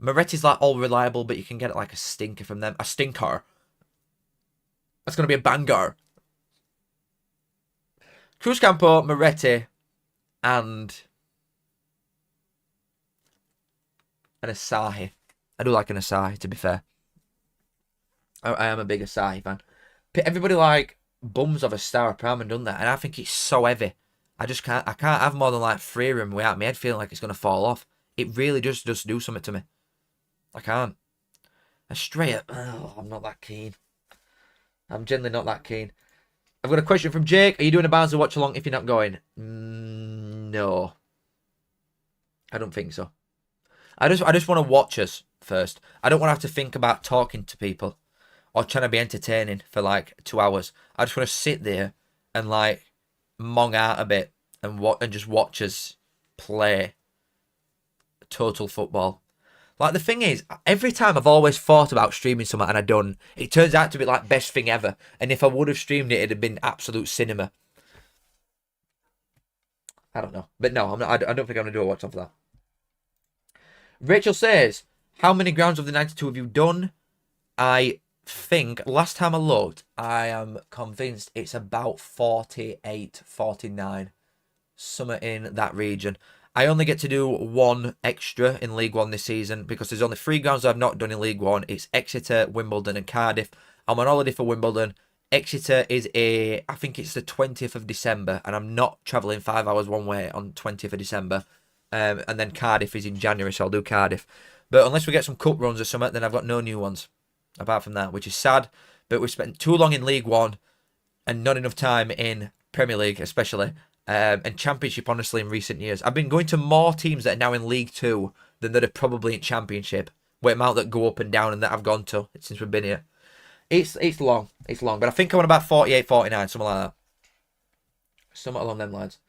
Moretti's like all reliable, but you can get it like a stinker from them. A stinker. That's going to be a banger. Cruz Campo, Moretti, and Asahi. I do like an Asahi, to be fair. I am a big Asahi fan. Everybody like bums of a Star of Prime and done that, and I think it's so heavy. I can't have more than like 3 of them without my head feeling like it's going to fall off. It really just does do something to me. I can't. A straight up, oh, I'm not that keen. I'm generally not that keen. I've got a question from Jake. Are you doing a Barnsley watch along if you're not going? No. I don't think so. I just want to watch us first. I don't want to have to think about talking to people or trying to be entertaining for like 2 hours. I just want to sit there and like mong out a bit and just watch us play total football. Like, the thing is, every time I've always thought about streaming something and I done, it turns out to be like best thing ever. And if I would have streamed it, it'd have been absolute cinema. I don't know. But no, I'm not, I don't think I'm going to do a watch on for that. Rachel says, how many grounds of the 92 have you done? I think, last time I looked, I am convinced it's about 48, 49. Somewhere in that region. I only get to do 1 extra in League One this season because there's only 3 grounds I've not done in League One. It's Exeter, Wimbledon and Cardiff. I'm on holiday for Wimbledon. Exeter is I think it's the 20th of December and I'm not travelling 5 hours one way on 20th of December. And then Cardiff is in January, so I'll do Cardiff. But unless we get some cup runs or something, then I've got no new ones apart from that, which is sad. But we've spent too long in League One and not enough time in Premier League, especially. And Championship, honestly, in recent years. I've been going to more teams that are now in League 2 than that are probably in Championship. With amount that go up and down and that I've gone to since we've been here. It's long. It's long. But I think I'm on about 48, 49, something like that. Something along them lines.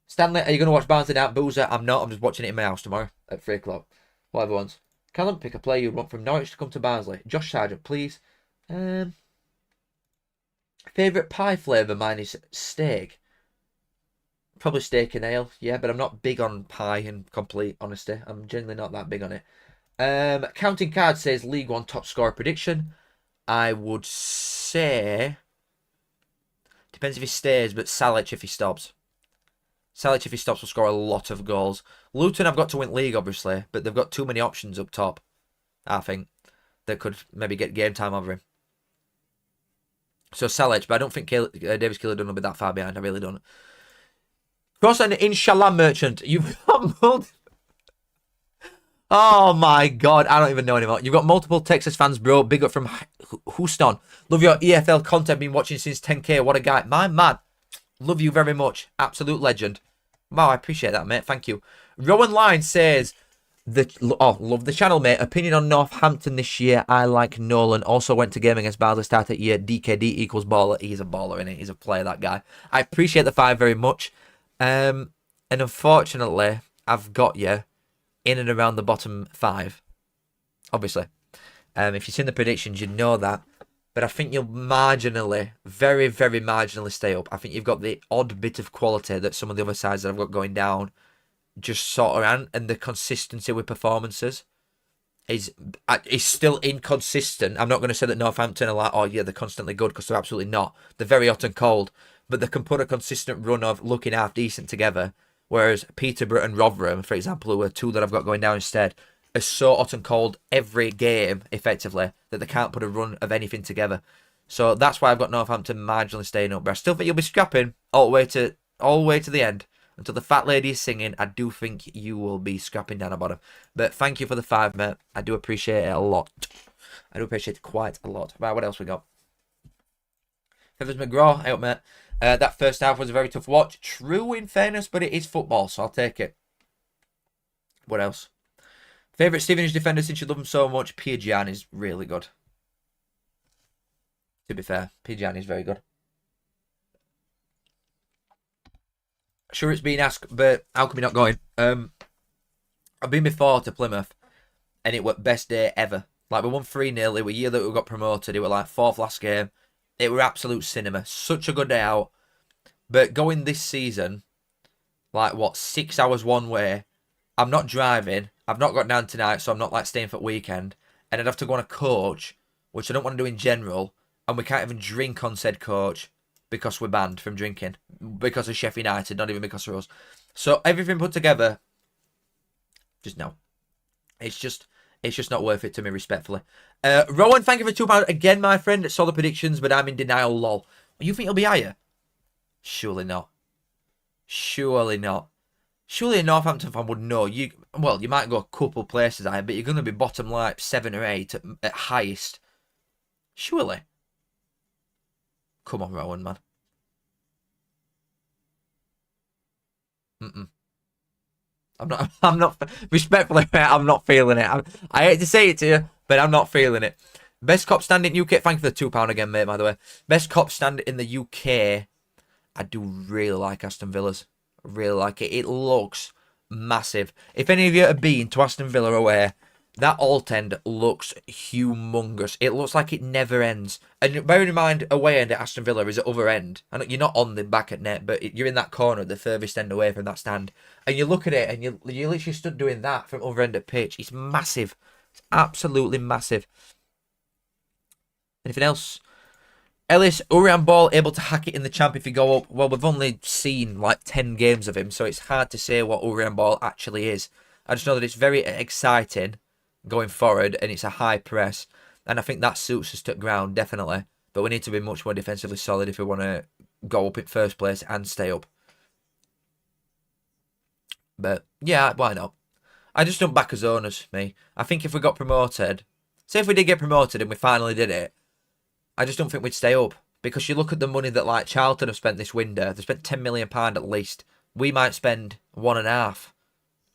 Stanley, are you going to watch Barnsley Down Boozer? I'm not. I'm just watching it in my house tomorrow at 3 o'clock. Whatever ones. Callum, pick a player you want from Norwich to come to Barnsley. Josh Sargent, please. Favourite pie flavour? Mine is steak. Probably steak and ale, yeah, but I'm not big on pie, in complete honesty. I'm generally not that big on it. Counting Cards says League One top scorer prediction. I would say, depends if he stays, but Salic if he stops. Salic if he stops will score a lot of goals. Luton have got to win league, obviously, but they've got too many options up top, I think, that could maybe get game time over him. So Salic, but I don't think Davis Killerden will be that far behind. I really don't. Cross and Inshallah Merchant. You've got oh my god, I don't even know anymore. You've got multiple Texas fans, bro. Big up from Houston. Love your EFL content. Been watching since 10k. What a guy. My man. Love you very much. Absolute legend. Wow, I appreciate that, mate. Thank you. Rowan Line says, love the channel, mate. Opinion on Northampton this year. I like Nolan. Also went to game against Barnsley start at year. DKD equals baller. He's a baller, innit? He's a player, that guy. I appreciate the 5 very much. And unfortunately, I've got you in and around the bottom 5. Obviously. If you've seen the predictions, you know that. But I think you'll marginally, very, very marginally stay up. I think you've got the odd bit of quality that some of the other sides that I've got going down just sort of around. And the consistency with performances is still inconsistent. I'm not going to say that Northampton are like, oh yeah, they're constantly good, because they're absolutely not. They're very hot and cold. But they can put a consistent run of looking half decent together. Whereas Peterborough and Rotherham, for example, who are 2 that I've got going down instead, are so hot and cold every game, effectively, that they can't put a run of anything together. So that's why I've got Northampton marginally staying up. But I still think you'll be scrapping all the way to the end. Until the fat lady is singing, I do think you will be scrapping down the bottom. But thank you for the 5, mate. I do appreciate it a lot. I do appreciate it quite a lot. Right, what else we got? Fivers McGraw, Eyup, mate. That first half was a very tough watch. True, in fairness, but it is football, so I'll take it. What else? Favourite Stevenage defender since you love him so much? Piergian is really good. To be fair, Piergian is very good. Sure, it's been asked, but how come you're not going? I've been before to Plymouth, and it was best day ever. Like, we won 3-0. It was a year that we got promoted. It was like 4th last game. It were absolute cinema. Such a good day out. But going this season, like, what, 6 hours one way, I'm not driving. I've not got down tonight, so I'm not, like, staying for the weekend. And I'd have to go on a coach, which I don't want to do in general. And we can't even drink on said coach because we're banned from drinking. Because of Sheffield United, not even because of us. So everything put together, just no. It's just, It's just not worth it to me, respectfully. Rowan, thank you for £2 again, my friend. Saw the predictions, but I'm in denial, lol. You think he'll be higher? Surely not. Surely not. Surely a Northampton fan would know. You might go a couple places higher, but you're going to be bottom like 7 or 8 at highest. Surely. Come on, Rowan, man. I'm not, respectfully, I'm not feeling it. I hate to say it to you, but I'm not feeling it. Best cop stand in UK. Thank you for the £2 again, mate, by the way. Best cop stand in the UK. I do really like Aston Villa's. I really like it. It looks massive. If any of you have been to Aston Villa away, that alt end looks humongous. It looks like it never ends. And bearing in mind, away end at Aston Villa is at other end. And you're not on the back at net, but you're in that corner, the furthest end away from that stand. And you look at it, and you literally stood doing that from other end of pitch. It's massive. It's absolutely massive. Anything else? Ellis, Urian Ball able to hack it in the champ if you go up. Well, we've only seen like 10 games of him, so it's hard to say what Urian Ball actually is. I just know that it's very exciting going forward, and it's a high press, and I think that suits us to ground, definitely. But we need to be much more defensively solid if we want to go up in first place and stay up. But, yeah, why not? I just don't back as owners, me. I think if we got promoted, say if we did get promoted and we finally did it, I just don't think we'd stay up. Because you look at the money that like Charlton have spent this window. They spent £10 million at least. We might spend 1.5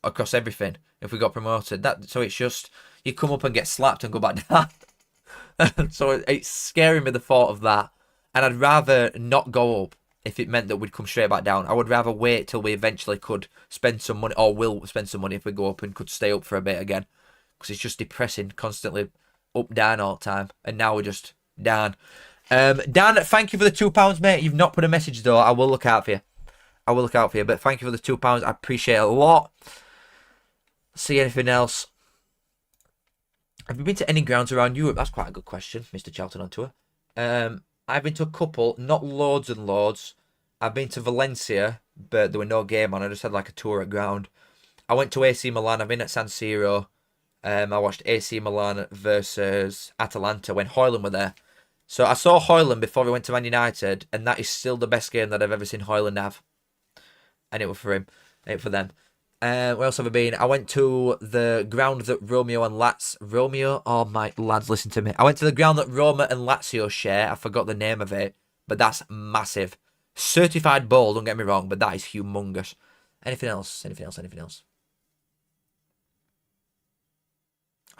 across everything if we got promoted. So it's just, you come up and get slapped and go back down. So it's scaring me, the thought of that. And I'd rather not go up if it meant that we'd come straight back down. I would rather wait till we eventually could spend some money, or will spend some money if we go up and could stay up for a bit again. Because it's just depressing, constantly up, down all the time. And now we're just down. Dan, thank you for the £2, mate. You've not put a message though. I will look out for you. But thank you for the £2. I appreciate it a lot. See anything else? Have you been to any grounds around Europe? That's quite a good question, Mr. Charlton on tour. I've been to a couple, not loads and loads. I've been to Valencia, but there were no game on. I just had like a tour at ground. I went to AC Milan. I've been at San Siro. I watched AC Milan versus Atalanta when Højlund were there. So I saw Højlund before we went to Man United, and that is still the best game that I've ever seen Højlund have. And it was for him, and for them. Where else have I been? I went to the ground that Romeo and Lazio... Oh, my lads, listen to me. I went to the ground that Roma and Lazio share. I forgot the name of it, but that's massive. Certified ball, don't get me wrong, but that is humongous. Anything else? I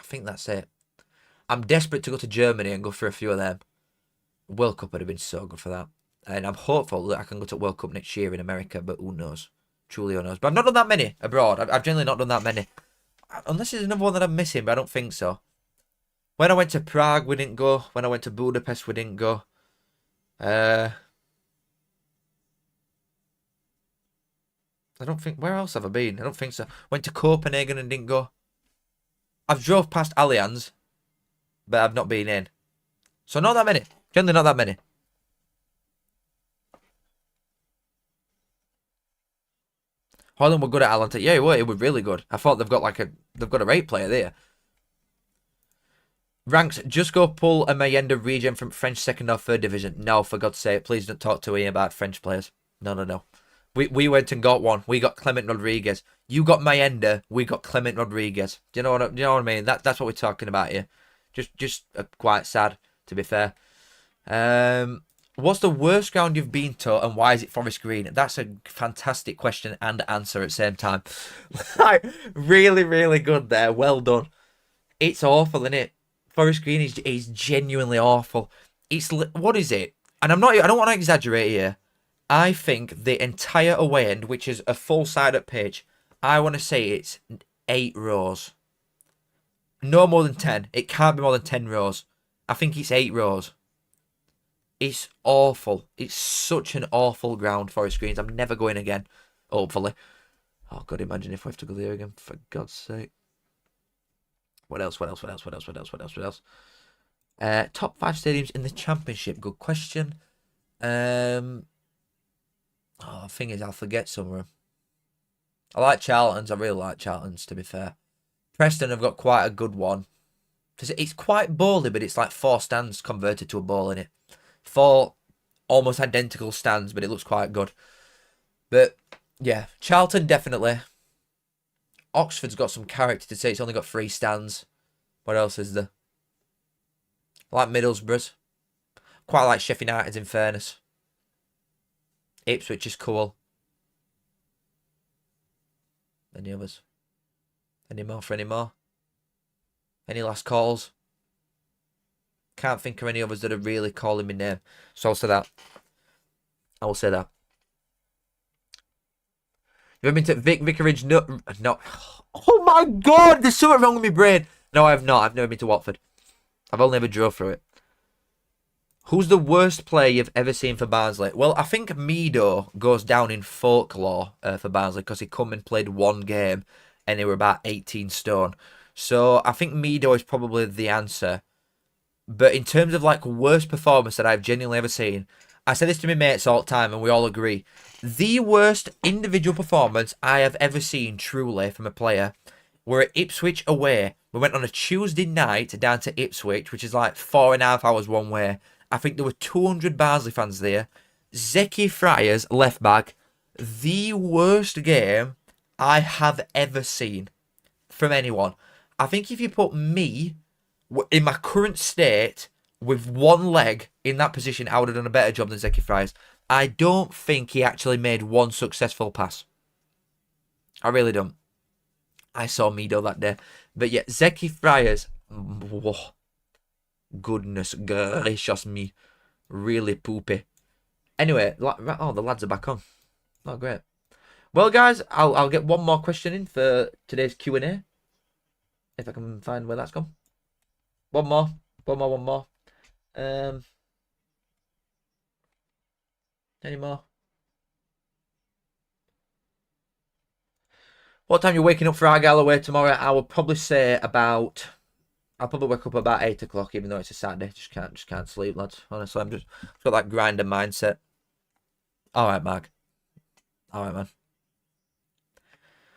think that's it. I'm desperate to go to Germany and go for a few of them. World Cup would have been so good for that. And I'm hopeful that I can go to World Cup next year in America, but who knows? Truly who knows. But I've not done that many abroad. I've generally not done that many. Unless there's another one that I'm missing, but I don't think so. When I went to Prague, we didn't go. When I went to Budapest, we didn't go. I don't think... Where else have I been? I don't think so. Went to Copenhagen and didn't go. I've drove past Allianz, but I've not been in. So not that many. Generally not that many. Højlund were good at Atalanta. Yeah, it were really good. I thought they've got a great player there. Ranks, just go pull a Mayenda regen from French 2nd or 3rd division. No, for God's sake, please don't talk to me about French players. No. We went and got one. We got Clement Rodriguez. You got Mayenda. We got Clement Rodriguez. Do you know what I mean? That's what we're talking about here. Just quite sad, to be fair. What's the worst ground you've been to, and why is it Forest Green? That's a fantastic question and answer at the same time. Like, really, really good there. Well done. It's awful, isn't it? Forest Green is genuinely awful. What is it? And I don't want to exaggerate here. I think the entire away end, which is a full side-up pitch, I want to say it's 8 rows. No more than 10. It can't be more than 10 rows. I think it's 8 rows. It's awful. It's such an awful ground, Forest Greens. I'm never going again, hopefully. Oh, God, imagine if we have to go there again, for God's sake. What else? Top 5 stadiums in the Championship. Good question. The thing is, I'll forget some of them. I like Charlton's. I really like Charlton's, to be fair. Preston have got quite a good one. It's quite bowly, but it's like 4 stands converted to a ball in it. 4 almost identical stands, but it looks quite good. But yeah, Charlton definitely. Oxford's got some character to say. It's only got 3 stands. What else is there? I like Middlesbrough's. Quite like Sheffield United's, in fairness. Ipswich is cool. Any others? Any more for any more? Any last calls? Can't think of any others that are really calling me name. So I'll say that. I will say that. You ever been to Vicarage? No. Oh my God! There's something wrong with my brain. No, I have not. I've never been to Watford. I've only ever drove through it. Who's the worst player you've ever seen for Barnsley? Well, I think Mido goes down in folklore for Barnsley because he come and played 1 game and they were about 18 stone. So I think Mido is probably the answer. But in terms of like worst performance that I've genuinely ever seen, I say this to my mates all the time and we all agree. The worst individual performance I have ever seen truly from a player were at Ipswich away. We went on a Tuesday night down to Ipswich, which is like 4.5 hours one way. I think there were 200 Barnsley fans there. Zeki Friars, left back. The worst game I have ever seen from anyone. I think if you put me in my current state with 1 leg in that position, I would have done a better job than Zeki Friars. I don't think he actually made 1 successful pass. I really don't. I saw Mido that day. But yeah, Zeki Friars. Whoa. Goodness gracious me. Really poopy. Anyway, oh, the lads are back on. Oh, great. Well, guys, I'll get one more question in for today's Q&A. If I can find where that's gone. One more. Any more? What time are you waking up for Argyle away tomorrow? I will probably say about... I'll probably wake up about 8 o'clock, even though it's a Saturday. Just can't sleep, lads. Honestly, I've got that grinder mindset. All right, Mark. All right, man.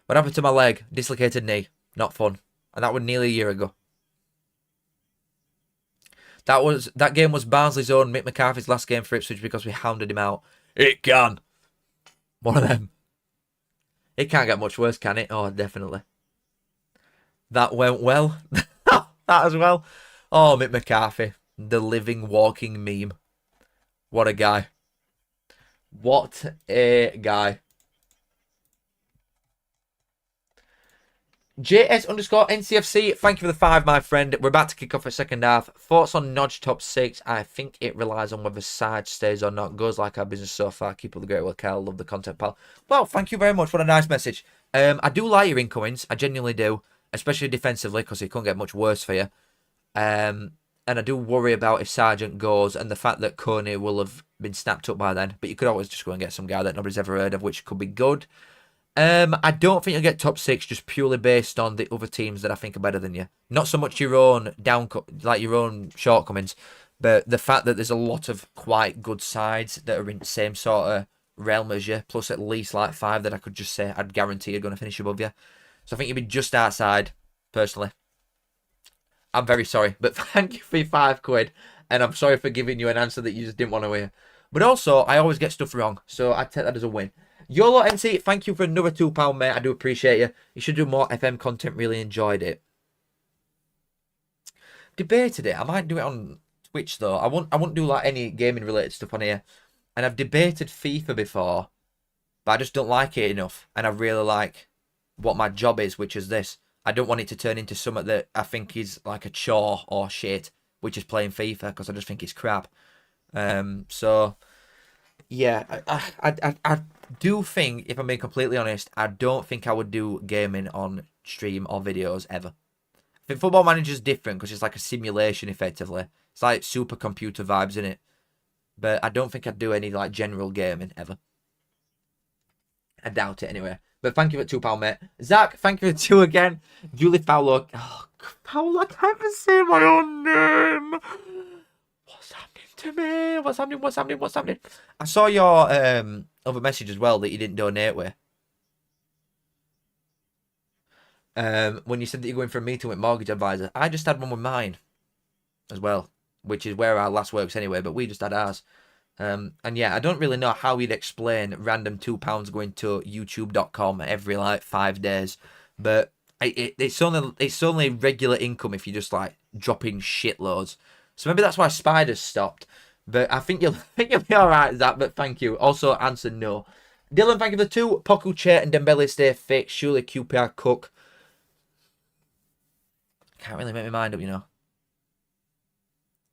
What happened to my leg? Dislocated knee. Not fun. And that was nearly a year ago. That game was Barnsley's own Mick McCarthy's last game for Ipswich because we hounded him out. It can. One of them. It can't get much worse, can it? Oh, definitely. That went well. That as well. Oh, Mick McCarthy. The living, walking meme. What a guy. What a guy. JS_NCFC, thank you for the 5, my friend. We're about to kick off a second half. Thoughts on Nodge top 6? I think it relies on whether Sarge stays or not. Goes like our business so far. Keep up the great work, Cal. Love the content, pal. Well, thank you very much. What a nice message. I do like your incomings. I genuinely do. Especially defensively, because it couldn't get much worse for you. And I do worry about if Sargent goes and the fact that Coney will have been snapped up by then. But you could always just go and get some guy that nobody's ever heard of, which could be good. I don't think you'll get top 6 just purely based on the other teams that I think are better than you. Not so much your own your own shortcomings, but the fact that there's a lot of quite good sides that are in the same sort of realm as you, plus at least like 5 that I could just say I'd guarantee are going to finish above you. So I think you'd be just outside, personally. I'm very sorry, but thank you for your £5, and I'm sorry for giving you an answer that you just didn't want to hear. But also, I always get stuff wrong, so I take that as a win. YOLO MC, thank you for another £2, mate. I do appreciate you. You should do more FM content. Really enjoyed it. Debated it. I might do it on Twitch though. I won't do like any gaming related stuff on here. And I've debated FIFA before, but I just don't like it enough. And I really like what my job is, which is this. I don't want it to turn into something that I think is like a chore or shit, which is playing FIFA, because I just think it's crap. So yeah, I do think, if I'm being completely honest, I don't think I would do gaming on stream or videos ever. I think Football Manager's different because it's like a simulation effectively. It's like supercomputer vibes in it. But I don't think I'd do any like general gaming ever. I doubt it anyway. But thank you for £2, mate. Zach, thank you for 2 again. Julie Fowler. Oh, Fowler, I can't even say my own name. What's happening to me? What's happening? I saw your other message as well that you didn't donate with. When you said that you're going for a meeting with mortgage advisor, I just had one with mine as well, which is where our last works anyway, but we just had ours. And yeah, I don't really know how you'd explain random £2 going to youtube.com every like 5 days, but it's only regular income if you just like dropping shitloads. So maybe that's why spiders stopped. But I think you'll be alright with that, but thank you. Also answer no. Dylan, thank you for the 2. Poku Chair and Dembele stay fit. Surely QPR Cook. Can't really make my mind up, you know.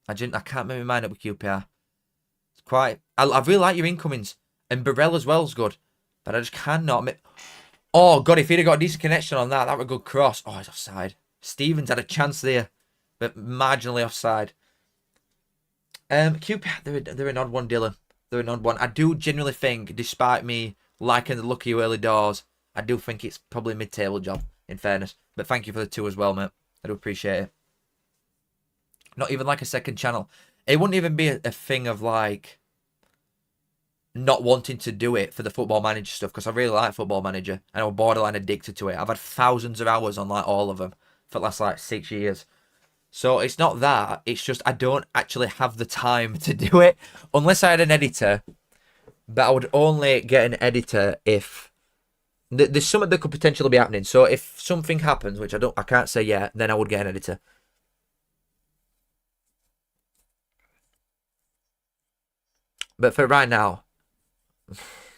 I can't make my mind up with QPR. It's quite... I really like your incomings. And Burrell as well is good. But I just cannot make... Oh, God, if he'd have got a decent connection on that, that would a good cross. Oh, he's offside. Stevens had a chance there. But marginally offside. QPR, they're an odd one, Dylan. They're an odd one. I do genuinely think, despite me liking the lucky early doors, I do think it's probably a mid-table job, in fairness. But thank you for the 2 as well, mate. I do appreciate it. Not even like a second channel. It wouldn't even be a thing of like not wanting to do it for the Football Manager stuff, because I really like Football Manager and I'm borderline addicted to it. I've had thousands of hours on like all of them for the last like 6 years. So it's not that, it's just I don't actually have the time to do it unless I had an editor. But I would only get an editor if there's something that could potentially be happening. So if something happens, which I can't say yet, then I would get an editor. But for right now,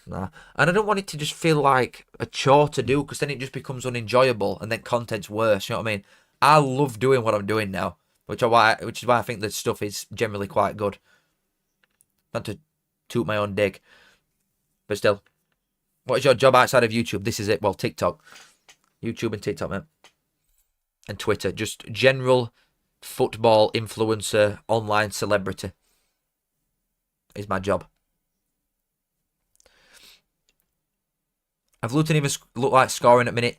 nah. And I don't want it to just feel like a chore to do, because then it just becomes unenjoyable and then content's worse. You know what I mean? I love doing what I'm doing now, which is why I think the stuff is generally quite good. Not to toot my own dick, but still. What is your job outside of YouTube? This is it. Well, TikTok. YouTube and TikTok, man. And Twitter. Just general football influencer, online celebrity is my job. Have Luton even looked like scoring at minute?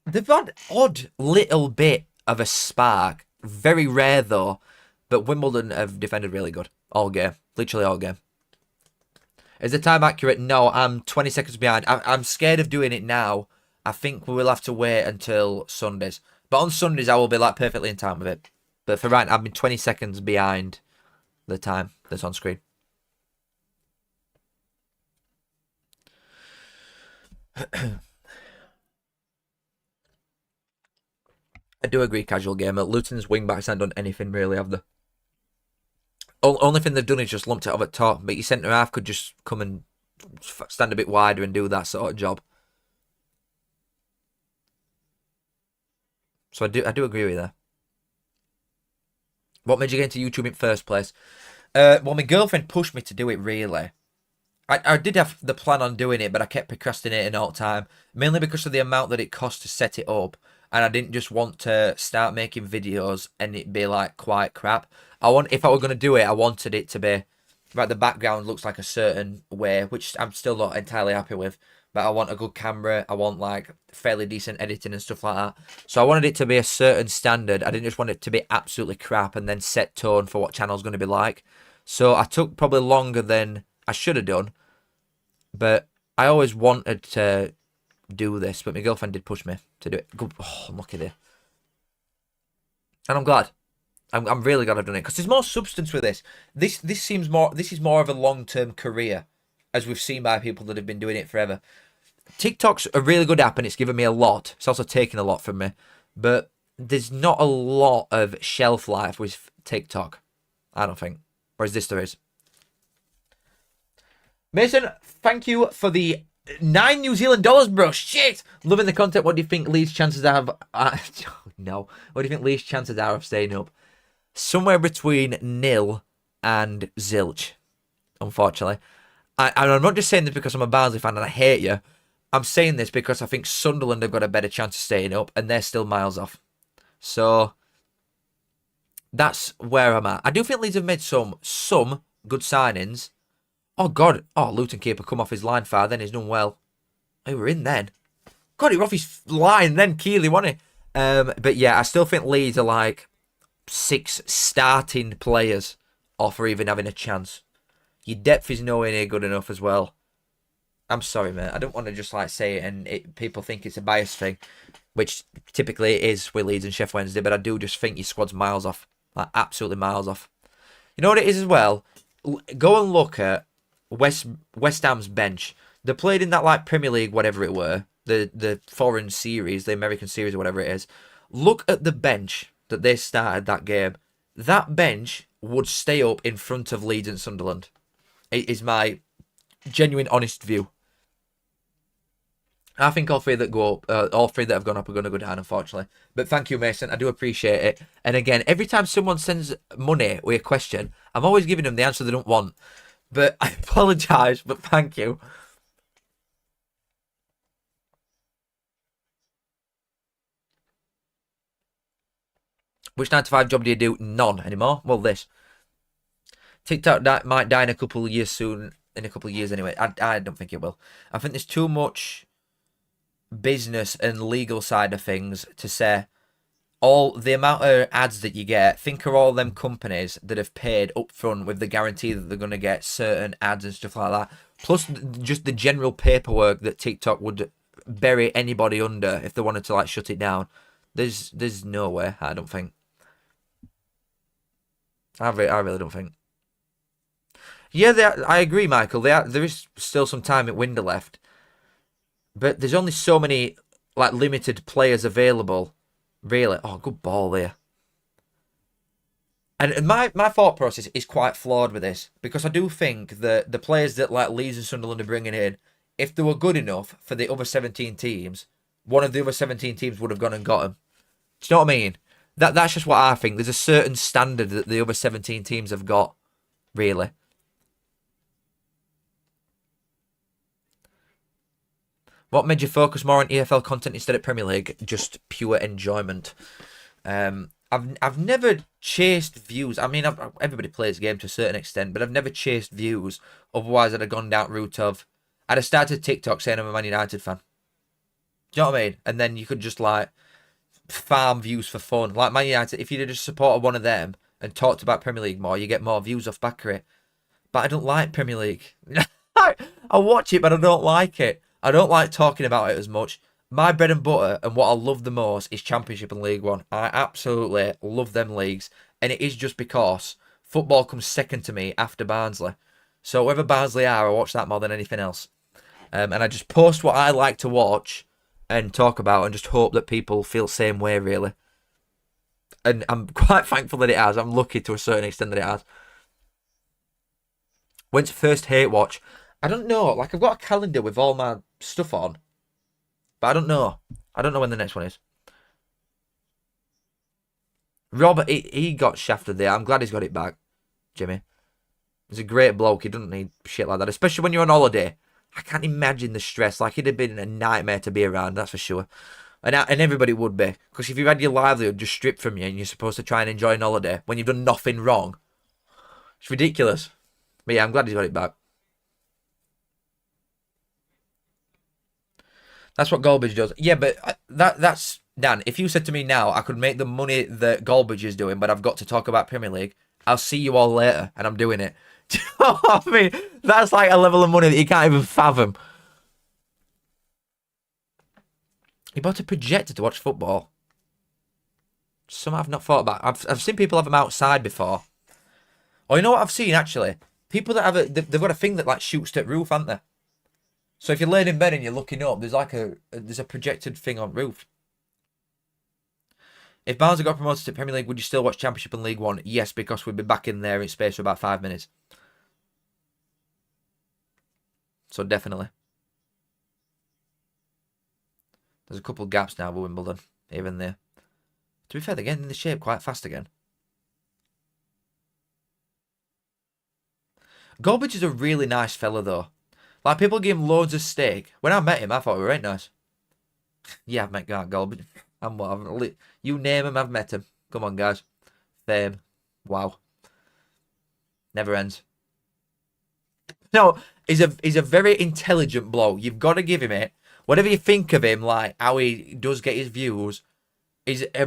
They've had odd little bit of a spark. Very rare though. But Wimbledon have defended really good. All game. Literally all game. Is the time accurate? No, I'm 20 seconds behind. I'm scared of doing it now. I think we will have to wait until Sundays. But on Sundays, I will be like perfectly in time with it. But for right now, I've been 20 seconds behind the time that's on screen. I do agree, casual gamer. Luton's wingbacks haven't done anything really, have they? Only thing they've done is just lumped it up at top. But your centre half could just come and stand a bit wider and do that sort of job. So I do agree with that. What made you get into YouTube in first place? Well, my girlfriend pushed me to do it, really. I did have the plan on doing it, but I kept procrastinating all the time. Mainly because of the amount that it cost to set it up. And I didn't just want to start making videos and it be like quite crap. If I were going to do it, I wanted it to be, right, the background looks like a certain way, which I'm still not entirely happy with. But I want a good camera. I want like fairly decent editing and stuff like that. So I wanted it to be a certain standard. I didn't just want it to be absolutely crap and then set tone for what channel's going to be like. So I took probably longer than I should have done. But I always wanted to do this, but my girlfriend did push me to do it. Oh, I'm lucky there. And I'm glad. I'm really glad I've done it, because there's more substance with this. This is more of a long-term career, as we've seen by people that have been doing it forever. TikTok's a really good app and it's given me a lot. It's also taken a lot from me. But there's not a lot of shelf life with TikTok, I don't think. Whereas this there is. Mason, thank you for the $9 New Zealand, bro. Shit! Loving the content. What do you think Leeds' chances are no. What do you think Leeds' chances are of staying up? Somewhere between nil and zilch, unfortunately. And I'm not just saying this because I'm a Barnsley fan and I hate you. I'm saying this because I think Sunderland have got a better chance of staying up and they're still miles off. So that's where I'm at. I do think Leeds have made some good signings. Oh, God. Oh, Luton keeper come off his line far. Then he's done well. They were in then. God, he were off his line then. Keeley, wasn't he? But yeah, I still think Leeds are like 6 starting players off for even having a chance. Your depth is nowhere near good enough as well. I'm sorry, mate. I don't want to just like say it and people think it's a bias thing, which typically it is with Leeds and Sheffield Wednesday. But I do just think your squad's miles off, like absolutely miles off. You know what it is as well? Go and look at West Ham's bench. They played in that like Premier League, whatever it were, the foreign series, the American series, or whatever it is. Look at the bench that they started that game. That bench would stay up in front of Leeds and Sunderland. It is my genuine, honest view. I think all three that go up, all three that have gone up are going to go down, unfortunately. But thank you, Mason. I do appreciate it. And again, every time someone sends money with a question, I'm always giving them the answer they don't want. But I apologise, but thank you. Which 9 to 5 job do you do? None anymore. Well, this. TikTok might die in a couple of years soon. In a couple of years anyway. I don't think it will. I think there's too much business and legal side of things to say all the amount of ads that you get. Think of all them companies that have paid up front with the guarantee that they're going to get certain ads and stuff like that. Plus just the general paperwork that TikTok would bury anybody under if they wanted to like shut it down. There's no way, I don't think. I really don't think. Yeah, I agree, Michael. There is still some time at window left. But there's only so many like limited players available. Really. Oh, good ball there. And my thought process is quite flawed with this. Because I do think that the players that like Leeds and Sunderland are bringing in, if they were good enough for the other 17 teams, one of the other 17 teams would have gone and got them. Do you know what I mean? That's just what I think. There's a certain standard that the other 17 teams have got, really. What made you focus more on EFL content instead of Premier League? Just pure enjoyment. I've never chased views. I mean, everybody plays the game to a certain extent, but I've never chased views. Otherwise, I'd have gone down route of... I'd have started TikTok saying I'm a Man United fan. Do you know what I mean? And then you could just, like, farm views for fun. Like Man United, if you'd just supported one of them and talked about Premier League more, you get more views off back of it. But I don't like Premier League. I watch it, but I don't like it. I don't like talking about it as much. My bread and butter and what I love the most is Championship and League One. I absolutely love them leagues. And it is just because football comes second to me after Barnsley. So whoever Barnsley are, I watch that more than anything else. And I just post what I like to watch and talk about and just hope that people feel the same way, really. And I'm quite thankful that it has. I'm lucky to a certain extent that it has. When's first hate watch? I don't know. Like, I've got a calendar with all my stuff on. But I don't know. I don't know when the next one is. Robert, he got shafted there. I'm glad he's got it back, Jimmy. He's a great bloke. He doesn't need shit like that. Especially when you're on holiday. I can't imagine the stress. Like, it'd have been a nightmare to be around, that's for sure. And everybody would be. Because if you've had your livelihood just stripped from you and you're supposed to try and enjoy an holiday when you've done nothing wrong, it's ridiculous. But yeah, I'm glad he's got it back. That's what Golbridge does. Yeah, but that's... Dan, if you said to me now, I could make the money that Golbridge is doing, but I've got to talk about Premier League, I'll see you all later, and I'm doing it. Do you know what I mean? That's like a level of money that you can't even fathom. You bought a projector to watch football. Some I've not thought about. I've seen people have them outside before. Oh, you know what I've seen, actually? People that have they've got a thing that like shoots to the roof, haven't they? So if you're laying in bed and you're looking up, there's like there's a projected thing on roof. If Barnsley got promoted to Premier League, would you still watch Championship and League One? Yes, because we'd be back in there in space for about 5 minutes. So definitely. There's a couple of gaps now with Wimbledon, even there. To be fair, they're getting in the shape quite fast again. Golbridge is a really nice fella, though. Like, people give him loads of steak. When I met him, I thought he was right nice. Yeah, I've met Golbridge. You name him, I've met him. Come on, guys. Fame. Wow. Never ends. No, he's a very intelligent bloke. You've got to give him it. Whatever you think of him, like how he does get his views, he's a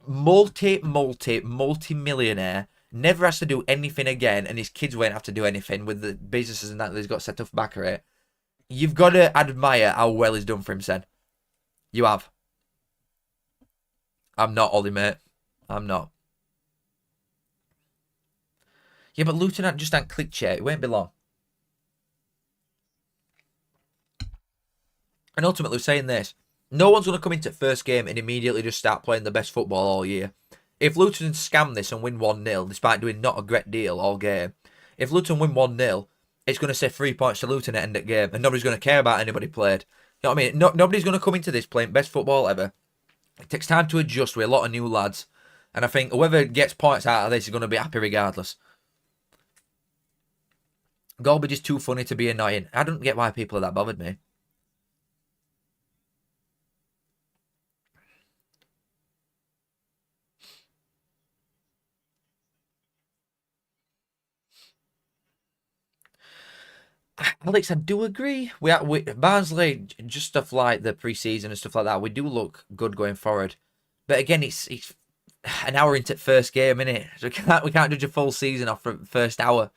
multi-millionaire. Never has to do anything again, and his kids won't have to do anything with the businesses and that he's got set up back at it. You've got to admire how well he's done for him, Sen. You have. I'm not, Ollie, mate. I'm not. Yeah, but Luton just ain't clicked yet. It won't be long. And ultimately, saying this, no one's going to come into first game and immediately just start playing the best football all year. If Luton scam this and win 1-0, despite doing not a great deal all game, if Luton win 1-0, it's going to say 3 points to Luton at end of game, and nobody's going to care about anybody played. You know what I mean? Nobody's going to come into this playing best football ever. It takes time to adjust with a lot of new lads, and I think whoever gets points out of this is going to be happy regardless. Garbage is too funny to be annoying. I don't get why people are that bothered, me. Alex, I do agree. We Barnsley, just stuff like the pre-season and stuff like that, we do look good going forward. But again, it's an hour into first game, innit? So we can't judge a full season off the first hour.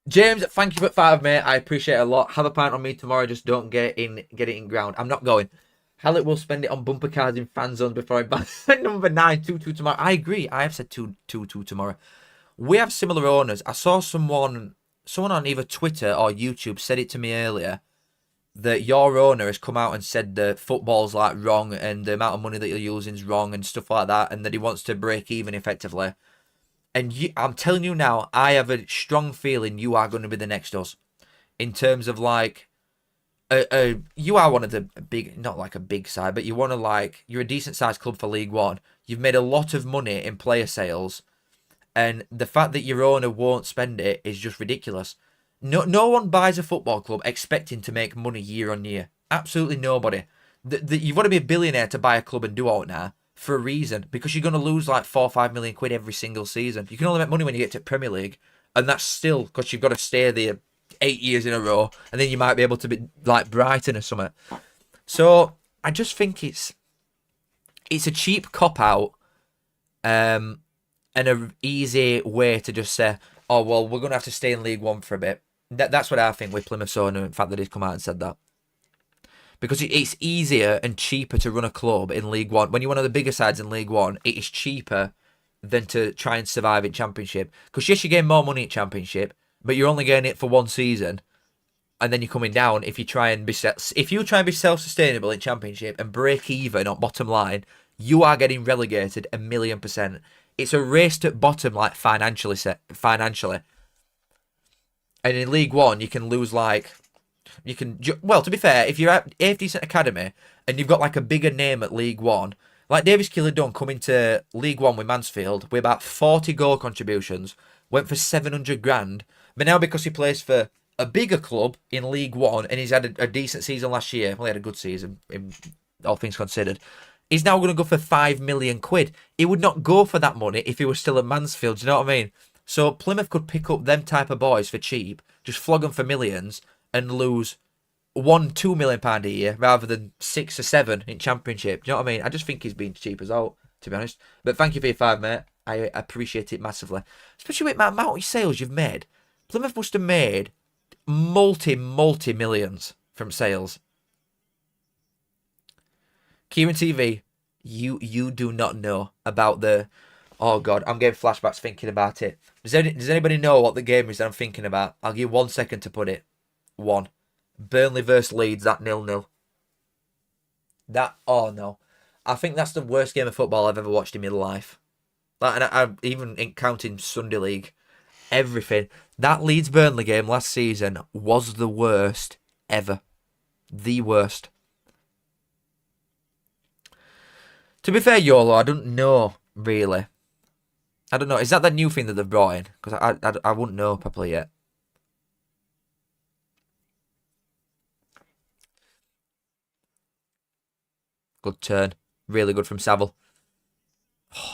James, thank you for 5, mate. I appreciate it a lot. Have a pint on me tomorrow. Just don't get it in ground. I'm not going. Hallett will spend it on bumper cars in fan zones before I buy number 9, 2-2 tomorrow. I agree. I have said 2-2 tomorrow. We have similar owners. I saw someone on either Twitter or YouTube said it to me earlier that your owner has come out and said that football's like wrong and the amount of money that you're using is wrong and stuff like that, and that he wants to break even effectively. And I'm telling you now, I have a strong feeling you are going to be the next us. In terms of like, you are one of the big, not like a big side, but you're a decent sized club for League One. You've made a lot of money in player sales, and the fact that your owner won't spend it is just ridiculous. No one buys a football club expecting to make money year on year. Absolutely nobody. You've got to be a billionaire to buy a club and do all now. For a reason, because you're going to lose like 4 or 5 million quid every single season. You can only make money when you get to Premier League, and that's still because you've got to stay there 8 years in a row, and then you might be able to be like Brighton or something. So I just think it's a cheap cop out, and a easy way to just say, oh well, we're going to have to stay in League One for a bit. That's what I think with Plymouth owner. In fact, that he's come out and said that. Because it's easier and cheaper to run a club in League One. When you're one of the bigger sides in League One, it is cheaper than to try and survive in Championship. Because yes, you gain more money in Championship, but you're only getting it for one season, and then you're coming down. If you try and be self-sustainable in Championship and break even on bottom line, you are getting relegated 1,000,000%. It's a race to bottom, like financially. And in League One, you can lose like. You can, well, to be fair, if you're at a decent academy and you've got like a bigger name at League One, like Davis Killadone coming to League One with Mansfield with about 40 goal contributions, went for 700 grand, but now because he plays for a bigger club in League One and he's had a decent season last year, well, he had a good season, all things considered, he's now going to go for 5 million quid. He would not go for that money if he was still at Mansfield, do you know what I mean? So Plymouth could pick up them type of boys for cheap, just flog them for millions, and lose £1-2 million a year rather than 6 or 7 in Championship. Do you know what I mean? I just think he's been cheap as out, to be honest. But thank you for your 5, mate. I appreciate it massively. Especially with the amount of sales you've made. Plymouth must have made multi-millions from sales. Kieran TV, you do not know about the... Oh, God, I'm getting flashbacks thinking about it. Does anybody know what the game is that I'm thinking about? I'll give you 1 second to put it. 1. Burnley versus Leeds, that 0-0. That, oh no. I think that's the worst game of football I've ever watched in my life. And I even counting Sunday League, everything. That Leeds-Burnley game last season was the worst ever. The worst. To be fair, YOLO, I don't know, really. I don't know. Is that the new thing that they've brought in? Because I wouldn't know properly yet. Good turn. Really good from Saville.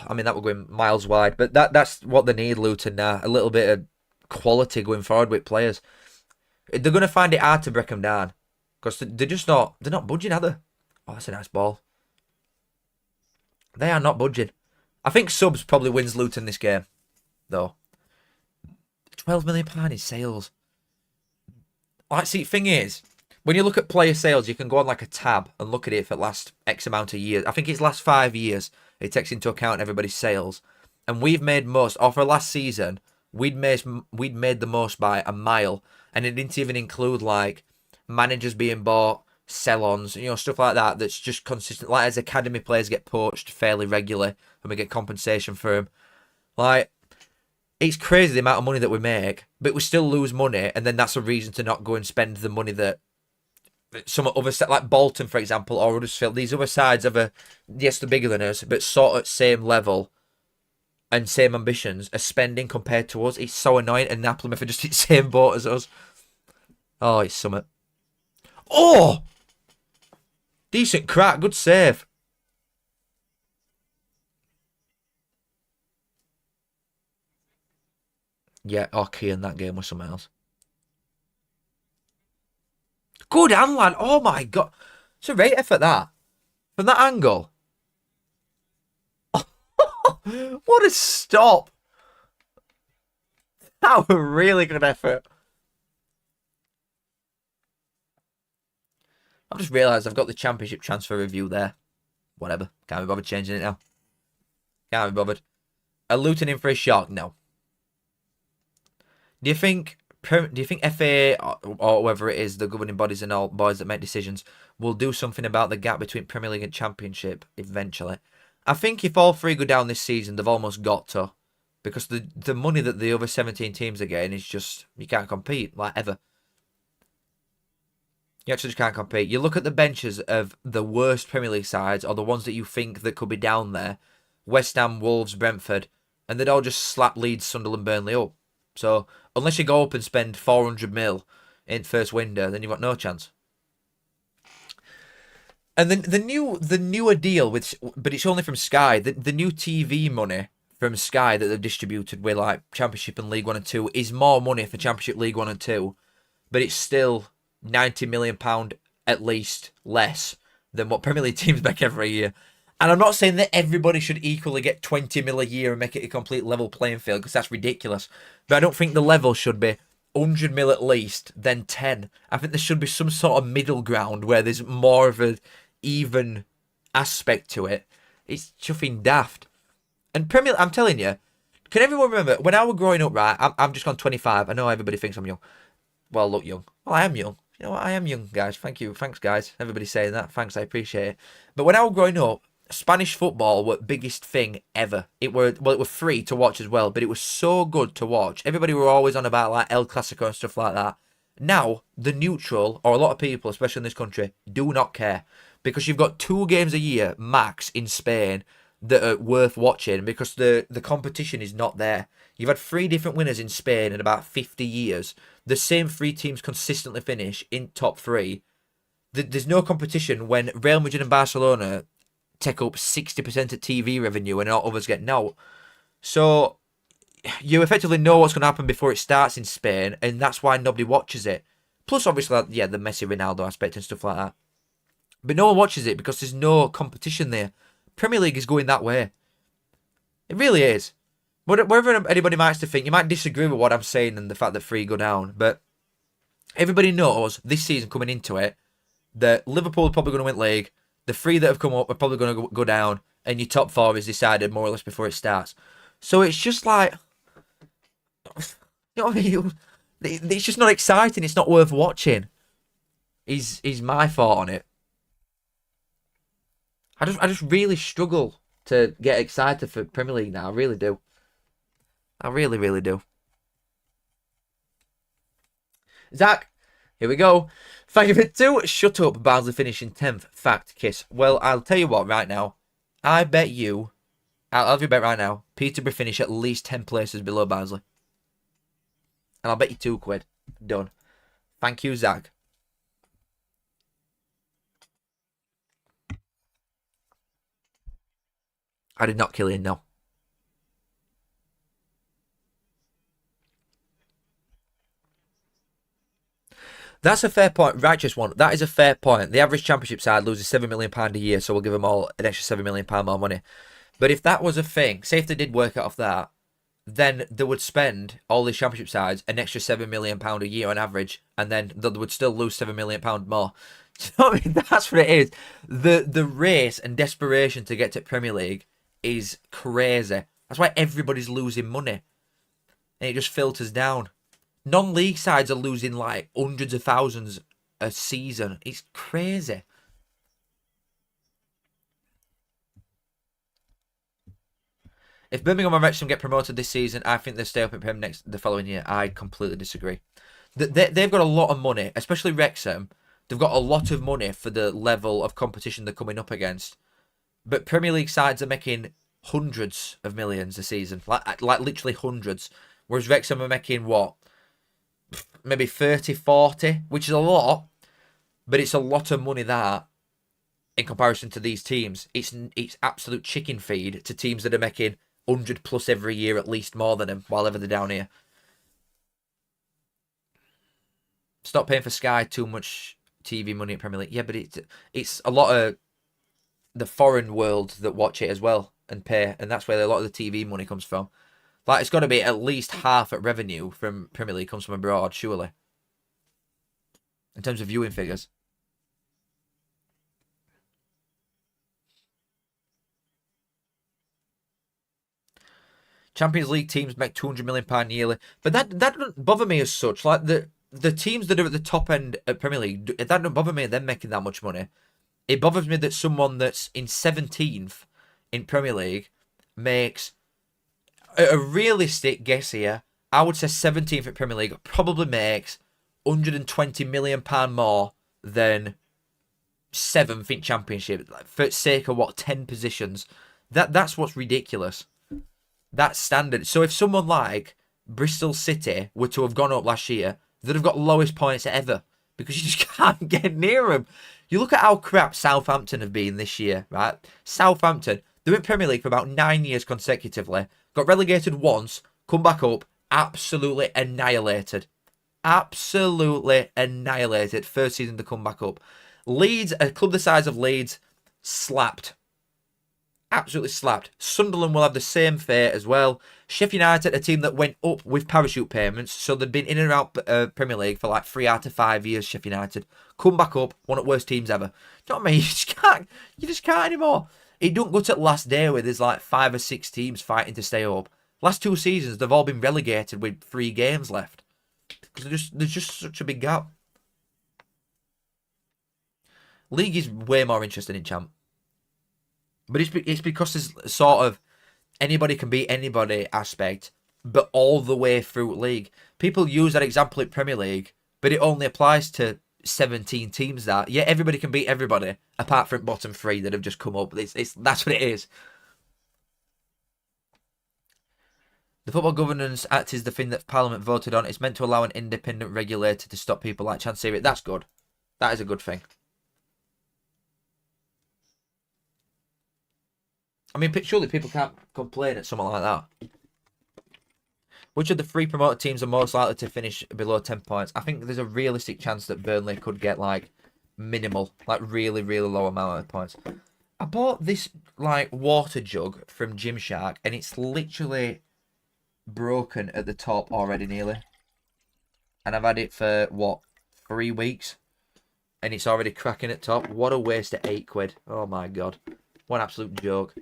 I mean, that would go in miles wide. But that's what they need, Luton, now. A little bit of quality going forward with players. They're going to find it hard to break them down. Because they're just not... They're not budging, are they? Oh, that's a nice ball. They are not budging. I think subs probably wins Luton this game, though. £12 million in sales. Like, see, thing is, when you look at player sales, you can go on like a tab and look at it for the last X amount of years. I think it's last 5 years. It takes into account everybody's sales. And we've made most, or for last season, we'd made the most by a mile. And it didn't even include like managers being bought, sell-ons, you know, stuff like that. That's just consistent. Like as academy players get poached fairly regularly, and we get compensation for them. Like, it's crazy the amount of money that we make, but we still lose money, and then that's a reason to not go and spend the money that some other like Bolton, for example, or Huddersfield. These other sides of yes, they're bigger than us, but sort of same level and same ambitions are spending compared to us. It's so annoying, and Napoli are just in the same boat as us. Oh, it's summit. Oh! Decent crack, good save. Yeah, key in that game was something else. Good hand, lad. Oh my god. It's a great effort, that. From that angle. What a stop. That was a really good effort. I've just realised I've got the championship transfer review there. Whatever. Can't be bothered changing it now. Can't be bothered. A Luton in for a shock? No. Do you think FA or whoever it is, the governing bodies and all boys that make decisions, will do something about the gap between Premier League and Championship eventually? I think if all three go down this season, they've almost got to. Because the money that the other 17 teams are getting is just, you can't compete, like, ever. You actually just can't compete. You look at the benches of the worst Premier League sides, or the ones that you think that could be down there, West Ham, Wolves, Brentford, and they'd all just slap Leeds, Sunderland, Burnley up. So, unless you go up and spend 400 mil in first window, then you've got no chance. And then the newer deal with, but it's only from Sky. The new TV money from Sky that they've distributed with like Championship and League 1 and 2 is more money for Championship, League 1 and 2, but it's still £90 million at least less than what Premier League teams make every year. And I'm not saying that everybody should equally get 20 mil a year and make it a complete level playing field, because that's ridiculous. But I don't think the level should be 100 mil at least, then 10. I think there should be some sort of middle ground where there's more of an even aspect to it. It's chuffing daft. And Premier, I'm telling you, can everyone remember, when I was growing up, right, I'm just gone 25. I know everybody thinks I'm young. Well, look young. Well, I am young. You know what? I am young, guys. Thank you. Thanks, guys. Everybody's saying that. Thanks, I appreciate it. But when I was growing up, Spanish football was the biggest thing ever. It was free to watch as well, but it was so good to watch. Everybody were always on about like El Clasico and stuff like that. Now, the neutral, or a lot of people, especially in this country, do not care. Because you've got 2 games a year, max, in Spain that are worth watching, because the competition is not there. You've had 3 different winners in Spain in about 50 years. The same 3 teams consistently finish in top 3. There's no competition when Real Madrid and Barcelona take up 60% of TV revenue and all others get no. So you effectively know what's going to happen before it starts in Spain, and that's why nobody watches it. Plus, obviously, yeah, the Messi Ronaldo aspect and stuff like that. But no one watches it because there's no competition there. Premier League is going that way. It really is. Whatever anybody might to think, you might disagree with what I'm saying and the fact that 3 go down, but everybody knows this season coming into it that Liverpool are probably going to win league. The 3 that have come up are probably going to go down, and your top 4 is decided more or less before it starts. So it's just like, you know what I mean? It's just not exciting. It's not worth watching. Is my thought on it. I just really struggle to get excited for Premier League now. I really do. I really, really do. Zach, here we go. Thank you for 2. Shut up, Barnsley finishing 10th. Fact, kiss. Well, I'll tell you what right now. I bet you, I'll have you bet right now, Peterborough finish at least 10 places below Barnsley. And I'll bet you £2. Done. Thank you, Zach. I did not kill him, no. That's a fair point. Righteous one. That is a fair point. The average Championship side loses £7 million a year, so we'll give them all an extra £7 million more money. But if that was a thing, say if they did work it off that, then they would spend, all these championship sides, an extra £7 million a year on average, and then they would still lose £7 million more. Do you know what I mean? That's what it is. The race and desperation to get to Premier League is crazy. That's why everybody's losing money. And it just filters down. Non-league sides are losing like hundreds of thousands a season. It's crazy. If Birmingham or Wrexham get promoted this season, I think they stay up in Prem the following year. I completely disagree. They've got a lot of money, especially Wrexham. They've got a lot of money for the level of competition they're coming up against. But Premier League sides are making hundreds of millions a season. Like literally hundreds. Whereas Wrexham are making what? Maybe 30, 40, which is a lot. But it's a lot of money that, in comparison to these teams, it's absolute chicken feed to teams that are making 100 plus every year, at least more than them, while ever they're down here. Stop paying for Sky too much TV money at Premier League. Yeah, but it's a lot of the foreign world that watch it as well and pay, and that's where a lot of the TV money comes from. Like, it's got to be at least half at revenue from Premier League comes from abroad, surely. In terms of viewing figures. Champions League teams make £200 million yearly, but that doesn't bother me as such. Like the teams that are at the top end at Premier League, that doesn't bother me. Them making that much money. It bothers me that someone that's in 17th in Premier League makes a realistic guess here. I would say 17th at Premier League probably makes £120 million more than 7th in Championship, for sake of what, 10 positions. That's what's ridiculous. That's standard. So if someone like Bristol City were to have gone up last year, they'd have got lowest points ever because you just can't get near them. You look at how crap Southampton have been this year, right? Southampton, they're in Premier League for about 9 years consecutively, got relegated once, come back up, absolutely annihilated. Absolutely annihilated. First season to come back up. Leeds, a club the size of Leeds, slapped. Absolutely slapped. Sunderland will have the same fate as well. Sheffield United, a team that went up with parachute payments, so they've been in and out Premier League for like 3 out of 5 years. Sheffield United come back up, one of the worst teams ever. You know what I mean? You just can't anymore. It don't go to the last day where there's like 5 or 6 teams fighting to stay up. Last 2 seasons, they've all been relegated with 3 games left because there's just such a big gap. League is way more interesting in Champ. But it's because there's sort of anybody can beat anybody aspect, but all the way through league. People use that example in Premier League, but it only applies to 17 teams that. Yeah, everybody can beat everybody, apart from bottom 3 that have just come up. That's what it is. The Football Governance Act is the thing that Parliament voted on. It's meant to allow an independent regulator to stop people like Chancery. That's good. That is a good thing. I mean, surely people can't complain at something like that. Which of the 3 promoted teams are most likely to finish below 10 points? I think there's a realistic chance that Burnley could get, like, minimal, like, really, really low amount of points. I bought this, like, water jug from Gymshark, and it's literally broken at the top already, nearly. And I've had it for, what, 3 weeks? And it's already cracking at top. What a waste of £8. Oh, my God. What an absolute joke.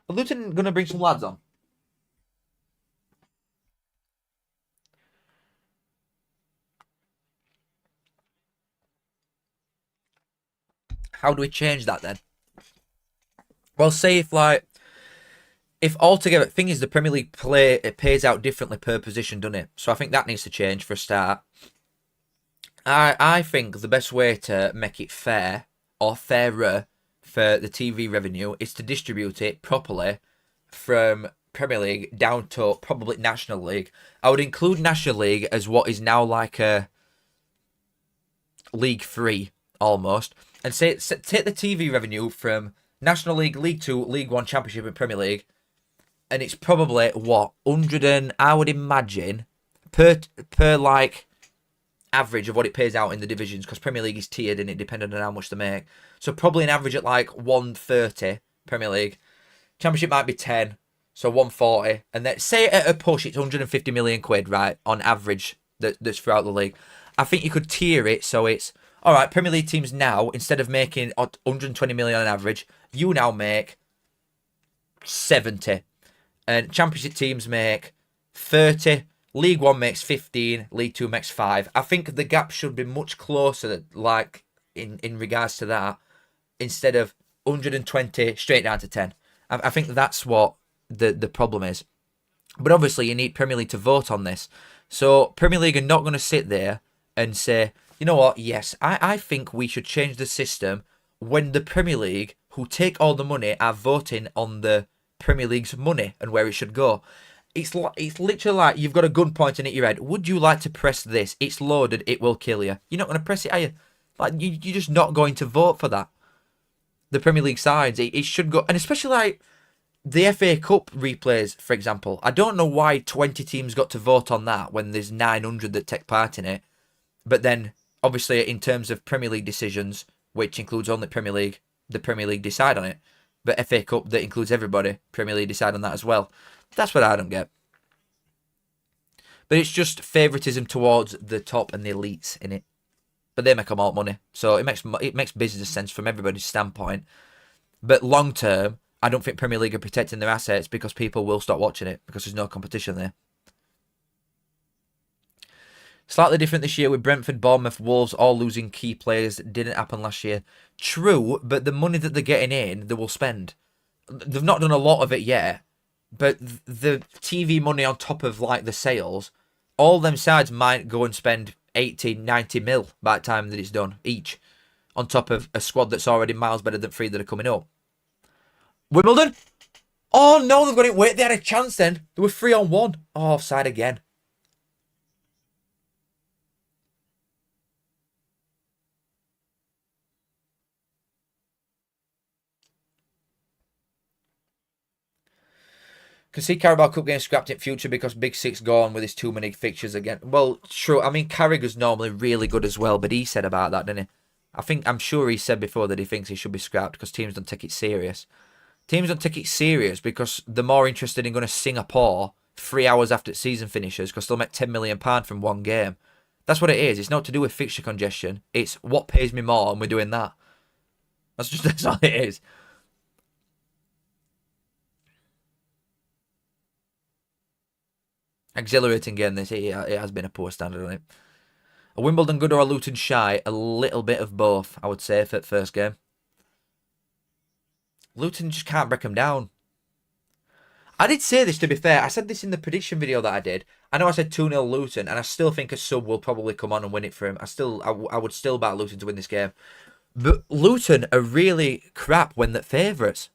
Are Luton going to bring some lads on? How do we change that then? Well, say if altogether, thing is the Premier League it pays out differently per position, doesn't it? So I think that needs to change for a start. I think the best way to make it fair or fairer for the TV revenue is to distribute it properly from Premier League down to probably National League. I would include National League as what is now like a League 3 almost, and take the TV revenue from National League, League 2, League 1, Championship and Premier League, and it's probably what 100 and I would imagine per like average of what it pays out in the divisions, because Premier League is tiered and it depending on how much they make. So probably an average at like 130 Premier League. Championship might be 10. So 140. And then say at a push it's 150 million quid, right, on average that's throughout the league. I think you could tier it so it's, all right, Premier League teams now, instead of making 120 million on average, you now make 70. And Championship teams make 30. League 1 makes 15. League 2 makes 5. I think the gap should be much closer, like, in regards to that, instead of 120 straight down to 10. I think that's what the problem is. But obviously, you need Premier League to vote on this. So Premier League are not going to sit there and say, you know what, yes, I think we should change the system when the Premier League, who take all the money, are voting on the Premier League's money and where it should go. It's literally like you've got a gun pointing at your head. Would you like to press this? It's loaded. It will kill you. You're not going to press it, are you? Like, you're just not going to vote for that. The Premier League sides, it should go. And especially like the FA Cup replays, for example. I don't know why 20 teams got to vote on that when there's 900 that take part in it. But then, obviously, in terms of Premier League decisions, which includes only Premier League, the Premier League decide on it. But FA Cup, that includes everybody, Premier League decide on that as well. That's what I don't get. But it's just favouritism towards the top and the elites in it. But they make them all money. So it makes business sense from everybody's standpoint. But long term, I don't think Premier League are protecting their assets because people will stop watching it because there's no competition there. Slightly different this year with Brentford, Bournemouth, Wolves all losing key players. Didn't happen last year. True, but the money that they're getting in, they will spend. They've not done a lot of it yet. But the TV money on top of like the sales, all them sides might go and spend 80, 90 mil by the time that it's done each, on top of a squad that's already miles better than 3 that are coming up. Wimbledon? Oh no, they've got it. Wait, they had a chance then. They were 3-on-1. Oh, offside again. Can see Carabao Cup getting scrapped in future because Big Six gone with his too many fixtures again. Well, true. I mean, Carragher's normally really good as well, but he said about that, didn't he? I'm sure he said before that he thinks he should be scrapped because teams don't take it serious. Teams don't take it serious because they're more interested in going to Singapore 3 hours after the season finishes because they'll make £10 million from one game. That's what it is. It's not to do with fixture congestion. It's what pays me more and we're doing that. That's all it is. Exhilarating game this. It has been a poor standard on it. A Wimbledon good or a Luton shy? A little bit of both, I would say, for the first game. Luton just can't break them down. I did say this, to be fair. I said this in the prediction video that I did. I know I said 2-0 Luton, and I still think a sub will probably come on and win it for him. I would still back Luton to win this game. But Luton are really crap when they're favourites.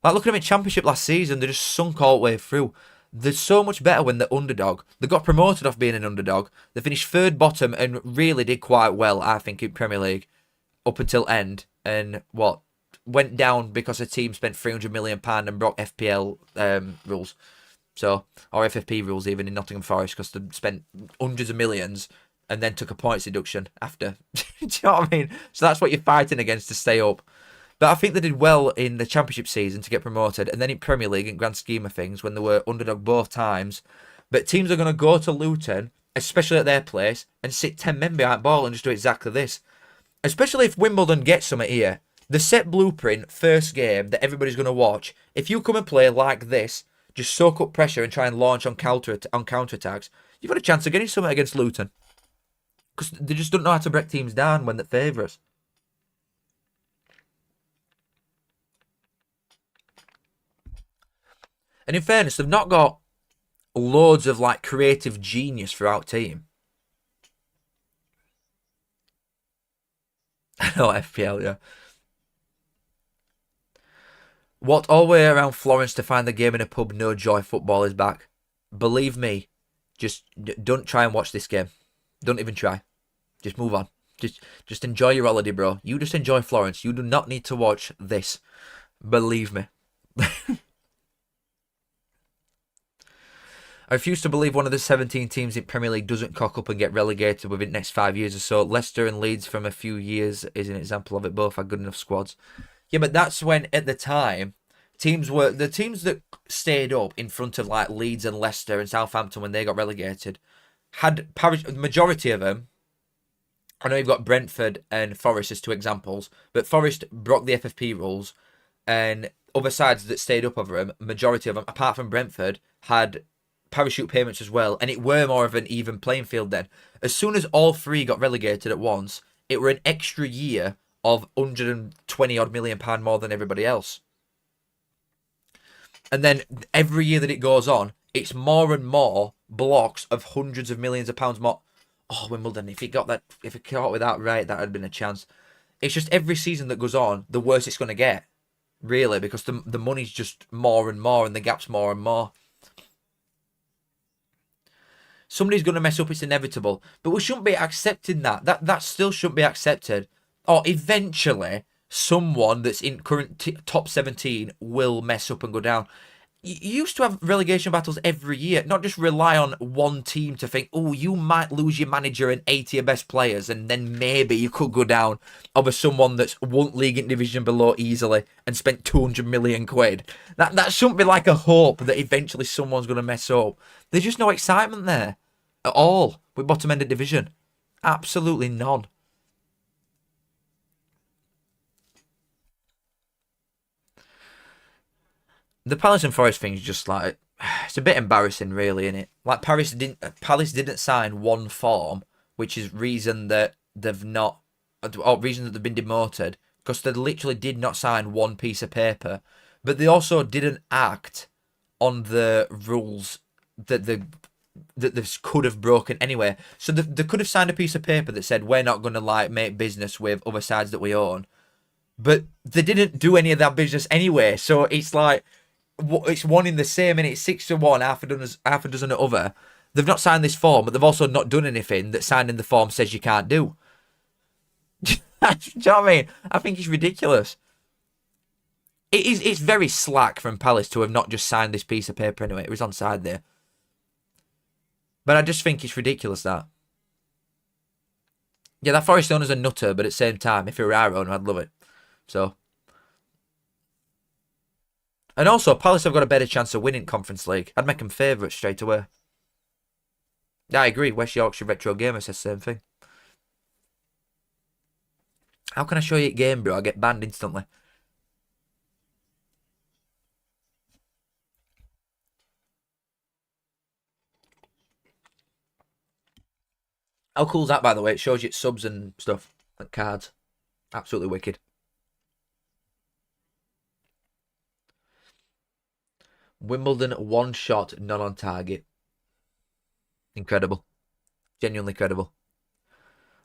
Like, look at them in Championship last season. They just sunk all the way through. They're so much better when they're underdog. They got promoted off being an underdog. They finished third bottom and really did quite well, I think, in Premier League up until end. And went down because a team spent £300 million and broke FPL rules. So, or FFP rules even in Nottingham Forest because they spent hundreds of millions and then took a points deduction after. Do you know what I mean? So that's what you're fighting against to stay up. But I think they did well in the Championship season to get promoted. And then in Premier League, in grand scheme of things, when they were underdog both times. But teams are going to go to Luton, especially at their place, and sit 10 men behind ball and just do exactly this. Especially if Wimbledon gets something here. The set blueprint, first game, that everybody's going to watch. If you come and play like this, just soak up pressure and try and launch on counter-attacks, you've got a chance of getting something against Luton. Because they just don't know how to break teams down when they're favourites. And in fairness, they've not got loads of like creative genius throughout team. I know FPL, yeah. What all the way around Florence to find the game in a pub? No joy. Football is back. Believe me, just don't try and watch this game. Don't even try. Just move on. Just enjoy your holiday, bro. You just enjoy Florence. You do not need to watch this. Believe me. I refuse to believe one of the 17 teams in Premier League doesn't cock up and get relegated within the next 5 years or so. Leicester and Leeds from a few years is an example of it. Both are good enough squads. Yeah, but that's when, at the time, The teams that stayed up in front of like Leeds and Leicester and Southampton when they got relegated had the majority of them. I know you've got Brentford and Forest as two examples, but Forest broke the FFP rules, and other sides that stayed up over them, majority of them, apart from Brentford, had parachute payments as well, and it were more of an even playing field then. As soon as all three got relegated at once, it were an extra year of 120 odd million pound more than everybody else. And then every year that it goes on, it's more and more blocks of hundreds of millions of pounds more. Oh, Wimbledon, if it caught with that right, that had been a chance. It's just every season that goes on, the worse it's going to get, really, because the money's just more and more and the gap's more and more. Somebody's going to mess up, it's inevitable. But we shouldn't be accepting that. That still shouldn't be accepted. Or eventually, someone that's in current top 17 will mess up and go down. You used to have relegation battles every year, not just rely on one team to think, oh, you might lose your manager and 80 of your best players, and then maybe you could go down over someone that's won league and division below easily and spent 200 million quid. That shouldn't be like a hope that eventually someone's going to mess up. There's just no excitement there at all with bottom end of division. Absolutely none. The Palace and Forest thing is just like, it's a bit embarrassing, really, isn't it? Like Palace didn't sign one form, which is reason that they've not, or reason that they've been demoted, because they literally did not sign one piece of paper, but they also didn't act on the rules that they could have broken anyway. So they could have signed a piece of paper that said we're not going to like make business with other sides that we own, but they didn't do any of that business anyway. So it's like, it's one in the same, and it's 6-1, half a dozen at other. They've not signed this form, but they've also not done anything that signing the form says you can't do. Do you know what I mean? I think it's ridiculous. It's very slack from Palace to have not just signed this piece of paper anyway. It was on side there. But I just think it's ridiculous that. Yeah, that Forest owner's a nutter, but at the same time, if it were our owner, I'd love it. So. And also, Palace have got a better chance of winning Conference League. I'd make them favourites straight away. Yeah, I agree. West Yorkshire Retro Gamer says the same thing. How can I show you a game, bro? I get banned instantly. How cool is that, by the way? It shows you subs and stuff, like cards. Absolutely wicked. Wimbledon, one shot, none on target. Incredible. Genuinely credible.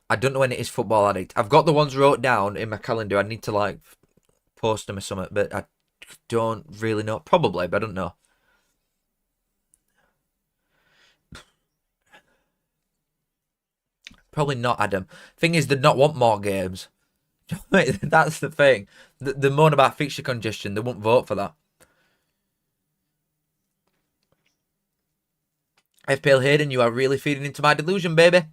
I don't know when it is, Football Addict. I've got the ones wrote down in my calendar. I need to like post them or something, but I don't really know. Probably, but I don't know. Probably not, Adam. Thing is, they'd not want more games. That's the thing. The moan about fixture congestion, they won't vote for that. FPL Hayden, you are really feeding into my delusion, baby.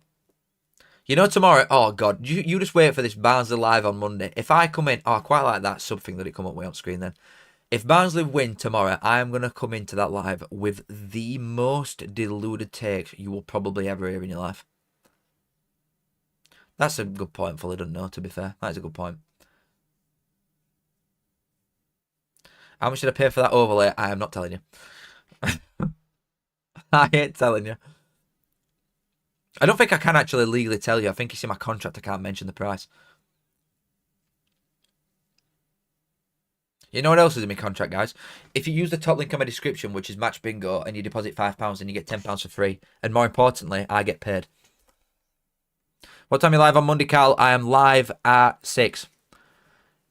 You know, tomorrow, oh God, you just wait for this Barnsley live on Monday. If I come in, oh, I quite like that something that it come up with on screen then. If Barnsley win tomorrow, I am going to come into that live with the most deluded takes you will probably ever hear in your life. That's a good point, Fully doesn't know, to be fair. That is a good point. How much did I pay for that overlay? I am not telling you. I ain't telling you. I don't think I can actually legally tell you. I think it's in my contract. I can't mention the price. You know what else is in my contract, guys? If you use the top link in my description, which is Match Bingo, and you deposit £5 and you get £10 for free. And more importantly, I get paid. What time are you live on Monday, Carl? I am live at 6.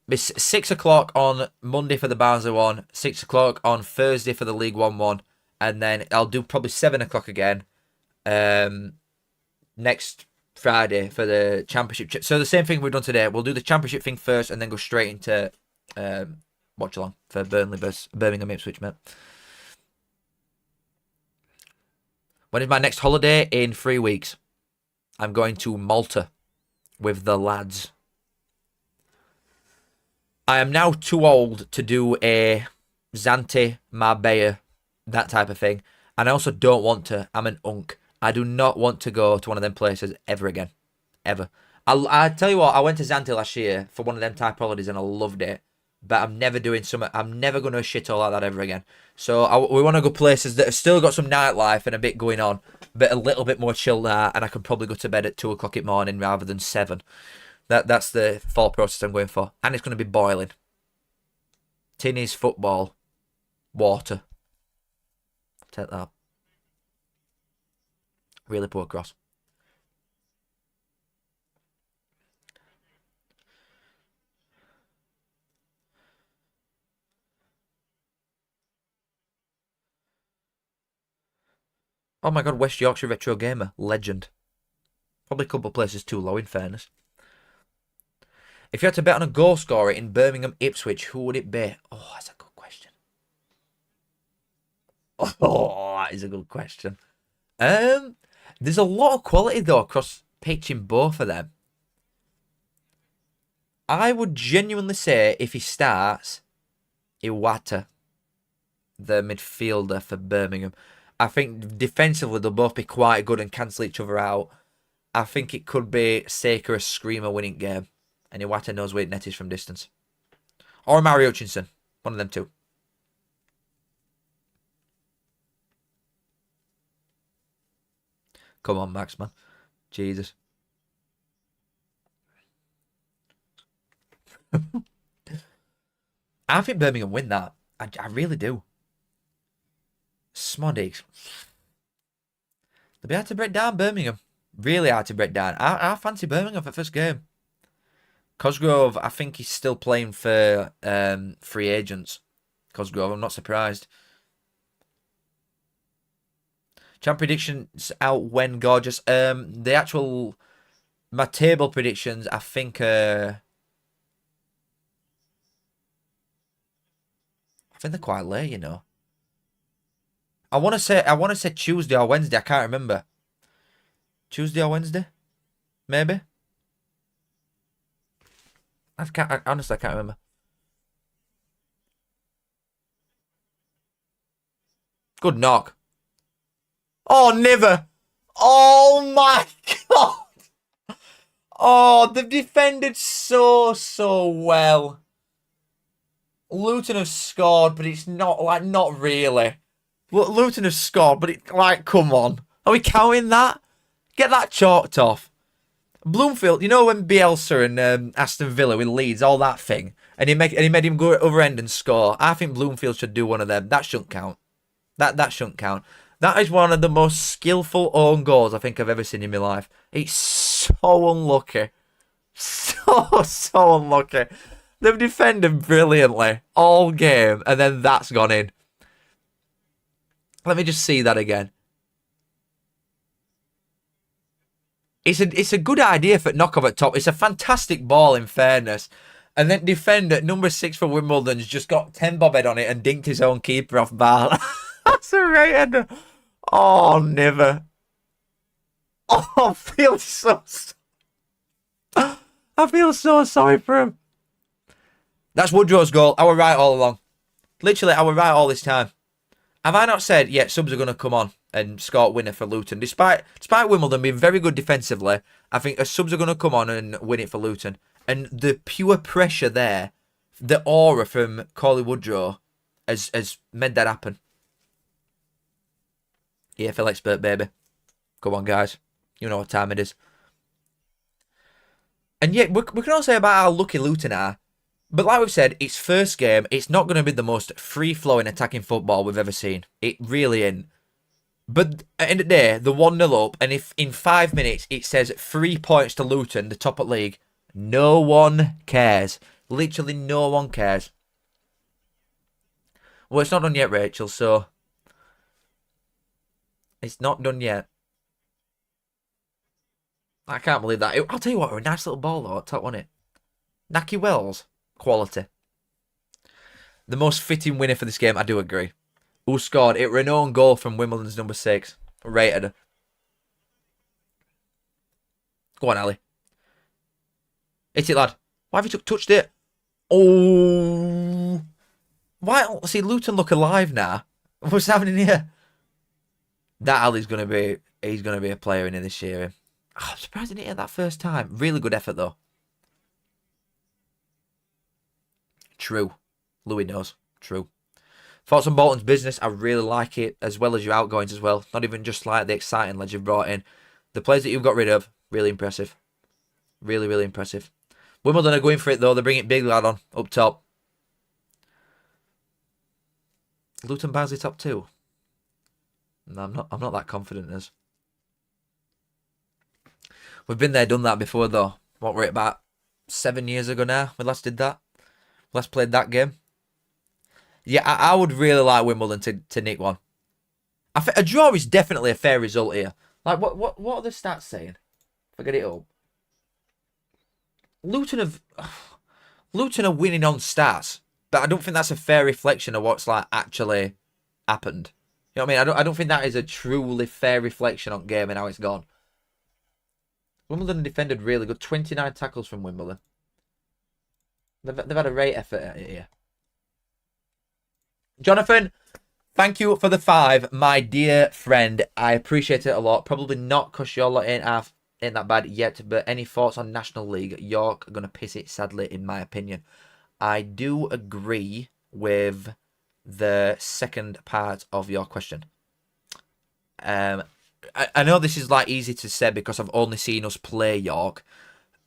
It's 6 o'clock on Monday for the Barnsley one, 6 o'clock on Thursday for the League One one, and then I'll do probably 7 o'clock again next Friday for the Championship. So the same thing we've done today. We'll do the Championship thing first and then go straight into watch along for Burnley versus Birmingham Ipswich, mate. When is my next holiday? In 3 weeks. I'm going to Malta with the lads. I am now too old to do a Zante, Marbella, that type of thing. And I also don't want to. I'm an unk. I do not want to go to one of them places ever again. Ever. I tell you what, I went to Zante last year for one of them type holidays and I loved it. But I'm never doing some. I'm never going to shit all like that ever again. So we want to go places that have still got some nightlife and a bit going on, but a little bit more chilled out. And I can probably go to bed at 2 o'clock in the morning rather than 7. That's the thought process I'm going for. And it's going to be boiling. Tinnies, football, water. Take that. Really poor cross. Oh my god, West Yorkshire Retro Gamer. Legend. Probably a couple of places too low in fairness. If you had to bet on a goal scorer in Birmingham Ipswich, who would it be? Oh, that's a good question. Oh, that is a good question. There's a lot of quality though across pitch in both of them. I would genuinely say if he starts, Iwata, the midfielder for Birmingham. I think defensively they'll both be quite good and cancel each other out. I think it could be Saker a screamer winning game. And Iwata knows where net is from distance. Or Mario Hutchinson. One of them two. Come on, Max, man. Jesus. I think Birmingham win that. I really do. Smoddies. They'll be hard to break down, Birmingham. Really hard to break down. I fancy Birmingham for first game. Cosgrove, I think he's still playing for free agents. Cosgrove, I'm not surprised. Champ predictions out when gorgeous. The actual my table predictions, I think they're quite late, you know. I want to say Tuesday or Wednesday. I can't remember. Tuesday or Wednesday, maybe. Honestly, I can't remember. Good knock. Oh, never. Oh my god. Oh, they've defended so well. Luton have scored, but it's not really. Luton have scored, but it's like, come on. Are we counting that? Get that chalked off. Bloomfield, you know when Bielsa and Aston Villa with Leeds, all that thing, and he made him go over end and score. I think Bloomfield should do one of them. That shouldn't count. That shouldn't count. That is one of the most skillful own goals I think I've ever seen in my life. It's so unlucky. So unlucky. They've defended brilliantly all game, and then that's gone in. Let me just see that again. It's a good idea for knockoff at top. It's a fantastic ball, in fairness. And then defender number 6 for Wimbledon's just got 10 bob head on it and dinked his own keeper off bar. That's a right header. Oh, never. Oh, I feel so sorry for him. That's Woodrow's goal. I was right all along. Literally, I was right all this time. Have I not said, yeah, subs are going to come on and score winner for Luton? Despite Wimbledon being very good defensively, I think subs are going to come on and win it for Luton. And the pure pressure there, the aura from Cauley Woodrow has made that happen. EFL expert, baby. Come on, guys. You know what time it is. And yet, we can all say about how lucky Luton are. But like we've said, it's first game. It's not going to be the most free-flowing attacking football we've ever seen. It really ain't. But at the end of the day, the 1-0 up, and if in 5 minutes it says 3 points to Luton, the top of the league, no one cares. Literally no one cares. Well, it's not done yet, Rachel, so... It's not done yet. I can't believe that. I'll tell you what, a nice little ball, though, at top, wasn't it? Naki Wells. Quality. The most fitting winner for this game, I do agree. Who scored? It was an own goal from Wimbledon's number 6. Rated. Go on, Ali. Hit it, lad. Why have you touched it? Oh. Why? See, Luton look alive now. What's happening here? That Ali's going to be... He's going to be a player in this year. Oh, I'm surprised he didn't hit that first time. Really good effort, though. True. Louis knows. True. Thoughts on Bolton's business? I really like it, as well as your outgoings as well. Not even just like the exciting lads you've brought in. The players that you've got rid of, really impressive. Really, really impressive. Wimbledon are going for it, though. They're bringing big lad on, up top. Luton Barnsley top 2. No, I'm not that confident as. We've been there, done that before, though. What were it, about 7 years ago now? We last did that. Last played that game. Yeah, I would really like Wimbledon to nick one. A draw is definitely a fair result here. Like, what are the stats saying? If I get it up. Luton are winning on stats, but I don't think that's a fair reflection of what's like actually happened. You know what I mean? I don't think that is a truly fair reflection on game and how it's gone. Wimbledon defended really good. 29 tackles from Wimbledon. They've had a great effort at it here. Jonathan, thank you for the 5, my dear friend. I appreciate it a lot. Probably not because your lot ain't that bad yet, but any thoughts on National League? York are going to piss it, sadly, in my opinion. I do agree with the second part of your question. I know this is like easy to say because I've only seen us play York,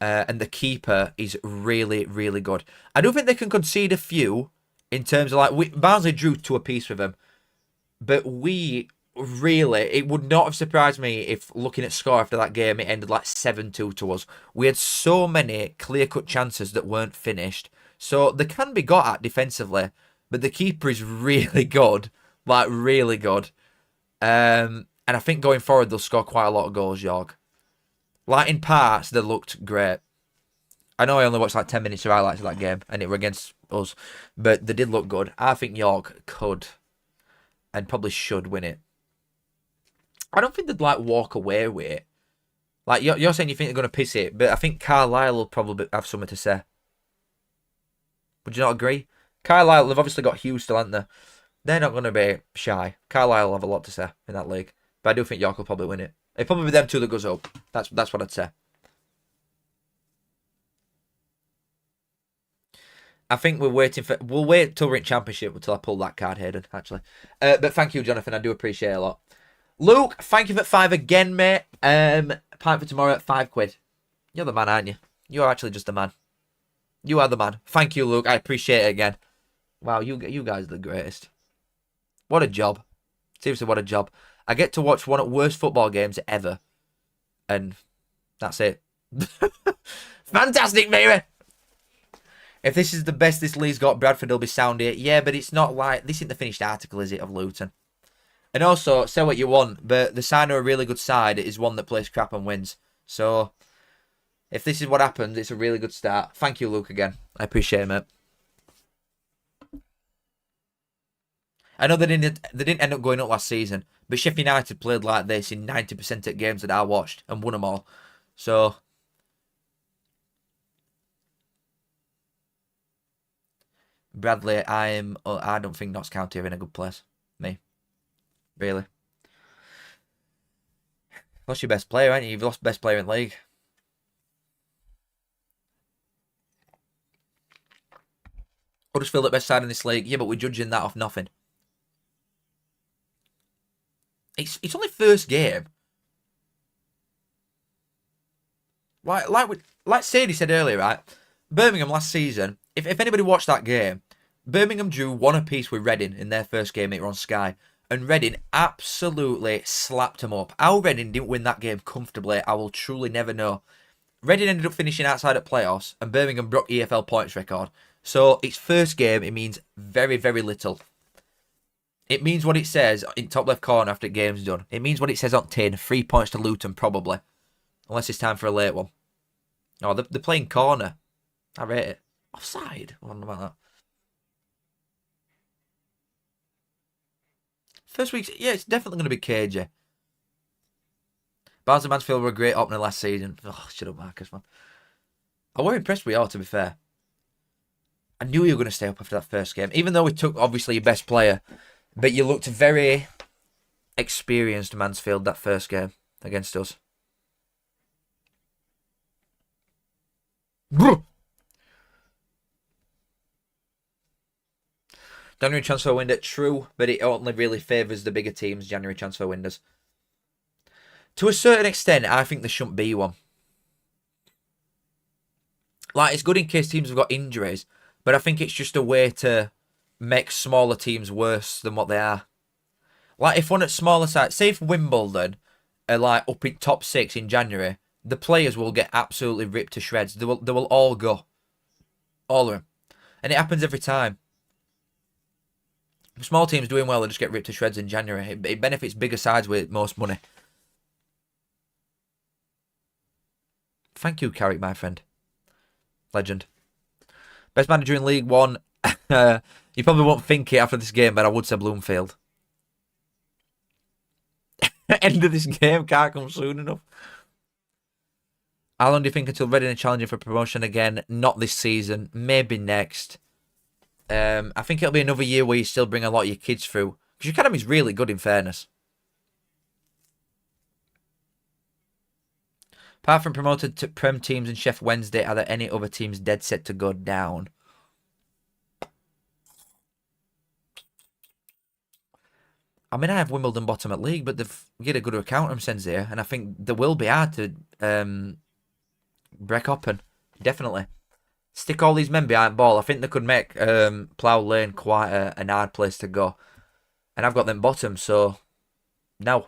and the keeper is really, really good. I do think they can concede a few in terms of like Barnsley drew 2 apiece with them, but it would not have surprised me if looking at score after that game it ended like 7-2 to us. We had so many clear-cut chances that weren't finished, so they can be got at defensively, but the keeper is really good, like really good. And I think going forward they'll score quite a lot of goals, York. Like in parts, they looked great. I know I only watched like 10 minutes of highlights of that game, and it were against us, but they did look good. I think York could, and probably should, win it. I don't think they'd like walk away with it. Like you're saying, you think they're going to piss it, but I think Carlisle will probably have something to say. Would you not agree? Carlisle, they've obviously got Hughes still, haven't they? They're not going to be shy. Carlisle will have a lot to say in that league, but I do think York will probably win it. It'll probably be them 2 that goes up. That's what I'd say. I think we'll wait till we're in Championship until I pull that card, Hayden, actually. But thank you, Jonathan. I do appreciate it a lot. Luke, thank you for 5 again, mate. Pint for tomorrow at £5. You're the man, aren't you? You're actually just the man. You are the man. Thank you, Luke. I appreciate it again. Wow, you guys are the greatest. What a job. Seriously, what a job. I get to watch one of the worst football games ever. And that's it. Fantastic, baby. If this is the best this league's got, Bradford will be sound here. Yeah, but it's not like... This isn't the finished article, is it, of Luton? And also, say what you want, but the sign of a really good side is one that plays crap and wins. So, if this is what happens, it's a really good start. Thank you, Luke, again. I appreciate it, mate. I know they didn't end up going up last season, but Sheffield United played like this in 90% of games that I watched and won them all. So... Bradley, I don't think Notts County are in a good place. Me. Really. Lost your best player, haven't you? You've lost best player in the league. Huddersfield at best side in this league. Yeah, but we're judging that off nothing. It's only first game. Like Sadie said earlier, right? Birmingham last season, if anybody watched that game, Birmingham drew 1 apiece with Reading in their first game. It were on Sky. And Reading absolutely slapped them up. How Reading didn't win that game comfortably, I will truly never know. Reading ended up finishing outside at playoffs, and Birmingham broke EFL points record. So its first game, it means very, very little. It means what it says in top left corner after the game's done. It means what it says on tin. 3 points to Luton, probably. Unless it's time for a late one. Oh, they're playing corner. I rate it. Offside? I don't know about that. First week's... Yeah, it's definitely going to be cagey. Barnes and Mansfield were a great opener last season. Oh, shut up, Marcus, man. I were impressed with you, to be fair. I knew you were going to stay up after that first game. Even though we took, obviously, your best player. But you looked very experienced, Mansfield, that first game against us. January transfer window, true, but it only really favours the bigger teams, January transfer windows. To a certain extent, I think there shouldn't be one. Like, it's good in case teams have got injuries, but I think it's just a way to make smaller teams worse than what they are. Like, if one at smaller sides, say if Wimbledon are like up in top 6 in January, the players will get absolutely ripped to shreds. They will all go. All of them. And it happens every time. Small teams doing well, they just get ripped to shreds in January. It benefits bigger sides with most money. Thank you, Carrick, my friend. Legend. Best manager in League One. You probably won't think it after this game, but I would say Bloomfield. End of this game can't come soon enough. How long do you think until Reading are challenging for promotion again? Not this season. Maybe next. I think it'll be another year where you still bring a lot of your kids through. Because your academy's really good, in fairness. Apart from promoted to Prem teams and Chef Wednesday, are there any other teams dead set to go down? I mean, I have Wimbledon bottom at league, but they've get a good account sense here, and I think they will be hard to break open. Definitely. Stick all these men behind ball. I think they could make Plough Lane quite an hard place to go. And I've got them bottom, so no.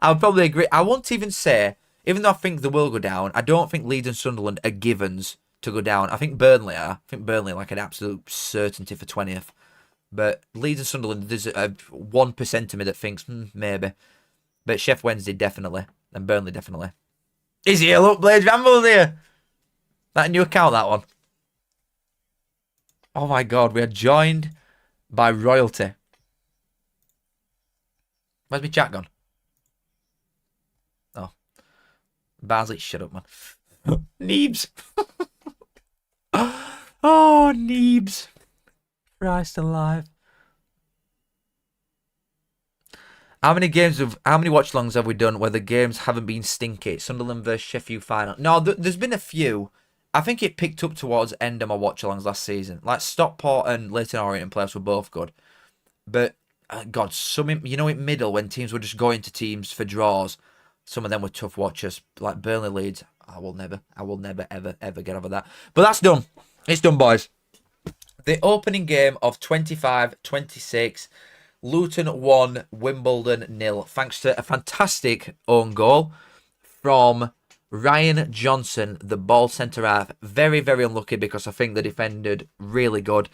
I would probably agree. I won't even say, even though I think they will go down, I don't think Leeds and Sunderland are givens to go down. I think Burnley are. I think Burnley are like an absolute certainty for 20th. But Leeds and Sunderland, there's a 1% of me that thinks, maybe. But Chef Wednesday, definitely. And Burnley, definitely. Is he? Look, Blades Rambles here. That a new account, that one. Oh my god, we are joined by royalty. Where's my chat gone? Oh. Barsley, shut up, man. Neebs. Oh, Neebs. Christ alive. How many watch-alongs have we done where the games haven't been stinky? Sunderland versus Sheffield final. No, there's been a few. I think it picked up towards the end of my watch-alongs last season. Like Stockport and Leighton Orient and players were both good. But, God, some in middle when teams were just going to teams for draws, some of them were tough watchers. Like Burnley Leeds. I will never, ever get over that. But that's done. It's done, boys. The opening game of 25-26, Luton 1, Wimbledon 0. Thanks to a fantastic own goal from Ryan Johnson, the ball centre half. Very, very unlucky because I think they defended really good.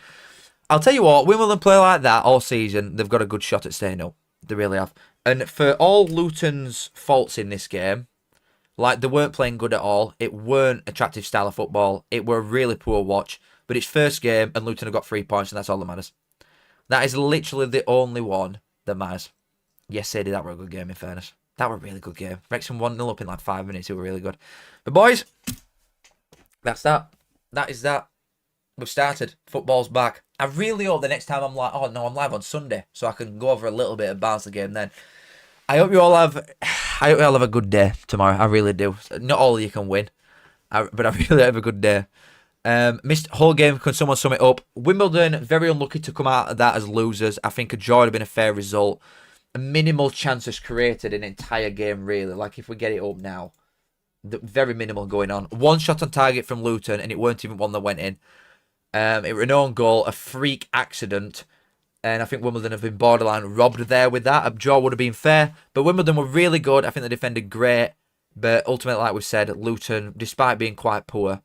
I'll tell you what, Wimbledon play like that all season. They've got a good shot at staying up. They really have. And for all Luton's faults in this game, like they weren't playing good at all. It weren't attractive style of football. It were a really poor watch. But it's first game and Luton have got 3 points and that's all that matters. That is literally the only one that matters. Yes, they did. That were a good game, in fairness. That were a really good game. Wrexham 1-0 up in like 5 minutes. It were really good. But boys, that's that. That is that. We've started. Football's back. I really hope the next time I'm like, oh no, I'm live on Sunday, so I can go over a little bit of Barnsley game then. I hope you all have a good day tomorrow. I really do. Not all of you can win, but I really have a good day. Missed whole game. Can someone sum it up? Wimbledon, very unlucky to come out of that as losers. I think a draw would have been a fair result. A minimal chances created an entire game, really. Like, if we get it up now. Very minimal going on. One shot on target from Luton, and it weren't even one that went in. It was an own goal, a freak accident. And I think Wimbledon have been borderline robbed there with that. A draw would have been fair. But Wimbledon were really good. I think they defended great. But ultimately, like we said, Luton, despite being quite poor,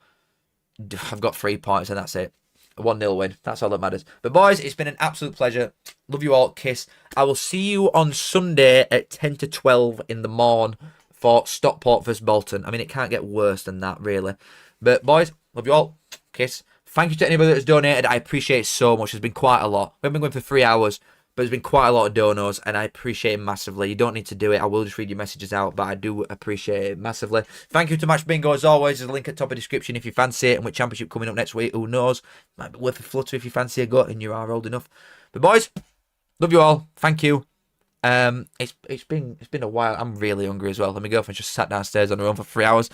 I've got 3 points and that's it. A 1-0 win. That's all that matters. But boys, it's been an absolute pleasure. Love you all. Kiss. I will see you on Sunday at 10 to 12 in the morn for Stockport vs Bolton. I mean, it can't get worse than that, really. But boys, love you all. Kiss. Thank you to anybody that's donated. I appreciate it so much. It's been quite a lot. We haven't been going for 3 hours. But But there's been quite a lot of donos, and I appreciate it massively. You don't need to do it. I will just read your messages out, but I do appreciate it massively. Thank you to Match Bingo, as always. There's a link at the top of the description if you fancy it, and with Championship coming up next week, who knows? Might be worth a flutter if you fancy a go, and you are old enough. But boys, love you all. Thank you. It's been a while. I'm really hungry as well. And my girlfriend just sat downstairs on her own for 3 hours.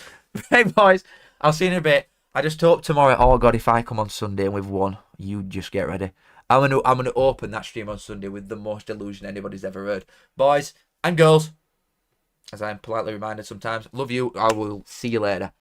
Hey boys, I'll see you in a bit. I just hope tomorrow, oh God, if I come on Sunday and we've won, you just get ready. I'm gonna open that stream on Sunday with the most illusion anybody's ever heard. Boys and girls, as I am politely reminded sometimes, love you. I will see you later.